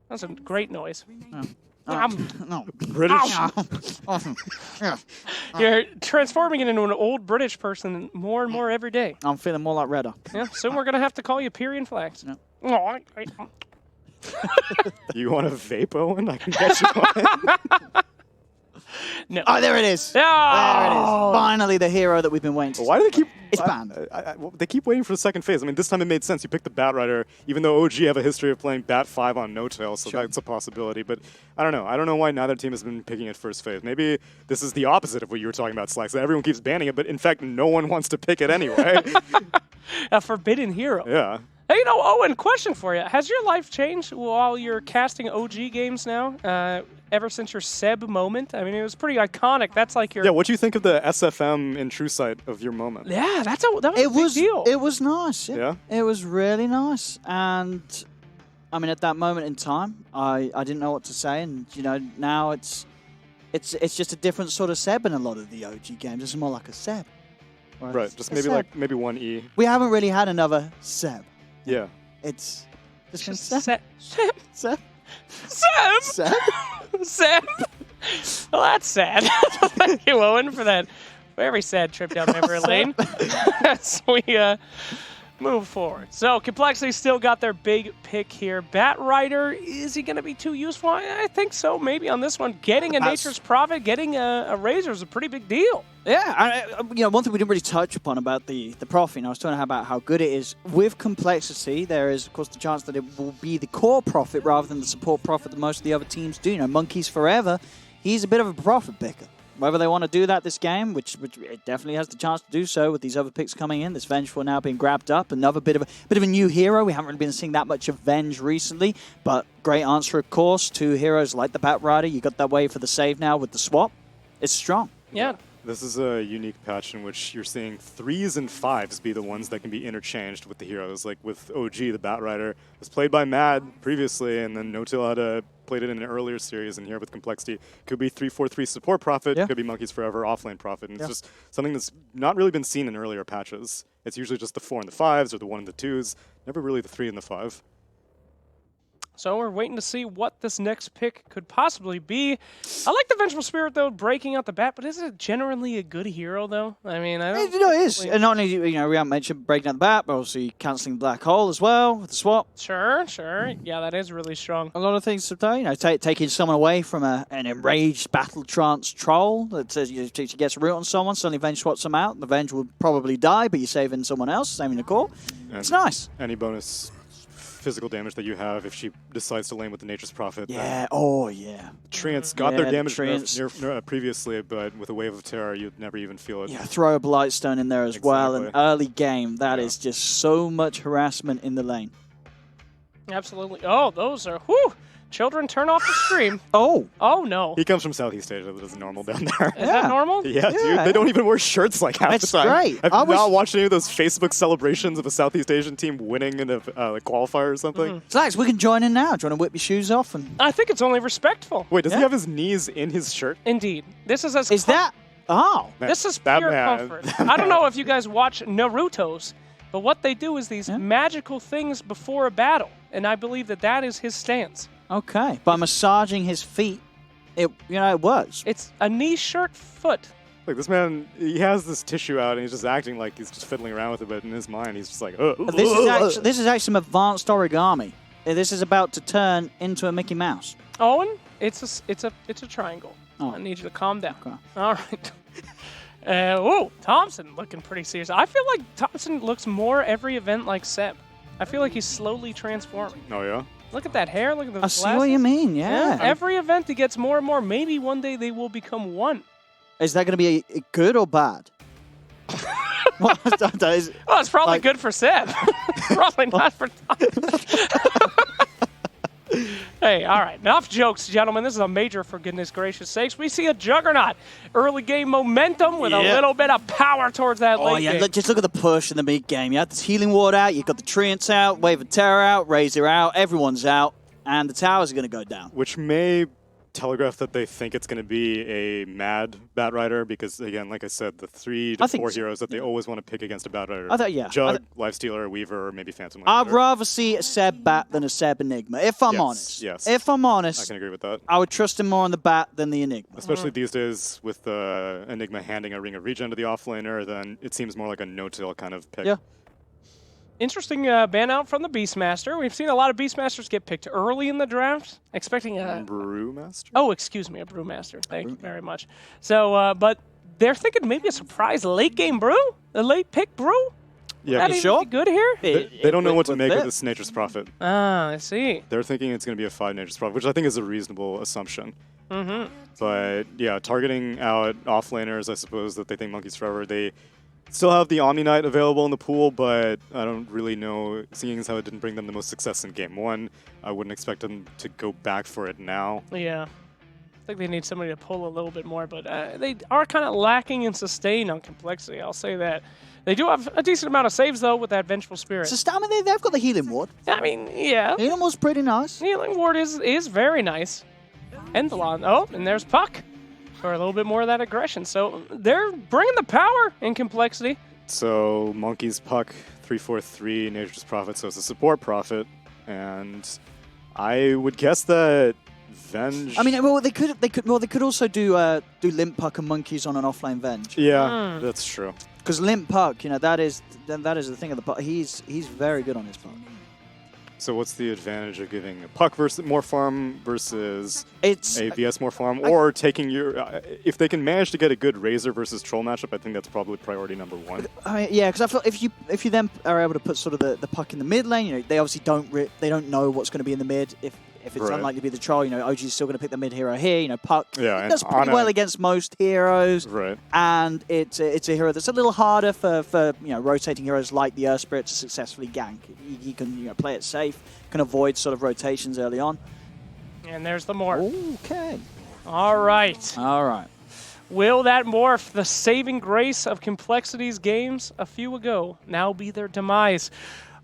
That's a great noise. No. British? You're transforming it into an old British person more and more every day. I'm feeling more like Redder. Yeah, soon we're going to have to call you Pyrian Flax. No. Oh, You want a vape, Owen? I can get you one. no. Oh, there it is. No! There it is. Finally, the hero that we've been waiting to see. Why do they keep... It's banned. Well, they keep waiting for the second phase. I mean, this time it made sense. You picked the Bat Rider, even though OG have a history of playing Bat 5 on no-tail, so that's a possibility. But I don't know. I don't know why neither team has been picking it first phase. Maybe this is the opposite of what you were talking about, Slacks. That everyone keeps banning it, but in fact, no one wants to pick it anyway. A forbidden hero. Yeah. Hey, you know, Owen, question for you. Has your life changed while you're casting OG games now? Ever since your Seb moment? I mean, it was pretty iconic. That's like your... Yeah, what do you think of the SFM in True Sight of your moment? Yeah, that was a big deal. It was nice. Yeah? It was really nice. And, I mean, at that moment in time, I didn't know what to say. And, you know, now it's just a different sort of Seb in a lot of the OG games. It's more like a Seb. Right, just a maybe Seb. maybe one E. We haven't really had another Seb. Yeah. It's just been Seb. Seb. Seb. Seb. Seb. Seb. Seb. Well, that's sad. Thank you, Owen, for that very sad trip down memory lane. As we move forward. So, Complexity still got their big pick here. Bat Rider, is he going to be too useful? I think so, maybe on this one. Getting a Nature's Prophet, getting a Razor is a pretty big deal. Yeah, you know, one thing we didn't really touch upon about the Prophet, and I was talking about how good it is. With Complexity, there is, of course, the chance that it will be the core Prophet rather than the support Prophet that most of the other teams do. You know, Monkeys Forever, he's a bit of a Prophet picker. Whether they want to do that this game, which it definitely has the chance to do so with these other picks coming in, this Vengeful now being grabbed up, another bit of a new hero. We haven't really been seeing that much of Venge recently, but great answer, of course, to heroes like the Bat Rider. You got that way for the save now with the swap. It's strong. Yeah. This is a unique patch in which you're seeing 3s and 5s be the ones that can be interchanged with the heroes. Like with OG, the Bat Rider was played by Mad previously, and then No-Tail had played it in an earlier series, and here with Complexity, could be 3/4/3 support Prophet, could be Monkeys Forever offlane Prophet, and it's just something that's not really been seen in earlier patches. It's usually just the 4 and the 5s or the 1 and the 2s, never really the 3 and the 5. So we're waiting to see what this next pick could possibly be. I like the Vengeful Spirit, though, breaking out the bat, but is it generally a good hero, though? I mean, I don't... You know, it is. And not only, you know, we haven't mentioned breaking out the bat, but also cancelling Black Hole as well with the swap. Sure. Yeah, that is really strong. A lot of things to do, you know, taking someone away from an enraged battle trance troll that says you gets a root on someone, suddenly Venge swaps them out. The Venge will probably die, but you're saving someone else, saving the core. It's nice. Any bonus physical damage that you have if she decides to lane with the Nature's Prophet. Yeah, oh yeah. Treants got their damage Treants. previously, but with a Wave of Terror, you'd never even feel it. Yeah, throw a Blightstone in there as well. An early game, that is just so much harassment in the lane. Absolutely. Oh, those are, whew, children, turn off the stream. Oh, Oh, no. He comes from Southeast Asia. That is normal down there. Is that normal? Yeah, dude. They don't even wear shirts like half That's the time. great. I've I was- not watched any of those Facebook celebrations of a Southeast Asian team winning in a like qualifier or something. Slax, we can join in now. Do you want to whip your shoes off? And I think it's only respectful. Wait, does Yeah. he have his knees in his shirt? Indeed. This is as is that? Oh, Man, This is that pure man- comfort. I don't know if you guys watch Naruto's, but what they do is these magical things before a battle, and I believe that that is his stance. okay. By massaging his feet, it works. It's a knee shirt foot. Like this man, he has this tissue out and he's just acting like he's just fiddling around with it, but in his mind he's just like, This is actually some advanced origami. This is about to turn into a Mickey Mouse. Owen, it's a triangle. Oh. I need you to calm down. Okay. All right. Whoa, Thompson looking pretty serious. I feel like Thompson looks more every event like Seb. I feel like he's slowly transforming. Oh yeah. Look at that hair. Look at those I see glasses. what you mean. Yeah. Every event he gets more and more. Maybe one day they will become one. Is that going to be a good or bad? What? That is- Well, it's probably Like- good for Seb. Probably not for Thompson. Hey, all right. Enough jokes, gentlemen. This is a major, for goodness gracious sakes. We see a juggernaut. Early game momentum with a Yeah. little bit of power towards that Oh, late yeah, game. just look at the push in the mid game. You have this Healing Ward out, you've got the Treants out, Wave of Terror out, Razor out, everyone's out, and the towers are going to go down. Which may telegraph that they think it's going to be a mad Batrider because, again, like I said, the 3 to I think 4 so, heroes that they always want to pick against a Batrider. I thought, yeah. Jug, Lifestealer, Weaver, or maybe Phantom I'd Lifestealer. rather see a Seb Bat than a Seb Enigma, if I'm Yes, honest. yes. If I'm I honest, can agree with that. I would trust him more on the Bat than the Enigma. Especially these days with the Enigma handing a Ring of Regen to the offlaner, then it seems more like a no-till kind of pick. Yeah. Interesting ban out from the Beastmaster. We've seen a lot of Beastmasters get picked early in the draft, expecting a... Brewmaster? Oh, excuse me, a Brewmaster. Thank you very much. So, but they're thinking maybe a surprise late game Brew? A late pick Brew? Yeah, That because even sure? be good here? they don't know what to With make of this. this Nature's Prophet. Ah, I see. They're thinking it's going to be a 5 Nature's Prophet, which I think is a reasonable assumption. Mm-hmm. But yeah, targeting out offlaners, I suppose that they think Monkeys Forever. They still have the Omni Knight available in the pool, but I don't really know, seeing as how it didn't bring them the most success in Game 1, I wouldn't expect them to go back for it now. Yeah. I think they need somebody to pull a little bit more, but they are kind of lacking in sustain on complexity. I'll say that. They do have a decent amount of saves, though, with that Vengeful Spirit. So, I mean, they've got the Healing Ward. I mean, yeah. Healing Ward's pretty nice. Healing Ward is very nice. Enthalon. Oh, and there's Puck for a little bit more of that aggression. So they're bringing the power in complexity. So Monkey's Puck, 3/4/3, Nature's Prophet, so it's a support prophet, and I would guess that Venge. I mean, well, they could also do Limp Puck and Monkeys on an offlane Venge. Yeah, that's true. Because Limp Puck, that is the thing of the Puck. He's very good on his Puck. So what's the advantage of giving a Puck versus more farm versus It's a VS more farm, or taking your if they can manage to get a good Razor versus Troll matchup, I think that's probably priority number 1. I mean, yeah, because I feel if you then are able to put sort of the Puck in the mid lane, they obviously don't know what's going to be in the mid. If it's Right. unlikely to be the Troll, OG's still going to pick the mid hero here. Puck Yeah, and does pretty on well a- against most heroes, Right. and it's a hero that's a little harder for rotating heroes like the Earth Spirit to successfully gank. He can play it safe, can avoid sort of rotations early on. And there's the morph. Okay, All right. all right. Will that morph, the saving grace of Complexity's games a few ago, now be their demise?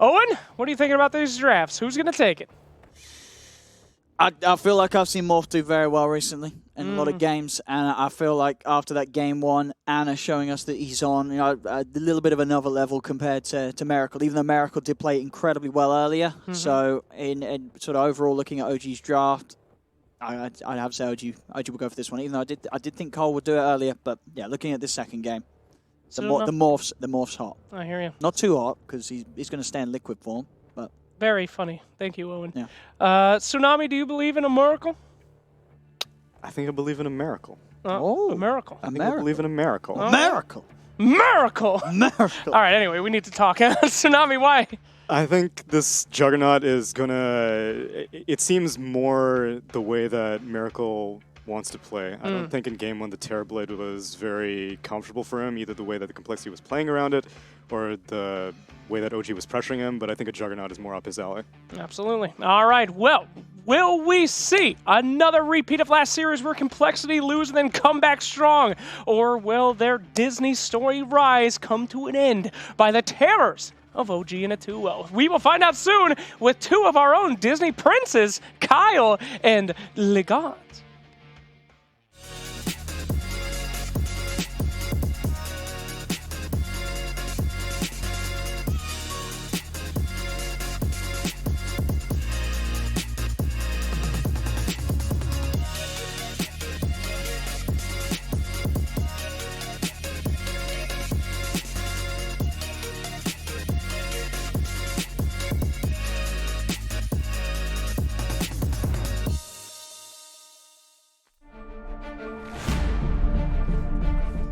Owen, what are you thinking about these drafts? Who's going to take it? I feel like I've seen Morph do very well recently in a lot of games, and I feel like after that game 1, Anna showing us that he's on a little bit of another level compared to Miracle, even though Miracle did play incredibly well earlier. So in sort of overall looking at OG's draft, I'd have to say OG will go for this one, even though I did think CoL would do it earlier. But yeah, looking at this second game, the morph's hot. I hear you. Not too hot because he's going to stay in liquid form, but Very funny. Thank you, Owen. Yeah. Tsunami, do you believe in a miracle? I think I believe in a miracle. Oh. A miracle. a I think I miracle. believe in a miracle. Oh. Miracle. Miracle! Miracle. All right, anyway, we need to talk. Tsunami, why? I think this Juggernaut is gonna. It seems more the way that Miracle wants to play. I don't think in Game 1 the Terrorblade was very comfortable for him, either the way that the Complexity was playing around it or the way that OG was pressuring him, but I think a Juggernaut is more up his alley. Absolutely. All right, well, Will we see another repeat of last series where Complexity lose and then come back strong? Or will their Disney story rise come to an end by the terrors of OG in a 2-0? We will find out soon with two of our own Disney princes, Kyle and Legat.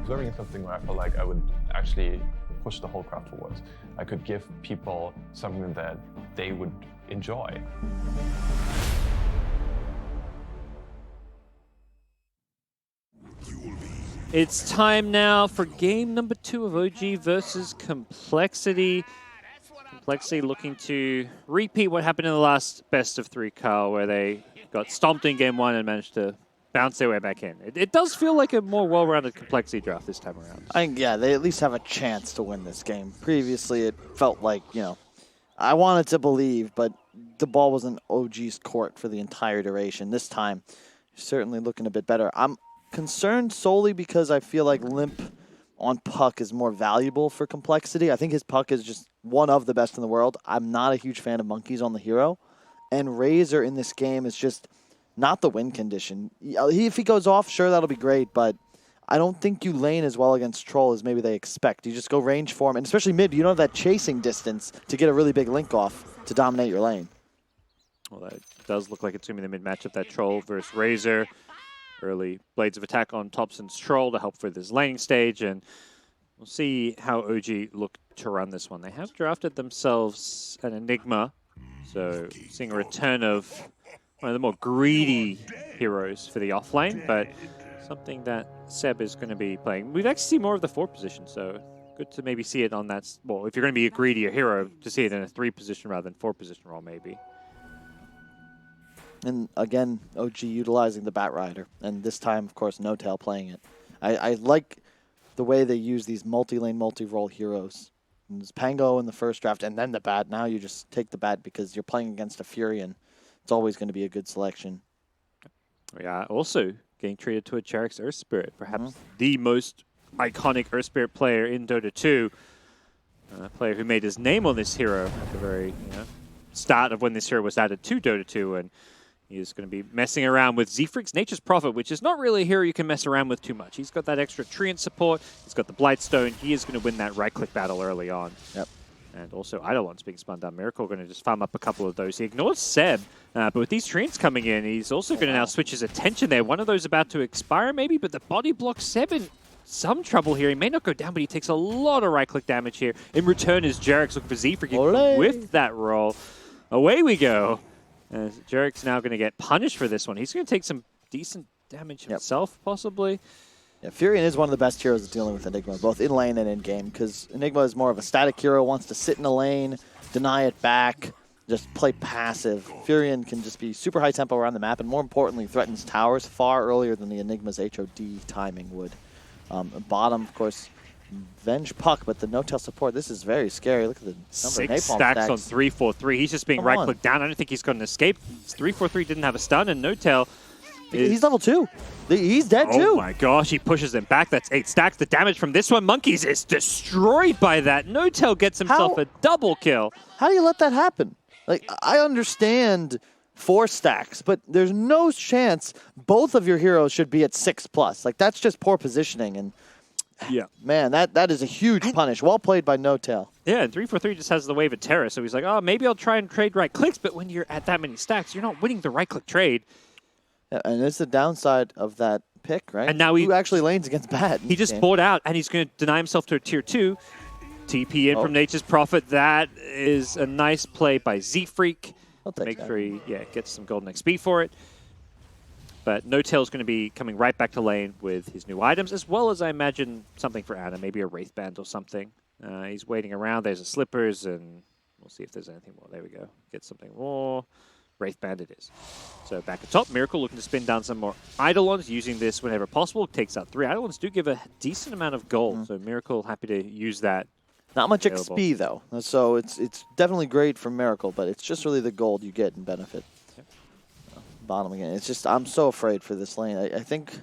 Observing is something where I felt like I would actually push the whole crowd forwards. I could give people something that they would enjoy. It's time now for game number 2 of OG versus Complexity. Complexity looking to repeat what happened in the last best of 3, Carl, where they got stomped in game 1 and managed to bounce their way back in. It does feel like a more well-rounded Complexity draft this time around. I think, yeah, they at least have a chance to win this game. Previously, it felt like, you know, I wanted to believe, but the ball was in OG's court for the entire duration. This time, certainly looking a bit better. I'm concerned solely because I feel like Limp on puck is more valuable for Complexity. I think his puck is just one of the best in the world. I'm not a huge fan of monkeys on the hero. And Razor in this game is just not the win condition. If he goes off, sure, that'll be great, but I don't think you lane as well against Troll as maybe they expect. You just go range for him, and especially mid, you don't have that chasing distance to get a really big link off to dominate your lane. Well, that does look like it's going to be the mid matchup, that Troll versus Razor. Early Blades of Attack on Thompson's Troll to help for this laning stage, and we'll see how OG look to run this one. They have drafted themselves an Enigma, so seeing a return of one of the more greedy heroes for the offlane, but something that Seb is going to be playing. We'd actually see more of the 4 position, so good to maybe see it on that. Well, if you're going to be a greedier hero, to see it in a 3 position rather than 4 position role, maybe. And again, OG utilizing the Bat Rider, and this time, of course, No Tail playing it. I like the way they use these multi-lane, multi-role heroes. And there's Pango in the first draft, and then the Bat. Now you just take the Bat because you're playing against a Furion. It's always going to be a good selection. Yeah, also getting treated to a Charax Earth Spirit, perhaps the most iconic Earth Spirit player in Dota 2. A player who made his name on this hero at the very start of when this hero was added to Dota 2, and he is going to be messing around with Zefrig's Nature's Prophet, which is not really a hero you can mess around with too much. He's got that extra Treant support, he's got the Blightstone, he is going to win that right-click battle early on. Yep. And also Eidolon's being spun down. Miracle going to just farm up a couple of those. He ignores Seb, but with these Treants coming in, he's also going to now switch his attention there. One of those about to expire maybe, but the body blocks Seb in some trouble here. He may not go down, but he takes a lot of right-click damage here. In return is Jerax looking for Zefrig with that roll. Away we go. Jerax now going to get punished for this one. He's going to take some decent damage himself, possibly. Yeah, Furion is one of the best heroes at dealing with Enigma, both in lane and in game, because Enigma is more of a static hero, wants to sit in a lane, deny it back, just play passive. Furion can just be super high tempo around the map, and more importantly, threatens towers far earlier than the Enigma's HOD timing would. Bottom, of course, Venge Puck, but the no-tail support, this is very scary. Look at the number 6 of napalm stacks on 343. He's just being right-clicked down. I don't think he's got an escape. 343 didn't have a stun, and no-tail He's level 2. He's dead too. Oh my gosh, he pushes him back. That's 8 stacks. The damage from this one, Monkeys, is destroyed by that. No-tail gets himself a double kill. How do you let that happen? Like, I understand 4 stacks, but there's no chance both of your heroes should be at 6+. Like, that's just poor positioning. And yeah, man, that is a huge punish. Well played by No-tail. Yeah, and 343 just has the wave of terror, so he's like, oh, maybe I'll try and trade right clicks, but when you're at that many stacks, you're not winning the right click trade. Yeah, and it's the downside of that pick, right? And now who actually lanes against Bat? He just poured out, and he's going to deny himself to a tier 2. TP in from Nature's Prophet. That is a nice play by Z-Freak. Make sure he gets some golden XP for it. But No-tail's going to be coming right back to lane with his new items, as well as, I imagine, something for Ana, maybe a Wraith Band or something. He's waiting around. There's a Slippers, and we'll see if there's anything more. There we go. Get something more. Wraith Bandit is. So back at top, Miracle looking to spin down some more Eidolons, using this whenever possible. Takes out 3 Eidolons, do give a decent amount of gold, so Miracle happy to use that. Not much available. XP, though, so it's definitely great for Miracle, but it's just really the gold you get in benefit. Bottom again. It's just, I'm so afraid for this lane. I think,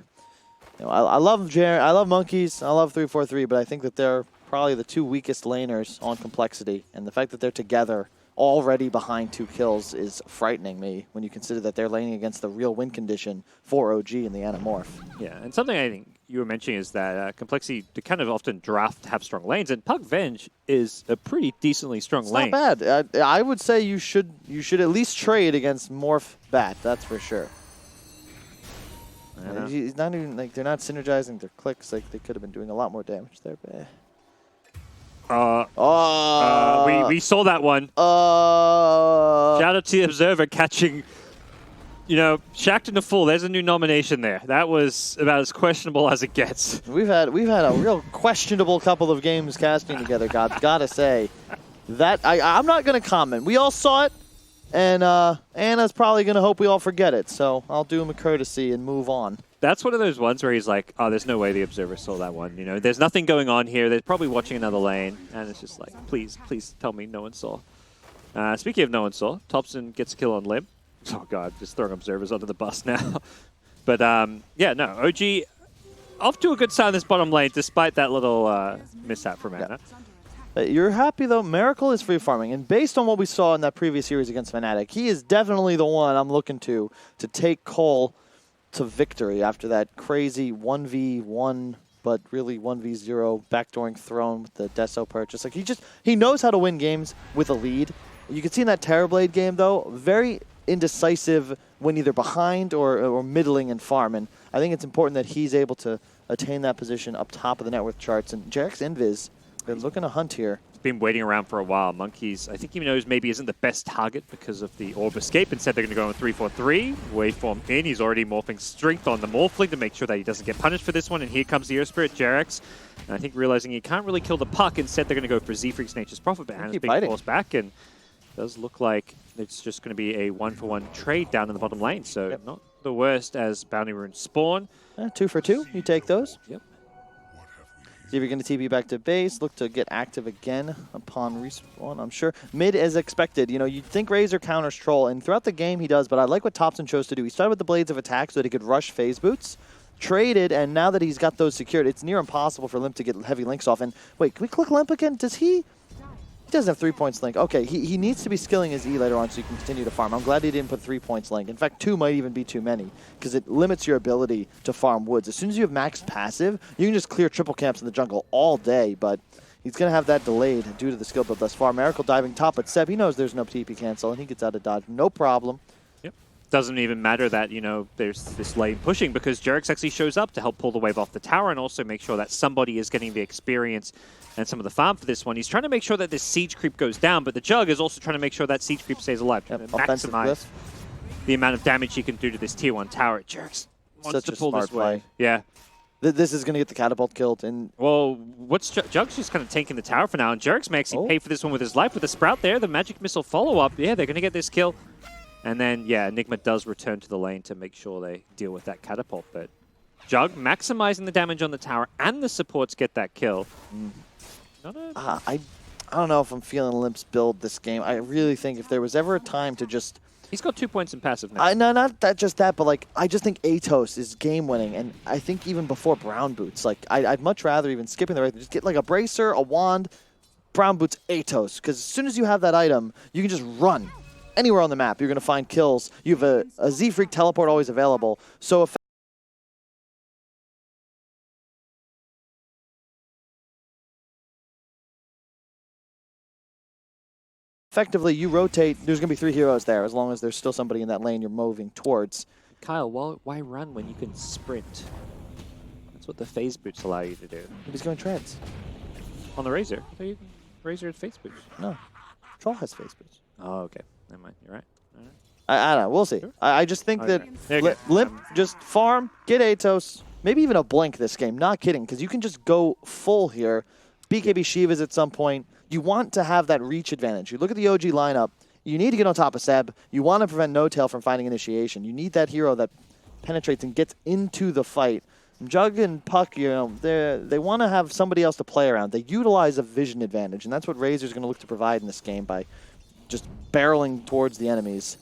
you know, I love I love Monkeys, I love 343, but I think that they're probably the 2 weakest laners on complexity, and the fact that they're together already behind 2 kills is frightening me when you consider that they're laning against the real win condition for OG in the Anamorph. Yeah, and something I think you were mentioning is that complexity, they kind of often draft have strong lanes, and Pug Venge is a pretty decently strong lane. Not bad. I would say you should at least trade against Morph Bat, that's for sure. He's not even, like, they're not synergizing their clicks, like they could have been doing a lot more damage there. But we saw that one. Shout out to the Observer catching, you know, Shacked in the Fool. There's a new nomination there. That was about as questionable as it gets. We've had a real questionable couple of games casting together. Gotta say that I'm not gonna comment. We all saw it, and Anna's probably gonna hope we all forget it. So I'll do him a courtesy and move on. That's one of those ones where he's like, oh, there's no way the Observer saw that one. You know, there's nothing going on here. They're probably watching another lane. And it's just like, please tell me no one saw. Speaking of no one saw, Thompson gets a kill on Limb. Oh, God, just throwing Observers under the bus now. But, yeah, no, OG off to a good start in this bottom lane, despite that little mishap from Anna. Yeah. You're happy, though. Miracle is free farming. And based on what we saw in that previous series against Fnatic, he is definitely the one I'm looking to take CoL to victory after that crazy 1v1 but really 1v0 backdooring throne with the Deso purchase. Like, he knows how to win games with a lead. You can see in that Terrorblade game, though, very indecisive when either behind or middling in farm, and I think it's important that he's able to attain that position up top of the net worth charts. And Jarek's Invis, they're looking to hunt here. Been waiting around for a while. Monkeys, I think he knows maybe isn't the best target because of the Orb Escape. Instead, they're going to go on 3-4-3. Waveform in. He's already morphing Strength on the Morphling to make sure that he doesn't get punished for this one. And here comes the Earth Spirit, Jarex. And I think realizing he can't really kill the puck, instead they're going to go for Z-Freak's Nature's Prophet. But Hannah's being forced back, and it does look like it's just going to be a 1-for-1 trade down in the bottom lane. So not the worst as Bounty Runes spawn. 2 for 2. You take those. Yep. See if you're going to TP back to base. Look to get active again upon respawn, I'm sure. Mid as expected. You know, you'd think Razor counters Troll, and throughout the game he does, but I like what Thompson chose to do. He started with the Blades of Attack so that he could rush phase boots. Traded, and now that he's got those secured, it's near impossible for Limp to get heavy links off. And wait, can we click Limp again? Does he... He doesn't have 3 points link. Okay, he needs to be skilling his E later on so he can continue to farm. I'm glad he didn't put 3 points link. In fact, 2 might even be too many because it limits your ability to farm woods. As soon as you have maxed passive, you can just clear triple camps in the jungle all day, but he's going to have that delayed due to the skill build thus far. Miracle diving top, but Seb, he knows there's no TP cancel, and he gets out of dodge. No problem. Doesn't even matter that, you know, there's this lane pushing because Jarex actually shows up to help pull the wave off the tower and also make sure that somebody is getting the experience and some of the farm for this one. He's trying to make sure that this siege creep goes down, but the Jug is also trying to make sure that siege creep stays alive. Trying to maximize the amount of damage he can do to this tier 1 tower. Jarex wants to pull this way. Yeah. This is going to get the catapult killed. And well, what's Jug's just kind of tanking the tower for now, and Jarex may actually pay for this one with his life. With the Sprout there, the Magic Missile follow-up, yeah, they're going to get this kill. And then, yeah, Enigma does return to the lane to make sure they deal with that catapult. But Jug maximizing the damage on the tower and the supports get that kill. I don't know if I'm feeling Limp's build this game. I really think if there was ever a time to just... He's got 2 points in passive now. No, not that, just that, but like I just think Atos is game-winning. And I think even before Brown Boots, like I'd much rather even skipping the right, just get like a Bracer, a Wand, Brown Boots, Atos. Because as soon as you have that item, you can just run. Anywhere on the map, you're going to find kills. You have a Z-Freak teleport always available. So effectively, you rotate. There's going to be 3 heroes there, as long as there's still somebody in that lane you're moving towards. Kyle, why run when you can sprint? That's what the phase boots allow you to do. He's going treads. On the Razor? Razor had phase boots. No. Troll has phase boots. Oh, okay. Never mind. You're right. I don't know. We'll see. Sure. I just think that Limp, just farm, get Atos, maybe even a Blink this game. Not kidding, because you can just go full here. BKB Shivas at some point. You want to have that reach advantage. You look at the OG lineup. You need to get on top of Seb. You want to prevent No-Tail from finding initiation. You need that hero that penetrates and gets into the fight. Jug and Puck, you know, they want to have somebody else to play around. They utilize a vision advantage, and that's what Razor's going to look to provide in this game by just barreling towards the enemies,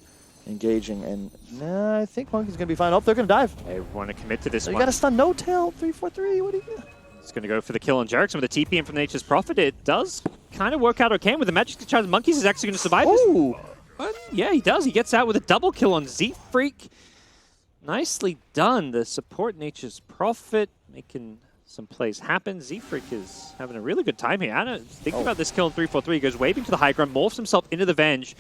engaging. And I think Monkey's going to be fine. Oh, they're going to dive. They want to commit to this You one. got to stun No-Tail. 3-4-3. What do you do? He's going to go for the kill on Jerickson with the TP in from Nature's Prophet. It does kind of work out okay with the Magic Child. Monkeys is actually going to survive this. Ooh. Yeah, he does. He gets out with a double kill on Z-Freak. Nicely done. The support Nature's Prophet making some plays happen. Z-Freak is having a really good time here. Anna, thinking about this kill in 3-4-3. He goes waving to the high ground, morphs himself into the Venge.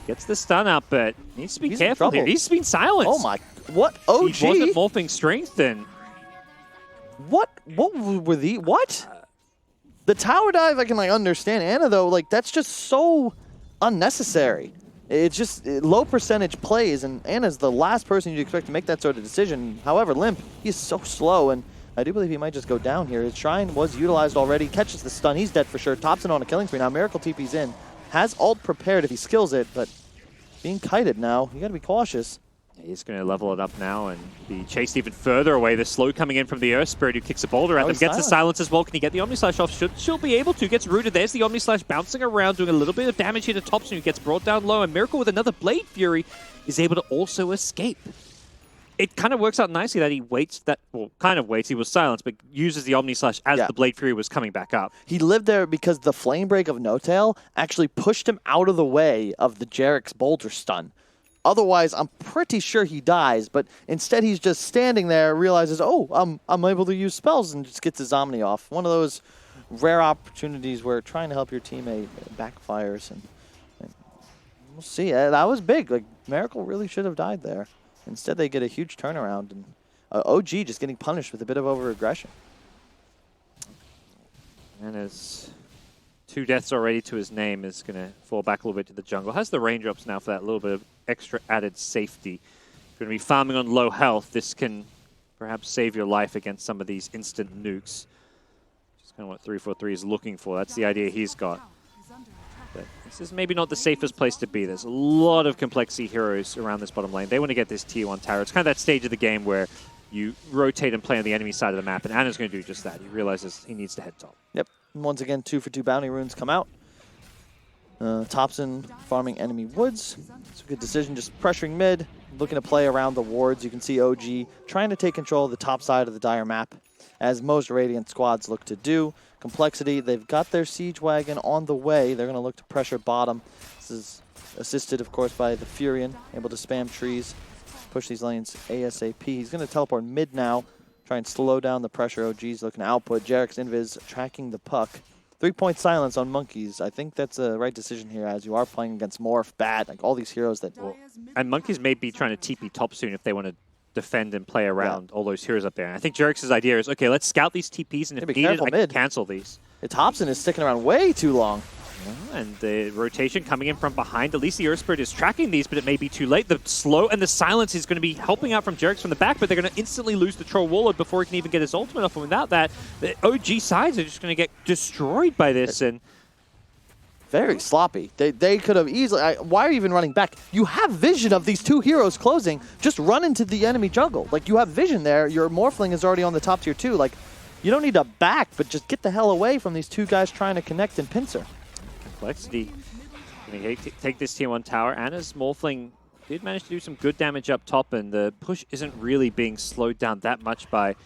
Gets the stun up, but needs to be careful here. He's been silenced. Oh my. What? OG? He wasn't morphing strength then. What were the what? The tower dive I can like understand. Anna though, like that's just so unnecessary. It's just low percentage plays, and Anna's the last person you'd expect to make that sort of decision. However, Limp, he's so slow, and I do believe he might just go down here. His Shrine was utilized already. Catches the stun. He's dead for sure. Thompson on a killing spree now. Miracle TP's in. Has ult prepared if he skills it, but being kited now. You got to be cautious. He's going to level it up now and be chased even further away. The slow coming in from the Earth Spirit who kicks a boulder at them. Gets the silence as well. Can he get the Omni Slash off? She'll be able to. Gets rooted. There's the Omni Slash bouncing around, doing a little bit of damage here to Thompson, who gets brought down low. And Miracle with another Blade Fury is able to also escape. It kind of works out nicely that he waits kind of waits. He was silenced, but uses the Omni Slash as the Blade Fury was coming back up. He lived there because the Flame Break of No-Tail actually pushed him out of the way of the Jerick's Boulder stun. Otherwise, I'm pretty sure he dies, but instead he's just standing there, realizes, oh, I'm able to use spells, and just gets his Omni off. One of those rare opportunities where trying to help your teammate backfires, and we'll see. That was big. Like, Miracle really should have died there. Instead, they get a huge turnaround, and OG just getting punished with a bit of over-aggression. And as 2 deaths already to his name, is going to fall back a little bit to the jungle. Has the raindrops now for that little bit of extra added safety. If you're going to be farming on low health, this can perhaps save your life against some of these instant nukes. Just kind of what 343 is looking for. That's the idea he's got. But this is maybe not the safest place to be. There's a lot of complexity heroes around this bottom lane. They want to get this tier 1 tower. It's kind of that stage of the game where you rotate and play on the enemy side of the map, and Anna's going to do just that. He realizes he needs to head top. Yep. And once again, 2 for 2 bounty runes come out. Thompson farming enemy woods. It's a good decision, just pressuring mid, looking to play around the wards. You can see OG trying to take control of the top side of the Dire map, as most Radiant squads look to do. Complexity, they've got their siege wagon on the way. They're going to look to pressure bottom. This is assisted, of course, by the Furion, able to spam trees, push these lanes ASAP. He's going to teleport mid now, try and slow down the pressure. OG's looking to output. Jerick's invis tracking the puck. 3-point silence on Monkeys. I think that's a right decision here, as you are playing against Morph, Bat, like all these heroes that... And Monkeys may be trying to TP top soon if they want to defend and play around all those heroes up there. And I think Jerick's idea is, okay, let's scout these TPs, and if needed, I can cancel these. Thompson is sticking around way too long. And the rotation coming in from behind. At least the Earth Spirit is tracking these, but it may be too late. The slow and the silence is going to be helping out from Jerick's from the back, but they're going to instantly lose the Troll Warlord before he can even get his ultimate off. And without that, the OG sides are just going to get destroyed by this. And very sloppy. They could have easily... why are you even running back? You have vision of these 2 heroes closing. Just run into the enemy jungle. Like, you have vision there. Your Morphling is already on the top tier 2. Like, you don't need to back, but just get the hell away from these 2 guys trying to connect and pincer. Complexity. Going to take this tier 1 tower. Anna's Morphling did manage to do some good damage up top, and the push isn't really being slowed down that much by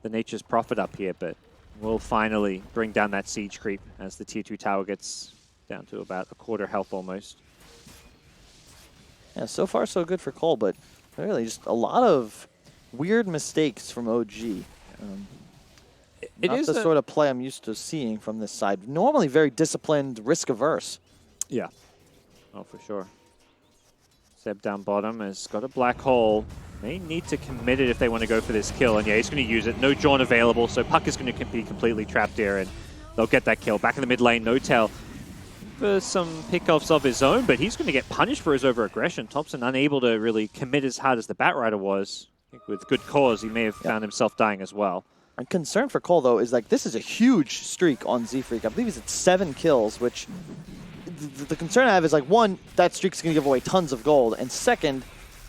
the Nature's Prophet up here, but will finally bring down that siege creep as the tier 2 tower gets down to about a quarter health almost. Yeah, so far so good for CoL, but really just a lot of weird mistakes from OG. It is the sort of play I'm used to seeing from this side. Normally very disciplined, risk-averse. Yeah. Oh, for sure. Seb down bottom has got a black hole. May need to commit it if they want to go for this kill. And yeah, he's going to use it. No Jawn available, so Puck is going to be completely trapped here, and they'll get that kill. Back in the mid lane, No-Tail for some pickoffs of his own, but he's going to get punished for his over-aggression. Thompson unable to really commit as hard as the Batrider was. I think with good cause, he may have found himself dying as well. And concern for CoL, though, is like this is a huge streak on Z-Freak. I believe he's at 7 kills, which the concern I have is, like, one, that streak's going to give away tons of gold, and second,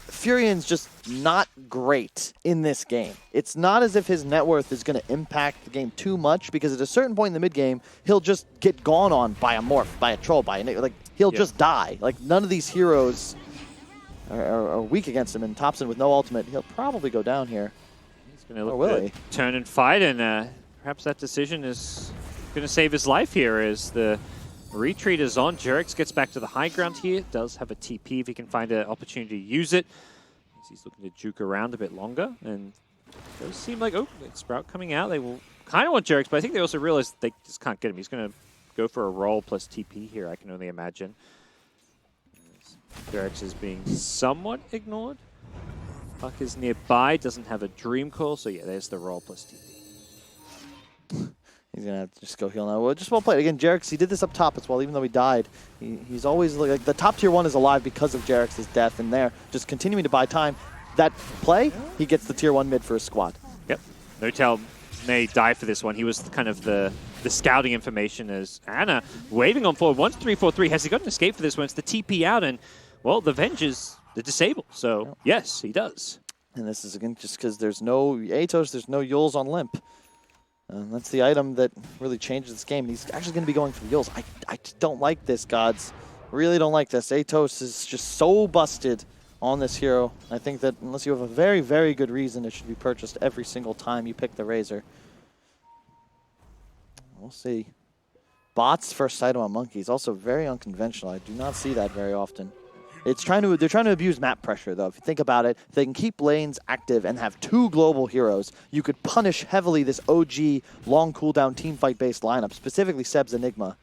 Furion's just not great in this game. It's not as if his net worth is going to impact the game too much, because at a certain point in the mid game, he'll just get gone on by a morph, by a troll, by a like he'll just die. Like, none of these heroes are weak against him, and Thompson with no ultimate, he'll probably go down here. He's going to look to turn and fight, and perhaps that decision is going to save his life here as the retreat is on. Jurix gets back to the high ground here. Does have a TP if he can find an opportunity to use it. He's looking to juke around a bit longer, and it does seem like, oh, Sprout coming out. They will kind of want Jurix, but I think they also realize they just can't get him. He's going to go for a roll plus TP here, I can only imagine. Jurix is being somewhat ignored. Puck is nearby, doesn't have a dream call, so yeah, there's the roll plus TP. He's going to have to just go heal now. Well, just well played. Again, Jurix, he did this up top as well, even though he died. He's always, like, the top tier 1 is alive because of Jurix's death, and there, just continuing to buy time. That play, he gets the tier 1 mid for his squad. Yep. Notel may die for this one. He was kind of the scouting information as Anna waving on forward. 1-3-4-3. Has he got an escape for this one? It's the TP out, and, well, the Venge is the disable. So, yes, he does. And this is, again, just because there's no Atos, there's no Yules on Limp. That's the item that really changes this game. He's actually going to be going for the Yules. I just don't like this, gods. Really don't like this. Atos is just so busted on this hero. I think that unless you have a very, very good reason, it should be purchased every single time you pick the Razor. We'll see. Bots first item on Monkeys, also very unconventional. I do not see that very often. They're trying to abuse map pressure, though. If you think about it, if they can keep lanes active and have 2 global heroes, you could punish heavily this OG long cooldown teamfight-based lineup, specifically Seb's Enigma.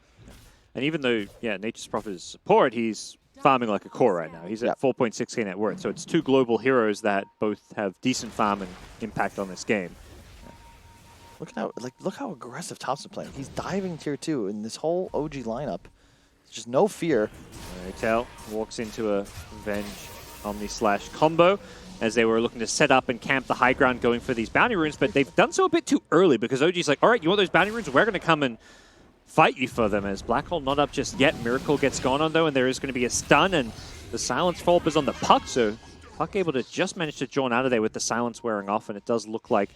And even though, yeah, Nature's Prophet is support, he's farming like a core right now. He's at 4.6k net worth, so it's 2 global heroes that both have decent farm and impact on this game. Look how aggressive Thompson playing. He's diving tier 2 in this whole OG lineup. Just no fear. Notel walks into a Venge Omni slash combo as they were looking to set up and camp the high ground going for these bounty runes, but they've done so a bit too early because OG's like, all right, you want those bounty runes? We're going to come and fight you for them. As Black Hole not up just yet. Miracle gets gone on though, and there is going to be a stun, and the silence fall is on the Puck, so Puck able to just manage to drawn out of there with the silence wearing off, and it does look like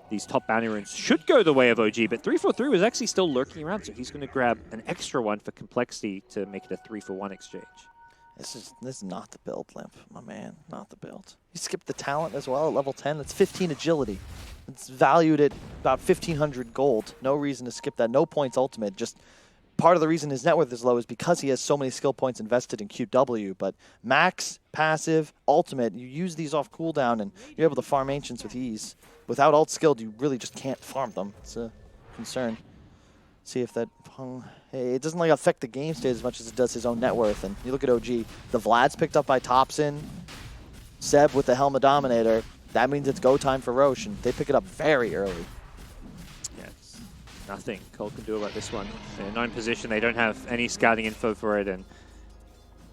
these top bounty runes should go the way of OG, but 3-4-3 was actually still lurking around, so he's going to grab an extra one for complexity to make it a 3-for-1 exchange. This is not the build, Limp, my man. Not the build. He skipped the talent as well at level 10. That's 15 agility. It's valued at about 1,500 gold. No reason to skip that. No points ultimate. Just part of the reason his net worth is low is because he has so many skill points invested in QW. But max, passive, ultimate, you use these off cooldown and you're able to farm Ancients with ease. Without ult skilled, you really just can't farm them. It's a concern. See if that hey, it doesn't like affect the game state as much as it does his own net worth. And you look at OG, the Vlad's picked up by Thompson, Seb with the Helmet Dominator. That means it's go time for Roche, and they pick it up very early. Yeah, it's nothing CoL can do about this one. They're not in position. They don't have any scouting info for it, and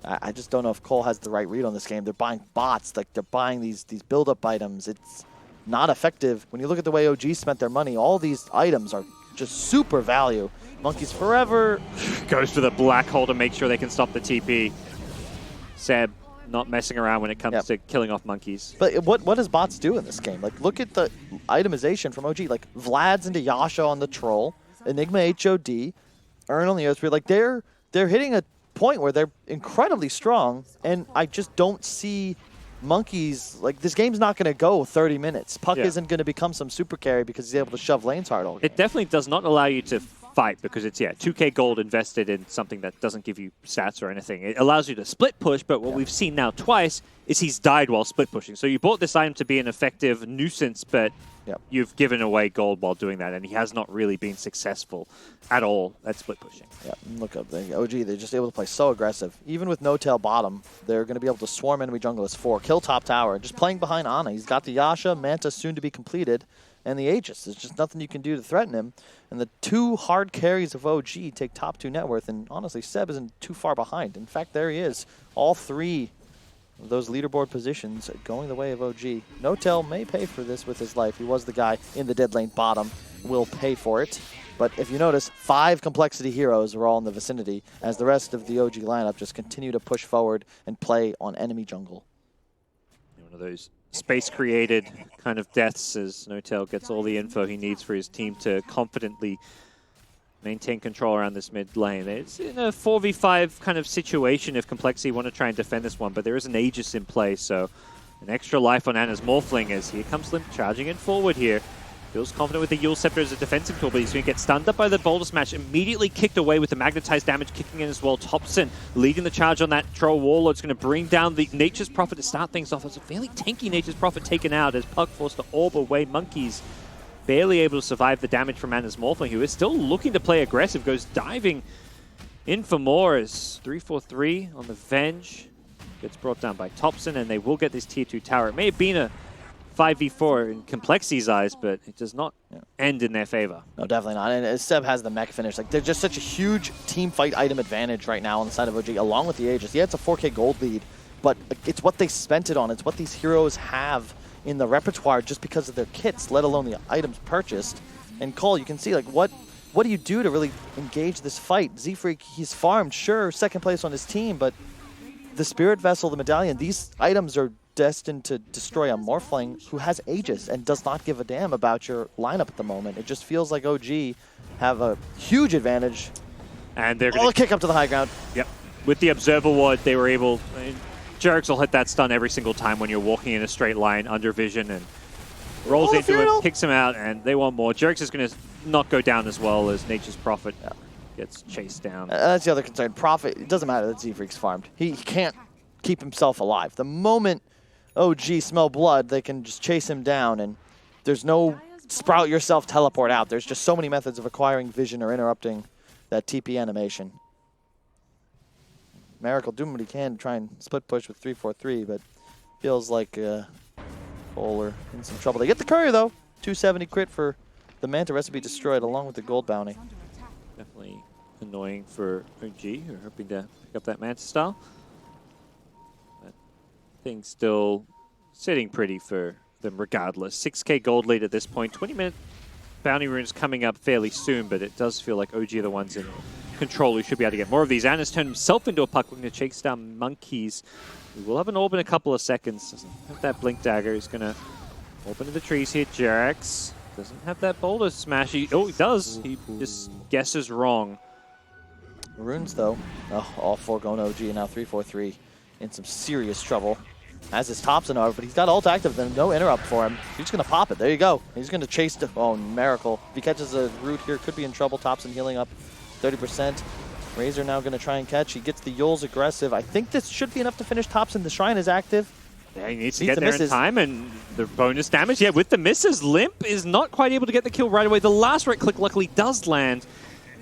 I just don't know if CoL has the right read on this game. They're buying bots, like they're buying these build-up items. It's not effective. When you look at the way OG spent their money, all these items are just super value. Monkeys forever. Goes for the Black Hole to make sure they can stop the TP. Seb not messing around when it comes to killing off Monkeys. But what does bots do in this game? Like, look at the itemization from OG. Like, Vlad's into Yasha on the Troll, Enigma HOD, Earn on the Earthsphere. Like, they're hitting a point where they're incredibly strong, and I just don't see Monkeys, like, this game's not going to go 30 minutes. Puck isn't going to become some super carry because he's able to shove lanes hard all game. It definitely does not allow you to fight because it's, 2k gold invested in something that doesn't give you stats or anything. It allows you to split push, but what we've seen now twice is he's died while split pushing. So you bought this item to be an effective nuisance, but you've given away gold while doing that, and he has not really been successful at all at split pushing. Yeah, look up there. OG, they're just able to play so aggressive. Even with no tail bottom, they're going to be able to swarm enemy jungle as 4, kill top tower, just playing behind Ana. He's got the Yasha, Manta soon to be completed, and the Aegis. There's just nothing you can do to threaten him. And the 2 hard carries of OG take top 2 net worth, and honestly, Seb isn't too far behind. In fact, there he is. All 3 of those leaderboard positions going the way of OG. Notel may pay for this with his life. He was the guy in the dead lane bottom. Will pay for it. But if you notice, 5 complexity heroes are all in the vicinity, as the rest of the OG lineup just continue to push forward and play on enemy jungle. One of those space-created kind of deaths as No-Tail gets all the info he needs for his team to confidently maintain control around this mid lane. It's in a 4v5 kind of situation if Complexity want to try and defend this one, but there is an Aegis in play, so an extra life on Anna's Morphling as here comes Limp charging in forward here. Feels confident with the Yule Scepter as a defensive tool, but he's going to get stunned up by the Boulder Smash. Immediately kicked away with the magnetized damage kicking in as well. Thompson leading the charge on that Troll Warlord's going to bring down the Nature's Prophet to start things off. It's a fairly tanky Nature's Prophet taken out as Puck forced to orb away. Monkeys barely able to survive the damage from Anna's Morphling, who is still looking to play aggressive. Goes diving in for more as 3-4-3 on the Venge. Gets brought down by Thompson, and they will get this tier 2 tower. It may have been a 5v4 in Complexity's eyes, but it does not end in their favor. No, definitely not. And Seb has the mech finish. Like, they're just such a huge team fight item advantage right now on the side of OG, along with the Aegis. Yeah, it's a 4K gold lead, but it's what they spent it on. It's what these heroes have in the repertoire just because of their kits, let alone the items purchased. And CoL, you can see, like, what do you do to really engage this fight? Z-Freak, he's farmed, sure, second place on his team, but the Spirit Vessel, the Medallion, these items are destined to destroy a Morphling who has Aegis and does not give a damn about your lineup at the moment. It just feels like OG have a huge advantage. And they're going to kick up to the high ground. Yep. With the Observer Ward, they were able... Jerks will hit that stun every single time when you're walking in a straight line under vision and rolls into it, kicks him out, and they want more. Jerks is going to not go down as well as Nature's Prophet gets chased down. That's the other concern. Prophet, it doesn't matter that Z-Freak's farmed. He can't keep himself alive. The moment OG smell blood, they can just chase him down, and there's no sprout yourself teleport out. There's just so many methods of acquiring vision or interrupting that TP animation. Merrick will do what he can to try and split push with 3-4-3, but feels like CoL are in some trouble. They get the courier though. 270 crit for the Manta Recipe destroyed along with the gold bounty. Definitely annoying for OG, who are hoping to pick up that Manta style. Things still sitting pretty for them regardless. 6k gold lead at this point. 20-minute bounty runes coming up fairly soon, but it does feel like OG are the ones in control who should be able to get more of these. Anna's turned himself into a puck. We're going to chase down Monkeys. We will have an orb in a couple of seconds. Doesn't have that Blink Dagger. He's going to open to the trees here. Jerax doesn't have that Boulder Smash. He does. He just guesses wrong. Runes though, all 4 going OG, and now 3-4-3 in some serious trouble. As his Thompson over, but he's got ult active, then no interrupt for him. He's just going to pop it. There you go. He's going to chase the... Oh, Miracle. If he catches a root here, could be in trouble. Thompson healing up 30%. Razor now going to try and catch. He gets the Yule's aggressive. I think this should be enough to finish Thompson. The Shrine is active. Yeah, he needs to get there in time, and the bonus damage, with the misses, Limp is not quite able to get the kill right away. The last right click luckily does land,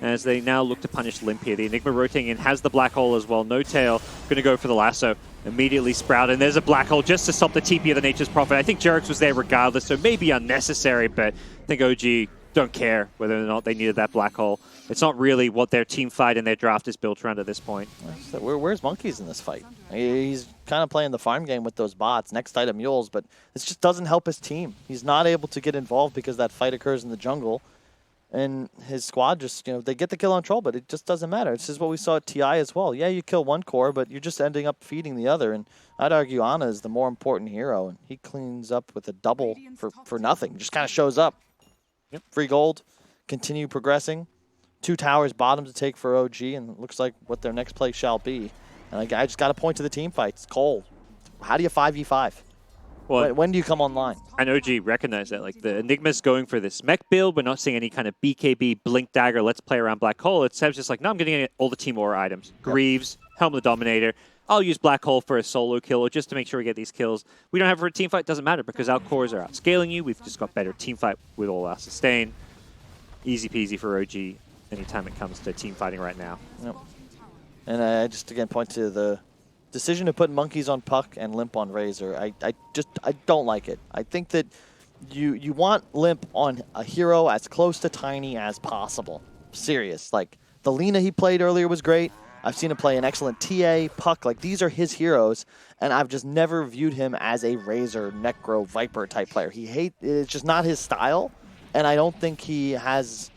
as they now look to punish Limp here. The Enigma rotating in, has the black hole as well. No-Tail going to go for the lasso. Immediately Sprout, and there's a black hole just to stop the TP of the Nature's Prophet. I think Jerax was there regardless, so maybe unnecessary, but I think OG don't care whether or not they needed that black hole. It's not really what their team fight and their draft is built around at this point. Where's Monkeys in this fight? He's kind of playing the farm game with those bots. Next item, Mules, but this just doesn't help his team. He's not able to get involved because that fight occurs in the jungle. And his squad just, they get the kill on Troll, but it just doesn't matter. It's just what we saw at TI as well. Yeah, you kill one core, but you're just ending up feeding the other. And I'd argue Ana is the more important hero, and he cleans up with a double for nothing. Just kind of shows up. Yep. Free gold, continue progressing. 2 towers bottom to take for OG, and it looks like what their next play shall be. And I just got to point to the team fights. CoL, how do you 5v5? Well, when do you come online? And OG recognize that. Like, the Enigma's going for this mech build. We're not seeing any kind of BKB, Blink Dagger, let's play around Black Hole. It's just like, no, I'm getting all the Team Aura items. Greaves, Helm of the Dominator. I'll use Black Hole for a solo kill or just to make sure we get these kills. We don't have it for a team fight, doesn't matter because our cores are outscaling you. We've just got better team fight with all our sustain. Easy peasy for OG anytime it comes to team fighting right now. Yep. And I just, again, point to the decision to put Monkeys on Puck and Limp on Razor. I don't like it. I think that you want Limp on a hero as close to Tiny as possible. Serious. Like, the Lina he played earlier was great. I've seen him play an excellent TA, Puck. Like, these are his heroes, and I've just never viewed him as a Razor, Necro, Viper type player. It's just not his style, and I don't think he has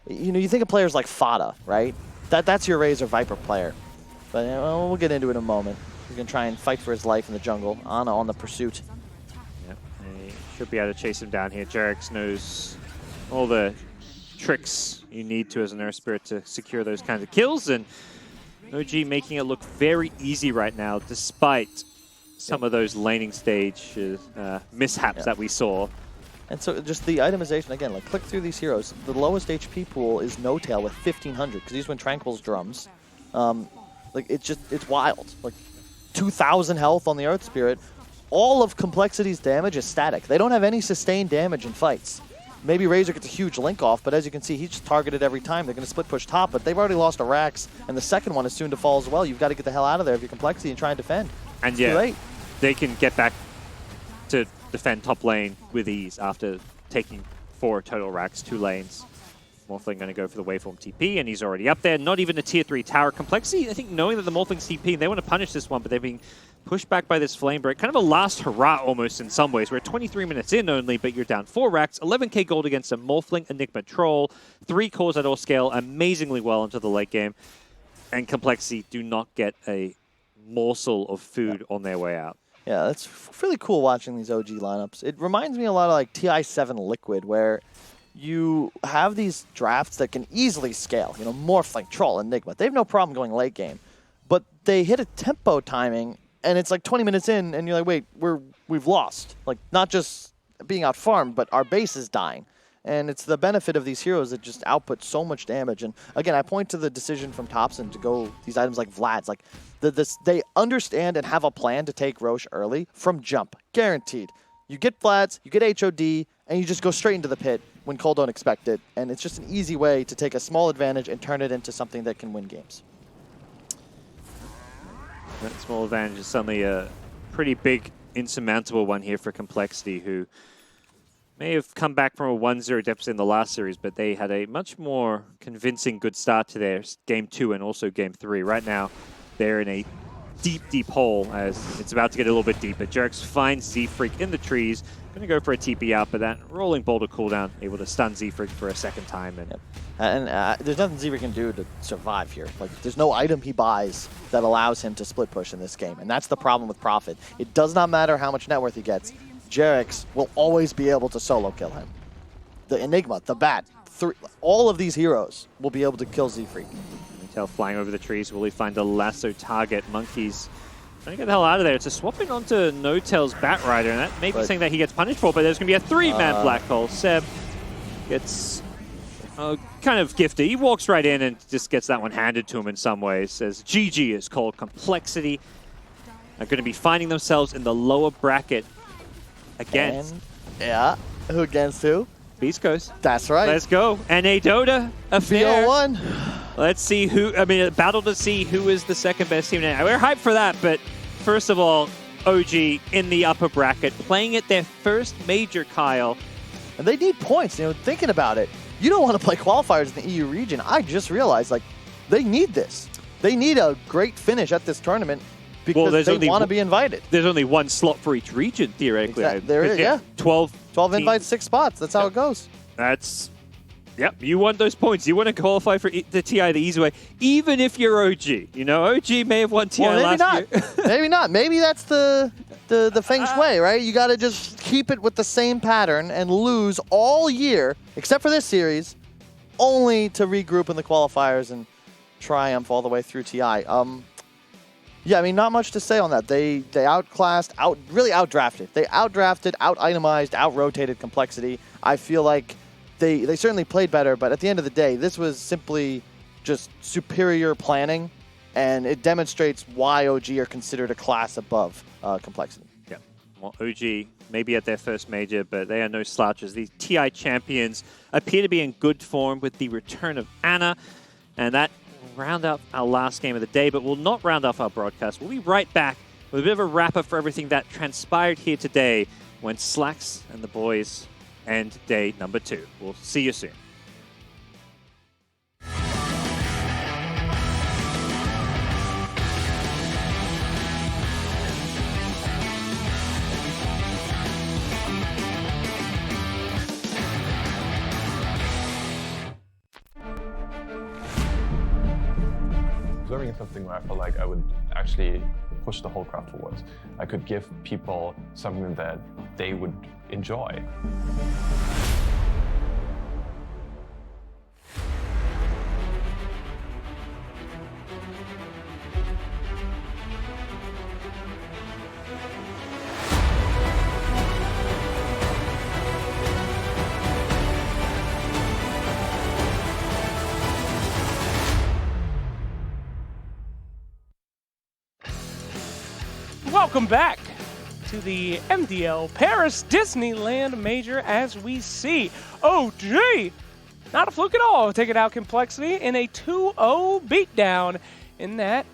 You know, you think of players like Fada, right? That's your Razor Viper player. But well, we'll get into it in a moment. He's going to try and fight for his life in the jungle. Ana on the pursuit. Yep, they should be able to chase him down here. Jarex knows all the tricks you need to as an Earth Spirit to secure those kinds of kills, and OG making it look very easy right now, despite some of those laning stage mishaps that we saw. And so just the itemization, again, like click through these heroes. The lowest HP pool is No Tail with 1,500, because he's when Tranquil's drums. Like, it's wild. Like, 2,000 health on the Earth Spirit. All of Complexity's damage is static. They don't have any sustained damage in fights. Maybe Razor gets a huge link off, but as you can see, he's just targeted every time. They're going to split push top, but they've already lost a Rax, and the second one is soon to fall as well. You've got to get the hell out of there if you're Complexity and try and defend. And It's yeah, too late. they can get back to defend top lane with ease after taking 4 total racks, 2 lanes. Morphling going to go for the waveform TP, and he's already up there. Not even a tier 3 tower. Complexity, I think, knowing that the Morphling's TP, they want to punish this one, but they're being pushed back by this flame break. Kind of a last hurrah almost in some ways. We're 23 minutes in only, but you're down 4 racks, 11k gold against a Morphling Enigma Troll, 3 cores at all scale amazingly well into the late game, and Complexity do not get a morsel of food on their way out. Yeah, that's really cool watching these OG lineups. It reminds me a lot of like TI7 Liquid, where you have these drafts that can easily scale. You know, Morphling, Troll, Enigma. They have no problem going late game. But they hit a tempo timing, and it's like 20 minutes in, and you're like, wait, we've lost. Like, not just being out-farmed, but our base is dying. And it's the benefit of these heroes that just output so much damage. And again, I point to the decision from Topson to go these items like Vlad's. Like, they understand and have a plan to take Roche early from jump. Guaranteed. You get Vlad's, you get HOD, and you just go straight into the pit when CoL don't expect it. And it's just an easy way to take a small advantage and turn it into something that can win games. That small advantage is suddenly a pretty big, insurmountable one here for Complexity, who may have come back from a 1-0 deficit in the last series, but they had a much more convincing good start to their Game 2 and also Game 3. Right now, they're in a deep, deep hole as it's about to get a little bit deeper. Jerks finds Z-Freak in the trees. Going to go for a TP out, but that rolling boulder cooldown, able to stun Z-Freak for a second time. And, yep. And there's nothing Z-Freak can do to survive here. Like, there's no item he buys that allows him to split push in this game. And that's the problem with Prophet. It does not matter how much net worth he gets. Jarex will always be able to solo kill him. The Enigma, the Bat, all of these heroes will be able to kill Z-Freak. Tail flying over the trees. Will he find a lasso target? Monkeys trying to get the hell out of there. It's a swapping onto No Tail's Bat Rider, and that may be something that he gets punished for, but there's going to be a 3-man black hole. Seb gets kind of gifted. He walks right in and just gets that one handed to him in some ways, as GG is called. Complexity are going to be finding themselves in the lower bracket against... yeah, who against who? Beast Coast. That's right. Let's go. NA Dota affair. BO1. Let's see who, I mean, a battle to see who is the second best team now. We're hyped for that, but first of all, OG in the upper bracket, playing at their first major, Kyle. And they need points, you know, thinking about it. You don't want to play qualifiers in the EU region. I just realized, like, they need this. They need a great finish at this tournament because they want to be invited. There's only one slot for each region, theoretically. Exactly. There is, yeah. 12 invites, 6 spots. That's how it goes. That's... Yep, you want those points. You want to qualify for the TI the easy way, even if you're OG. You know, OG may have won TI last year. Maybe not. Maybe that's the feng shui, right? You got to just keep it with the same pattern and lose all year, except for this series, only to regroup in the qualifiers and triumph all the way through TI. Yeah, I mean, not much to say on that. They outclassed, really outdrafted. They outdrafted, out-itemized, out-rotated Complexity. I feel like they certainly played better, but at the end of the day, this was simply just superior planning, and it demonstrates why OG are considered a class above Complexity. Yeah, well, OG maybe at their first major, but they are no slouches. These TI champions appear to be in good form with the return of Ana, and that will round up our last game of the day, but will not round off our broadcast. We'll be right back with a bit of a wrap-up for everything that transpired here today when Slacks and the boys end day number 2. We'll see you soon. observing something where I felt like I would actually push the whole craft forwards. I could give people something that they would enjoy. Welcome back to the MDL Paris Disneyland Major as we see OG, not a fluke at all, taking out Complexity in a 2-0 beatdown in that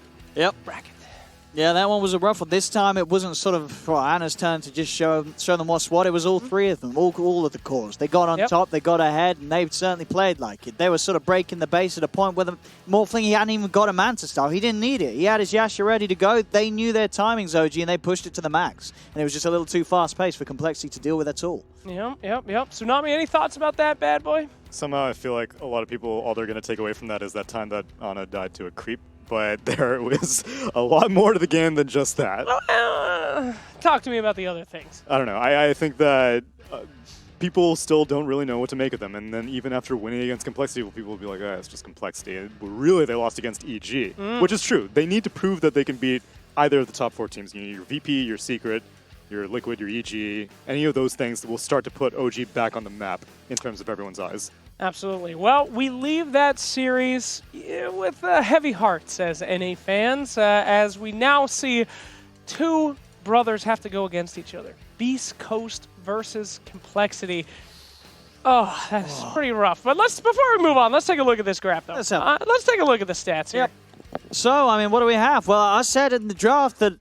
bracket. Yeah, that one was a rough one. This time it wasn't sort of for Anna's turn to just show them what's what. It was all three of them, all of the cores. They got on top, they got ahead, and they certainly played like it. They were sort of breaking the base at a point where the Morphling, he hadn't even got a Manta Star. He didn't need it. He had his Yasha ready to go. They knew their timings, OG, and they pushed it to the max. And it was just a little too fast-paced for Complexity to deal with at all. Yep. Tsunami, any thoughts about that bad boy? Somehow I feel like a lot of people, all they're going to take away from that is that time that Ana died to a creep. But there was a lot more to the game than just that. Talk to me about the other things. I don't know. I think that people still don't really know what to make of them. And then even after winning against Complexity, people will be like, oh, it's just Complexity. And really, they lost against EG, which is true. They need to prove that they can beat either of the top 4 teams. You know, your VP, your Secret, your Liquid, your EG, any of those things that will start to put OG back on the map in terms of everyone's eyes. Absolutely. Well, we leave that series with heavy hearts as NA fans, as we now see 2 brothers have to go against each other. Beast Coast versus Complexity. Oh, that's pretty rough. But before we move on, let's take a look at this graph, though. Let's take a look at the stats here. So, I mean, what do we have? Well, I said in the draft that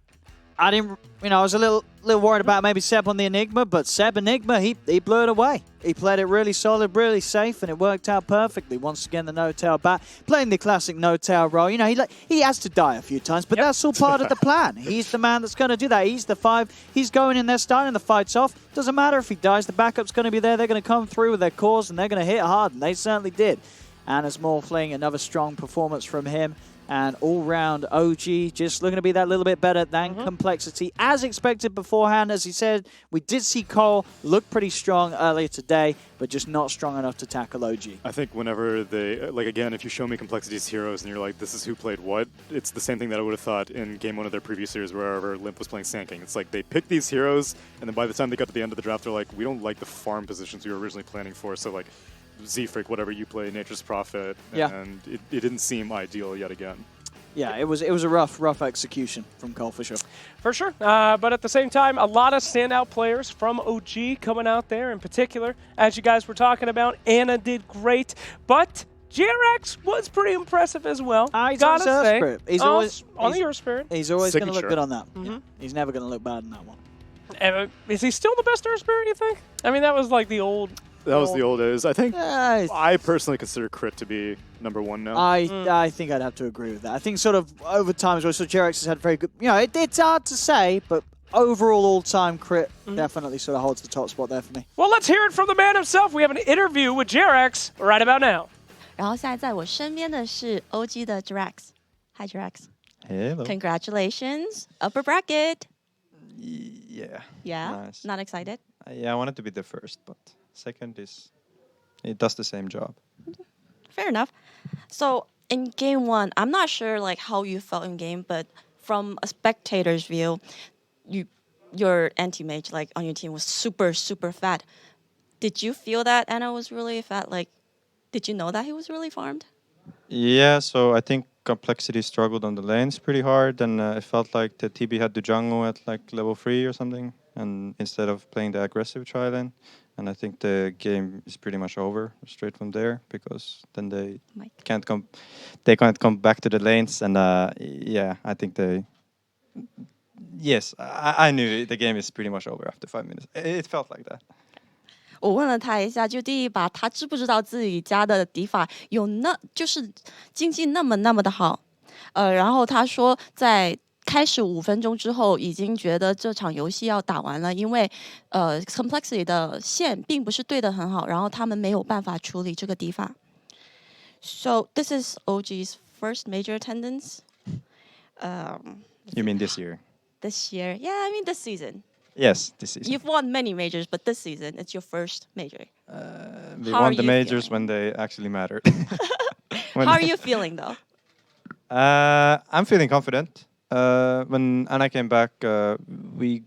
I didn't, I was a little worried about maybe Seb on the Enigma, but Seb Enigma, he blew it away. He played it really solid, really safe, and it worked out perfectly. Once again, the no-tail bat, playing the classic no-tail role. You know, he has to die a few times, but that's all part of the plan. He's the man that's going to do that. He's the 5. He's going in there, starting the fights off. Doesn't matter if he dies. The backup's going to be there. They're going to come through with their cores, and they're going to hit hard, and they certainly did. And as Morphling, another strong performance from him. And all-round OG just looking to be that little bit better than Complexity. As expected beforehand, as he said, we did see CoL look pretty strong earlier today, but just not strong enough to tackle OG. I think whenever they, like again, if you show me Complexity's heroes and you're like, this is who played what, it's the same thing that I would have thought in game 1 of their previous series wherever Limp was playing Sand King. It's like they picked these heroes, and then by the time they got to the end of the draft, they're like, we don't like the farm positions we were originally planning for, so like, Z-Freak, whatever you play, Nature's Prophet, and it didn't seem ideal yet again. Yeah, it was a rough execution from CoL for sure. For sure. But at the same time, a lot of standout players from OG coming out there. In particular, as you guys were talking about, Anna did great, but JRX was pretty impressive as well. He's on the Earth Spirit. He's always on the Earth Spirit. He's always going to look good on that. Yeah. He's never going to look bad in that one. Is he still the best Earth Spirit, you think? I mean, that was like the old... That was the old days. I think I personally consider Crit to be #1 now. I think I'd have to agree with that. I think sort of over time as well, so JRX has had very good... it's hard to say, but overall all-time Crit definitely sort of holds the top spot there for me. Well, let's hear it from the man himself. We have an interview with JRX right about now. 然后现在在我身边的是 OG 的 Jirax。Hi Jirax. Hello. Congratulations. Upper bracket. Yeah. Yeah? Nice. Not excited? Yeah, I wanted to be the first, but second it does the same job. Fair enough. So in game 1, I'm not sure like how you felt in game, but from a spectator's view, your anti-mage like on your team was super, super fat. Did you feel that Anna was really fat? Like, did you know that he was really farmed? Yeah, so I think Complexity struggled on the lanes pretty hard, and it felt like the TB had to jungle at like level 3 or something, and instead of playing the aggressive tri-lane. And I think the game is pretty much over straight from there, because then they can't come back to the lanes, and yeah, I think I knew the game is pretty much over after 5 minutes. It felt like that. 我问了他一下，就第一把他知不知道自己家的敌法就是经济那么的好，然后他说在开始5分钟之后，已经觉得这场游戏要打完了，因为Complexity 的线并不是对得很好，然后他们没有办法处理这个敌法。So this is OG's first major attendance. You mean this year? This year? Yeah, I mean this season. Yes, this season. You've won many majors, but this season it's your first major. We How are won the you majors feeling? when they actually mattered. How are you feeling though? I'm feeling confident. When Anna came back, we